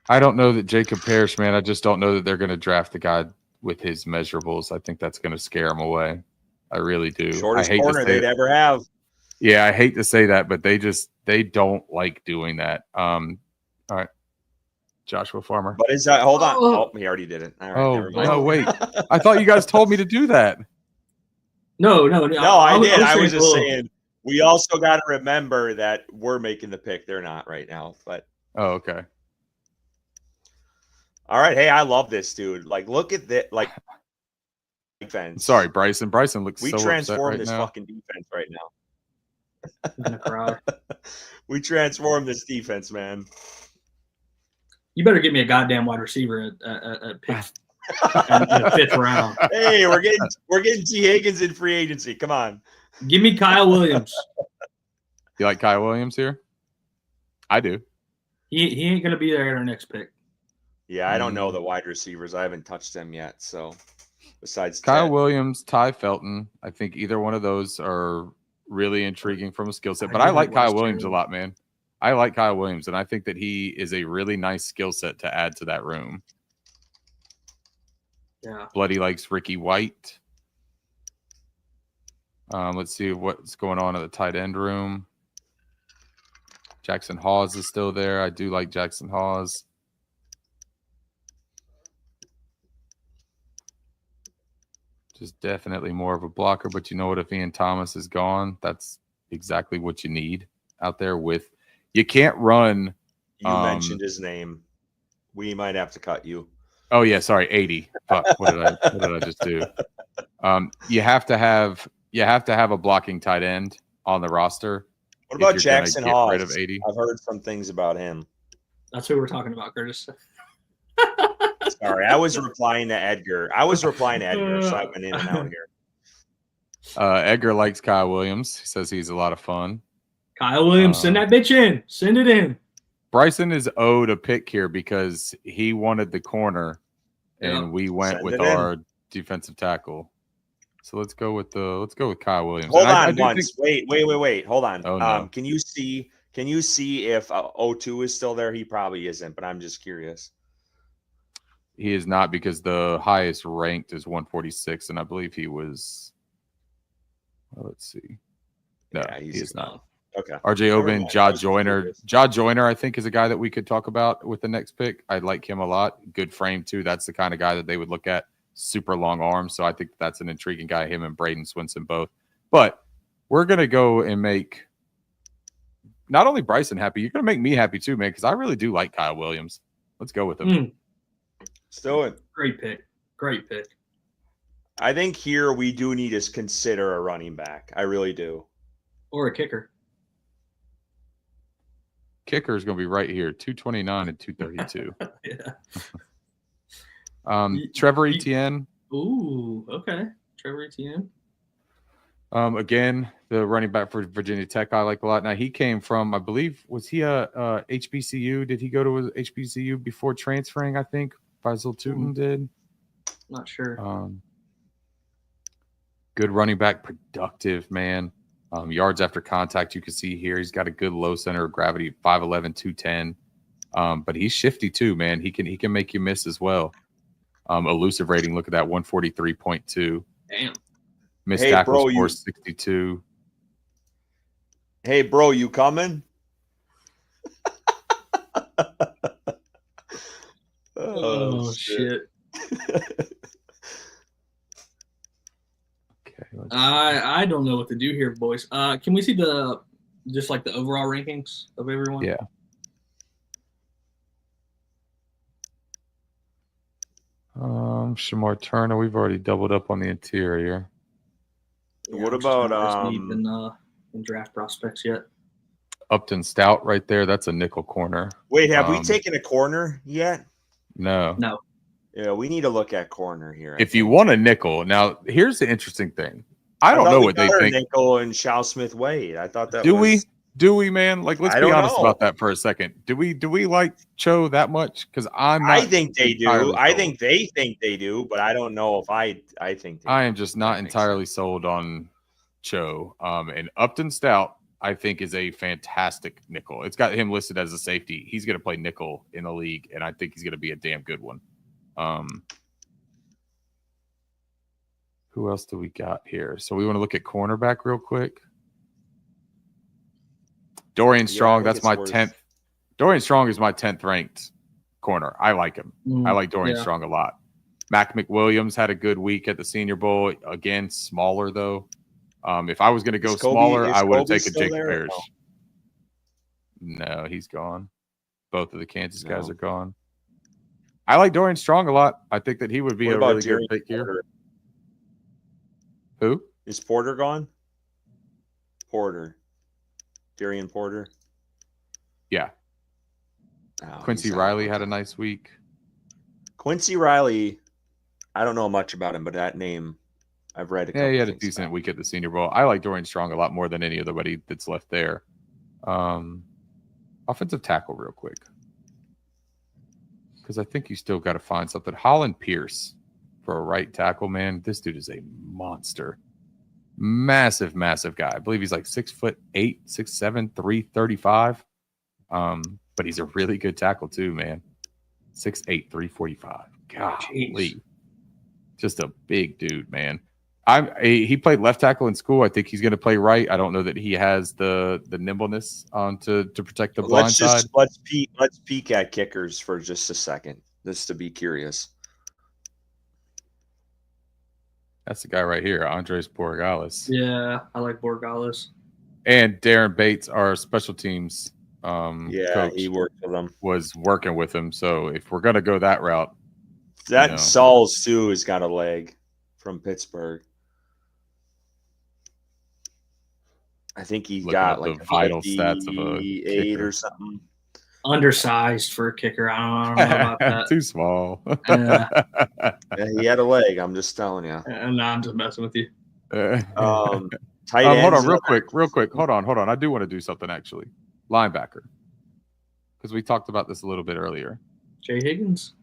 I don't know that Jacob Parrish, man. I just don't know that they're going to draft the guy with his measurables. I think that's going to scare him away. I really do. Shortest corner they'd ever have. Yeah, I hate to say that, but they They don't like doing that. All right. Joshua Farmer. But is that, hold on. Oh, he already did it. All right. Oh, Never mind. no, wait. I thought you guys told me to do that. No, No, I did. I was saying, just saying, we also got to remember that we're making the pick. They're not right now. But Oh, okay. all right. Hey, I love this, dude. Like, look at that. Like, defense. Sorry, Bryson. Bryson looks We so upset transformed right this now. fucking defense right now. I'm gonna cry. We transformed this defense, man. You better give me a goddamn wide receiver at pick in the 5th round. Hey, we're getting T. Higgins in free agency. Come on. Give me Kyle Williams. You like Kyle Williams here? I do. He ain't gonna be there at our next pick. Yeah, I don't know the wide receivers. I haven't touched them yet. So, besides Kyle Ted. Williams, Ty Felton, I think either one of those are really intriguing from a skill set. But I I do like like Kyle West Williams a Carolina. lot, man. I like Kyle Williams, and I think that he is a really nice skill set to add to that room. Yeah. Bloody likes Ricky White. Let's see what's going on in the tight end room. Jackson Hawes is still there. I do like Jackson Hawes. Just definitely more of a blocker, but you know what? If Ian Thomas is gone, that's exactly what you need out there with. You can't run. You mentioned his name. We might have to cut you. Oh yeah, sorry, 80. Fuck, what did I just do? You have to have a blocking tight end on the roster. What about if you're gonna Jackson get Hawes? rid of 80. I've heard some things about him. That's who we're talking about, Curtis. Sorry, I was replying to Edgar. So I went in and out here. Edgar likes Kyle Williams. He says he's a lot of fun. Kyle Williams, send that bitch in. Send it in. Bryson is owed a pick here because he wanted the corner, and we went Send with it in. our defensive tackle. So let's go with Kyle Williams. Hold And I on do once. think- Wait. Hold on. Oh, no. Can you see if O2 is still there? He probably isn't, but I'm just curious. He is not, because the highest ranked is 146, and I believe he was. Well, let's see. No, Yeah, he is not. Okay. RJ Never Oben, mind. I Ja was Joyner. curious. Ja Joyner, I think, is a guy that we could talk about with the next pick. I like him a lot. Good frame, too. That's the kind of guy that they would look at. Super long arms. So I think that's an intriguing guy, him and Braden Swinson both. But we're going to go and make not only Bryson happy, you're going to make me happy, too, man, because I really do like Kyle Williams. Let's go with him. Let's do it. Great pick. Great pick. I think here we do need to consider a running back. I really do. Or a kicker. Kicker is going to be right here, 229 and 232. Yeah. Trevor Etienne. Ooh, okay. Trevor Etienne. Again, the running back for Virginia Tech I like a lot. Now, he came from, I believe, was he a HBCU? Did he go to a HBCU before transferring, I think? Faisal Tootin did. Not sure. Good running back, productive, man. Yards after contact, you can see here. He's got a good low center of gravity, 5'11", 210. But he's shifty too, man. He can make you miss as well. Elusive rating, look at that, 143.2. Damn. Missed Hey, tackle bro, score, 62. Hey, bro, you coming? Oh shit. Okay, I don't know what to do here, boys. Can we see the overall rankings of everyone? Yeah. Shamar Turner, we've already doubled up on the interior. What I'm just not about this deep in draft prospects yet? Upton Stout right there. That's a nickel corner. Wait, have we taken a corner yet? No. No. Yeah, we need to look at corner here. If you want a nickel, now here's the interesting thing. I don't know what they think. Nickel and Shao Smith Wade. I thought that. Do we, man? Like, let's I be don't honest know. about that for a second. Do we like Cho that much? Because I think they do. entirely I sold. think they think they do, but I don't know if I think they I do. am just not That makes entirely sold on Cho. And Upton Stout, I think, is a fantastic nickel. It's got him listed as a safety. He's going to play nickel in the league, and I think he's going to be a damn good one. Who else do we got here? So we want to look at cornerback real quick. Dorian Yeah, I Strong, think that's it's my worth- 10th. Dorian Strong is my 10th ranked corner. I like him. I like Dorian Yeah. Strong a lot. Mac McWilliams had a good week at the Senior Bowl. Again, smaller though. If I was going to go smaller, I would have Kobe taken still Jacob there or Parrish. No, he's gone. Both of the Kansas guys No. are gone. I like Dorian Strong a lot. I think that he would be What a about really Jerry good pick here. Porter? Who? Is Porter gone? Porter. Darian Porter. Yeah. Oh, Quincy he's out. Riley had Okay. a nice week. Quincy Riley, I don't know much about him, but that name I've read a couple Yeah, he had a things decent about. week at the Senior Bowl. I like Dorian Strong a lot more than any other that's left there. Offensive tackle real quick. Because I think you still got to find something. Holland Pierce for a right tackle, man. This dude is a monster. Massive, massive guy. I believe he's like 6'8", 6'7", 335. But he's a really good tackle too, man. 6'8", 345. Golly. Jeez. Just a big dude, man. He played left tackle in school. I think he's going to play right. I don't know that he has the nimbleness to protect the blind side. Let's peek at kickers for just a second, just to be curious. That's the guy right here, Andres Borregales. Yeah, I like Borregales. And Darren Bates, our special teams coach, he worked with them. was working with him. So if we're going to go that route, That Sauls too has got a leg from Pittsburgh. I think he got like the vital stats of a 8 kicker or something. Undersized for a kicker. I don't know about that. Too small. Yeah, He had a leg. I'm just telling you. no, I'm just messing with you. Tight hold ends. on, real quick. Hold on. I do want to do something actually. Linebacker, because we talked about this a little bit earlier. Jay Higgins.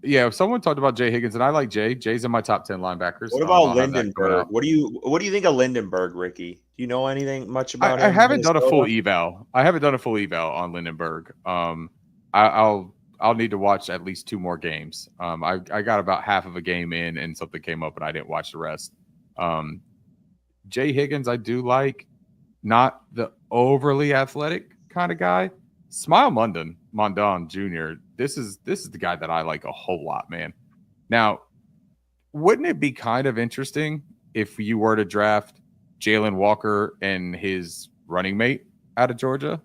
Yeah, someone talked about Jay Higgins, and I like Jay. Jay's in my top 10 linebackers. What about Lindenberg? What do you think of Lindenberg, Ricky? Do you know anything much about him? I haven't done a full eval. I haven't done a full eval on Lindenberg. I'll need to watch at least 2 more games. I got about half of a game in, and something came up, and I didn't watch the rest. Jay Higgins, I do like. Not the overly athletic kind of guy. Smile Mondon Jr. This is the guy that I like a whole lot, man. Now, wouldn't it be kind of interesting if you were to draft Jalen Walker and his running mate out of Georgia?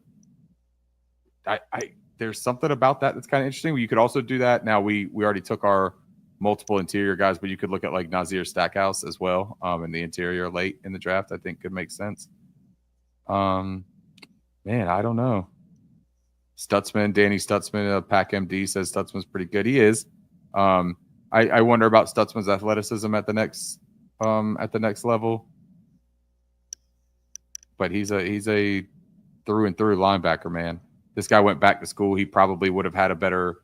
There's something about that's kind of interesting. You could also do that. Now we already took our multiple interior guys, but you could look at like Nazir Stackhouse as well in the interior late in the draft. I think could make sense. Man, I don't know. Danny Stutzman, Pack MD says Stutzman's pretty good. He is. I wonder about Stutzman's athleticism at the next level. But he's a through and through linebacker, man. This guy went back to school. He probably would have had a better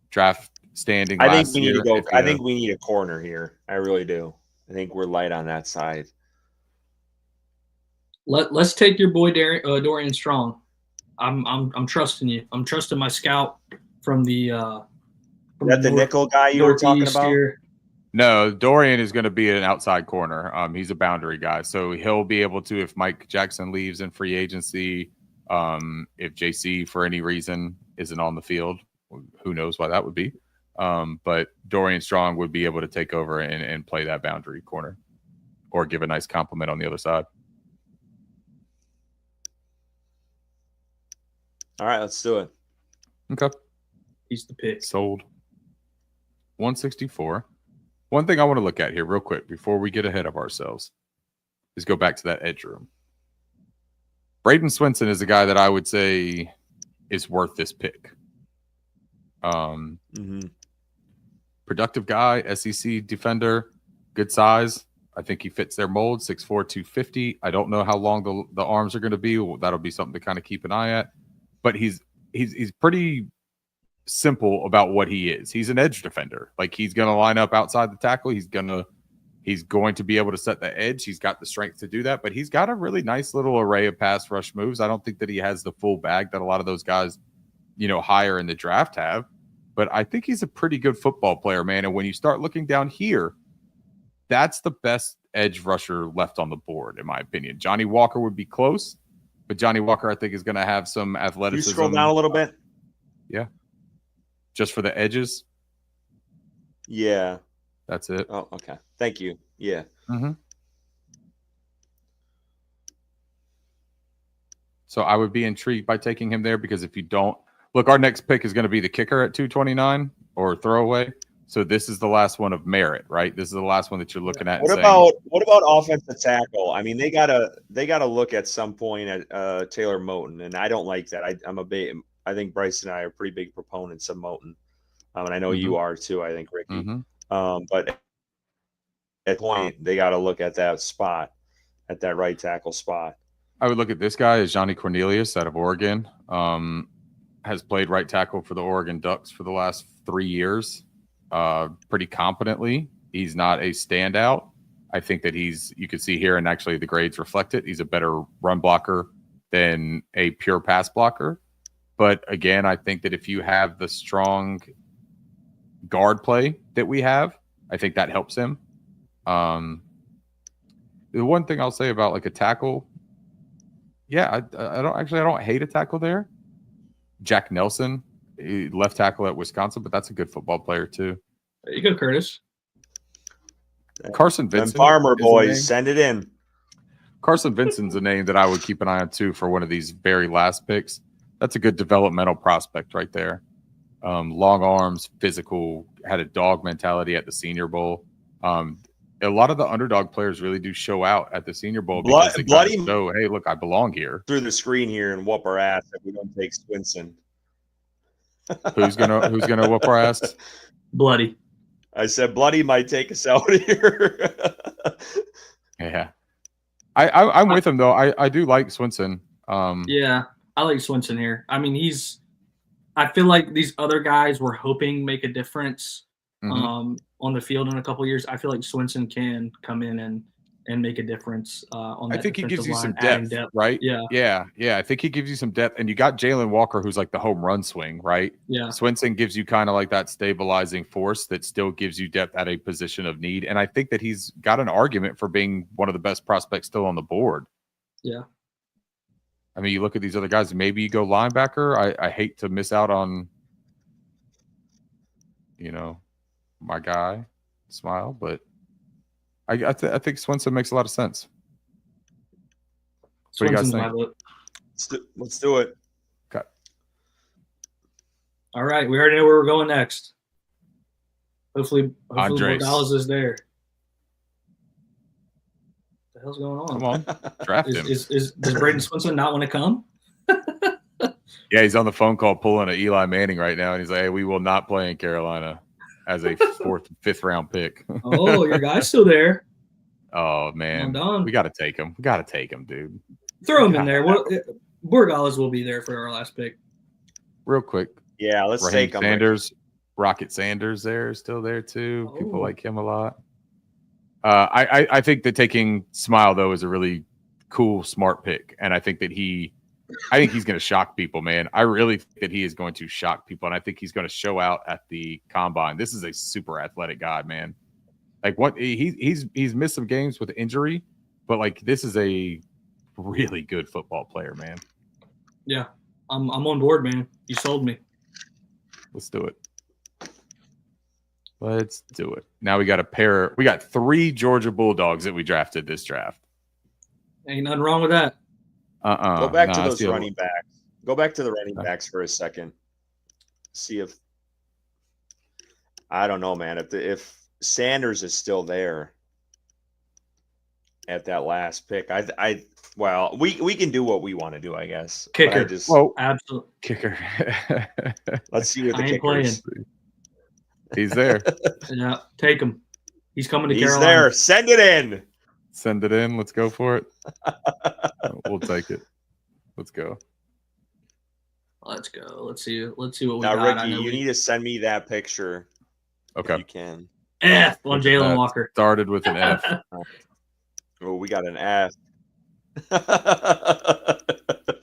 draft standing. I think we need to go. I think we need a corner here. I really do. I think we're light on that side. Let's take your boy Dorian Strong. I'm trusting you. I'm trusting my scout from the. Is that the nickel guy you were talking about? Here. No, Dorian is going to be an outside corner. He's a boundary guy, so he'll be able to, if Mike Jackson leaves in free agency, if JC for any reason isn't on the field, who knows why that would be. But Dorian Strong would be able to take over and play that boundary corner, or give a nice compliment on the other side. All right, let's do it. Okay. He's the pick. Sold. 164. One thing I want to look at here real quick before we get ahead of ourselves is go back to that edge room. Braden Swinson is a guy that I would say is worth this pick. Productive guy, SEC defender, good size. I think he fits their mold, 6'4", 250. I don't know how long the arms are going to be. That'll be something to kind of keep an eye at. But he's pretty simple about what he is. He's an edge defender. Like, he's going to line up outside the tackle. He's going to be able to set the edge. He's got the strength to do that, but he's got a really nice little array of pass rush moves. I don't think that he has the full bag that a lot of those guys, higher in the draft have, but I think he's a pretty good football player, man. And when you start looking down here, that's the best edge rusher left on the board, in my opinion. Johnny Walker would be close. But Johnny Walker, I think, is going to have some Can athleticism. you scroll down a little bit? Yeah. Just for the edges. Yeah. That's it. Oh, okay. Thank you. Yeah. Mm-hmm. So I would be intrigued by taking him there because if you don't look, our next pick is going to be the kicker at 229 or throwaway. So this is the last one of merit, right? This is the last one that you're looking at. What about offensive tackle? I mean, they gotta look at some point at Taylor Moton, and I don't like that. I think Bryson and I are pretty big proponents of Moton, and I know you are too. I think Ricky, but at point they got to look at that spot, at that right tackle spot. I would look at this guy as Johnny Cornelius out of Oregon. Has played right tackle for the Oregon Ducks for the last 3 years, pretty competently. He's not a standout. I think that you can see here, and actually the grades reflect it. He's a better run blocker than a pure pass blocker. But again, I think that if you have the strong guard play that we have, I think that helps him. The one thing I'll say about like a tackle, I don't hate a tackle there. Jack Nelson, left tackle at Wisconsin, but that's a good football player too. There you go, Curtis. Carson Vincent. And Farmer boys, send it in. Carson Vincent's a name that I would keep an eye on too for one of these very last picks. That's a good developmental prospect right there. Long arms, physical, had a dog mentality at the Senior Bowl. A lot of the underdog players really do show out at the Senior Bowl because they show, hey, look, I belong here. Through the screen here and whoop our ass if we don't take Swinson. Who's gonna whoop our ass? Bloody. I said Bloody might take us out here. Yeah. I'm with him though. I do like Swinson. Yeah, I like Swinson here. I mean, I feel like these other guys were hoping make a difference on the field in a couple of years. I feel like Swinson can come in and make a difference on that. I think he gives you line, some depth, right? Yeah. I think he gives you some depth, and you got Jalen Walker, who's like the home run swing, right? Yeah. Swinson gives you kind of like that stabilizing force that still gives you depth at a position of need, and I think that he's got an argument for being one of the best prospects still on the board. Yeah. I mean, you look at these other guys. Maybe you go linebacker. I hate to miss out on, my guy, Smile, but I think Swinson makes a lot of sense. What do you guys think? Let's do it. Okay. All right, we already know where we're going next. Hopefully Morales is there. What the hell's going on? Come on, draft him. Does Braden Swinson not want to come? Yeah, he's on the phone call pulling an Eli Manning right now, and he's like, "Hey, we will not play in Carolina as a fifth round pick." Oh, your guy's still there. Oh man, we got to take him. We got to take him, dude. Throw him in there. Borgales will be there for our last pick. Real quick. Yeah, let's Raheem take him. Sanders, Rocket Sanders, still there too. Oh. People like him a lot. I think that taking Smile though is a really cool, smart pick, and I think he's going to shock people, man. I really think that he is going to shock people, and I think he's going to show out at the combine. This is a super athletic guy, man. Like what he's missed some games with injury, but like this is a really good football player, man. Yeah, I'm on board, man. You sold me. Let's do it. Let's do it. Now we got 3 Georgia Bulldogs that we drafted this draft. Ain't nothing wrong with that. Go back to those running backs. Go back to the running backs for a second. See if I don't know, man. If Sanders is still there at that last pick, we can do what we want to do, I guess. Kicker, absolutely. Kicker. Let's see what the kicker is. He's there. Yeah, take him. He's coming to Carolina. He's there. Send it in. Send it in. Let's go for it. We'll take it. Let's go. Let's go. Let's see what we now, got. Ricky, you need to send me that picture. Okay. If you can. F on Jalen Walker. Started with an F. Oh, we got an F.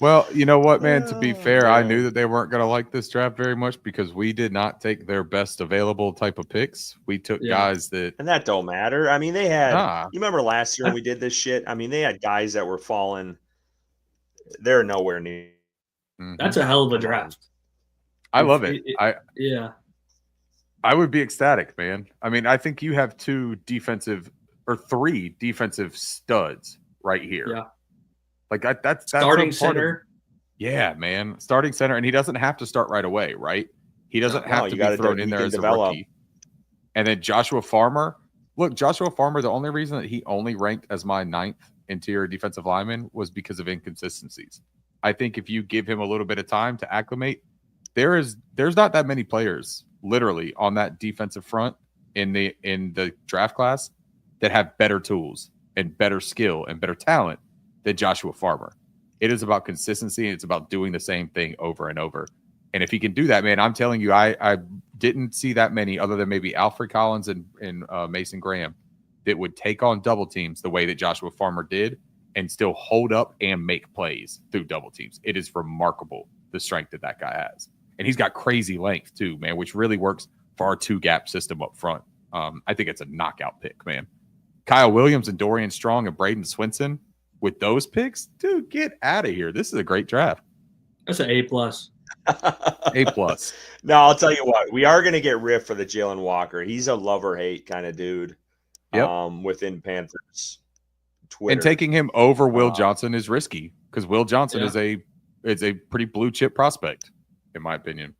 Well, you know what, man? To be fair, I knew that they weren't going to like this draft very much because we did not take their best available type of picks. We took guys that... And that don't matter. I mean, they had... You remember last year when we did this shit? I mean, they had guys that were falling they're nowhere near. That's a hell of a draft. I love it. Yeah. I would be ecstatic, man. I mean, I think you have three defensive studs right here. Yeah. Like that's starting center. Yeah, man. Starting center, and he doesn't have to start right away, right? He doesn't have to be thrown in there as a rookie. And then Joshua Farmer. Look, Joshua Farmer, the only reason that he only ranked as my 9th interior defensive lineman was because of inconsistencies. I think if you give him a little bit of time to acclimate, there's not that many players literally on that defensive front in the draft class that have better tools and better skill and better talent than Joshua Farmer. It is about consistency, and it's about doing the same thing over and over. And if he can do that, man, I'm telling you, I didn't see that many other than maybe Alfred Collins and Mason Graham that would take on double teams the way that Joshua Farmer did and still hold up and make plays through double teams. It is remarkable the strength that guy has. And he's got crazy length too, man, which really works for our 2-gap system up front. I think it's a knockout pick, man. Kyle Williams and Dorian Strong and Braden Swinson with those picks, dude, get out of here. This is a great draft. That's an A+. A+. No, I'll tell you what. We are going to get riff for the Jalen Walker. He's a love-or-hate kind of dude. Yep. Within Panthers Twitter. And taking him over Will Johnson is risky because Will Johnson is a pretty blue chip prospect, in my opinion.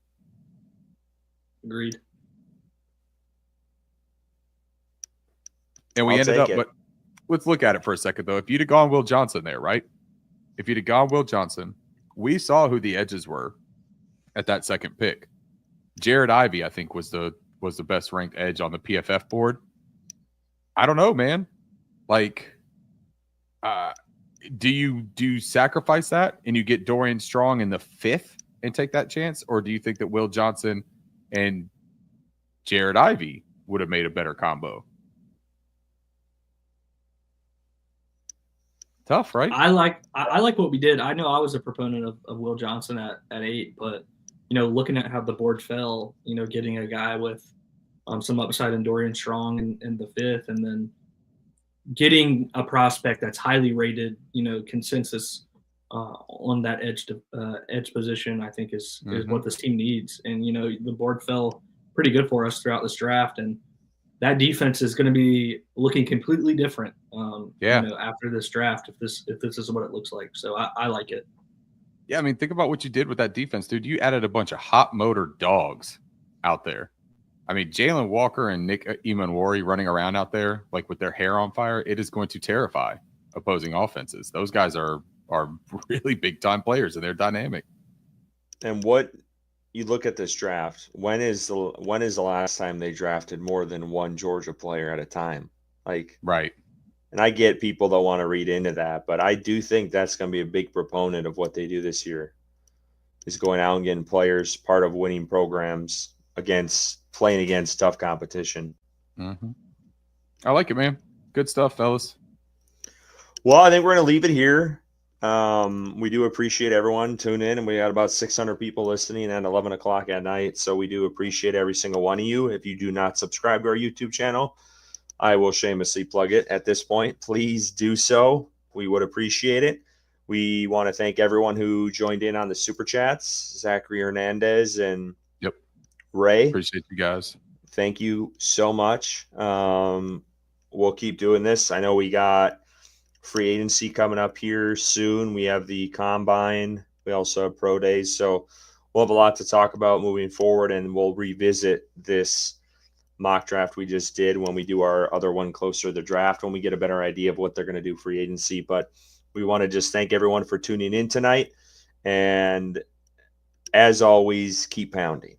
Agreed. And we ended up, but let's look at it for a second, though. If you'd have gone Will Johnson there, right? If you'd have gone Will Johnson, we saw who the edges were at that second pick. Jared Ivey, I think, was the best ranked edge on the PFF board. I don't know, man. Like, do you sacrifice that and you get Dorian Strong in the 5th and take that chance, or do you think that Will Johnson and Jared Ivey would have made a better combo? Tough, right? I like what we did. I know I was a proponent of Will Johnson at 8, but looking at how the board fell, getting a guy with some upside in Dorian Strong in the 5th, and then getting a prospect that's highly rated, consensus on that edge position, I think is what this team needs. And the board fell pretty good for us throughout this draft, and that defense is going to be looking completely different. After this draft, if this is what it looks like. So I like it. Yeah, I mean, think about what you did with that defense, dude. You added a bunch of hot motor dogs out there. I mean, Jalen Walker and Nick Emanwari running around out there like with their hair on fire. It is going to terrify opposing offenses. Those guys are really big time players, and they're dynamic. And what you look at this draft, when is the last time they drafted more than one Georgia player at a time? Like, right. And I get people that want to read into that, but I do think that's going to be a big proponent of what they do this year, is going out and getting players part of winning programs playing against tough competition. Mm-hmm. I like it, man. Good stuff, fellas. Well, I think we're going to leave it here. We do appreciate everyone tuning in, and we got about 600 people listening at 11 o'clock at night. So we do appreciate every single one of you. If you do not subscribe to our YouTube channel, I will shamelessly plug it at this point. Please do so. We would appreciate it. We want to thank everyone who joined in on the Super Chats, Zachary Hernandez and Ray. Appreciate you guys. Thank you so much. We'll keep doing this. I know we got free agency coming up here soon. We have the combine. We also have pro days. So we'll have a lot to talk about moving forward, and we'll revisit this mock draft we just did when we do our other one closer to the draft, when we get a better idea of what they're going to do free agency. But we want to just thank everyone for tuning in tonight. And as always, keep pounding.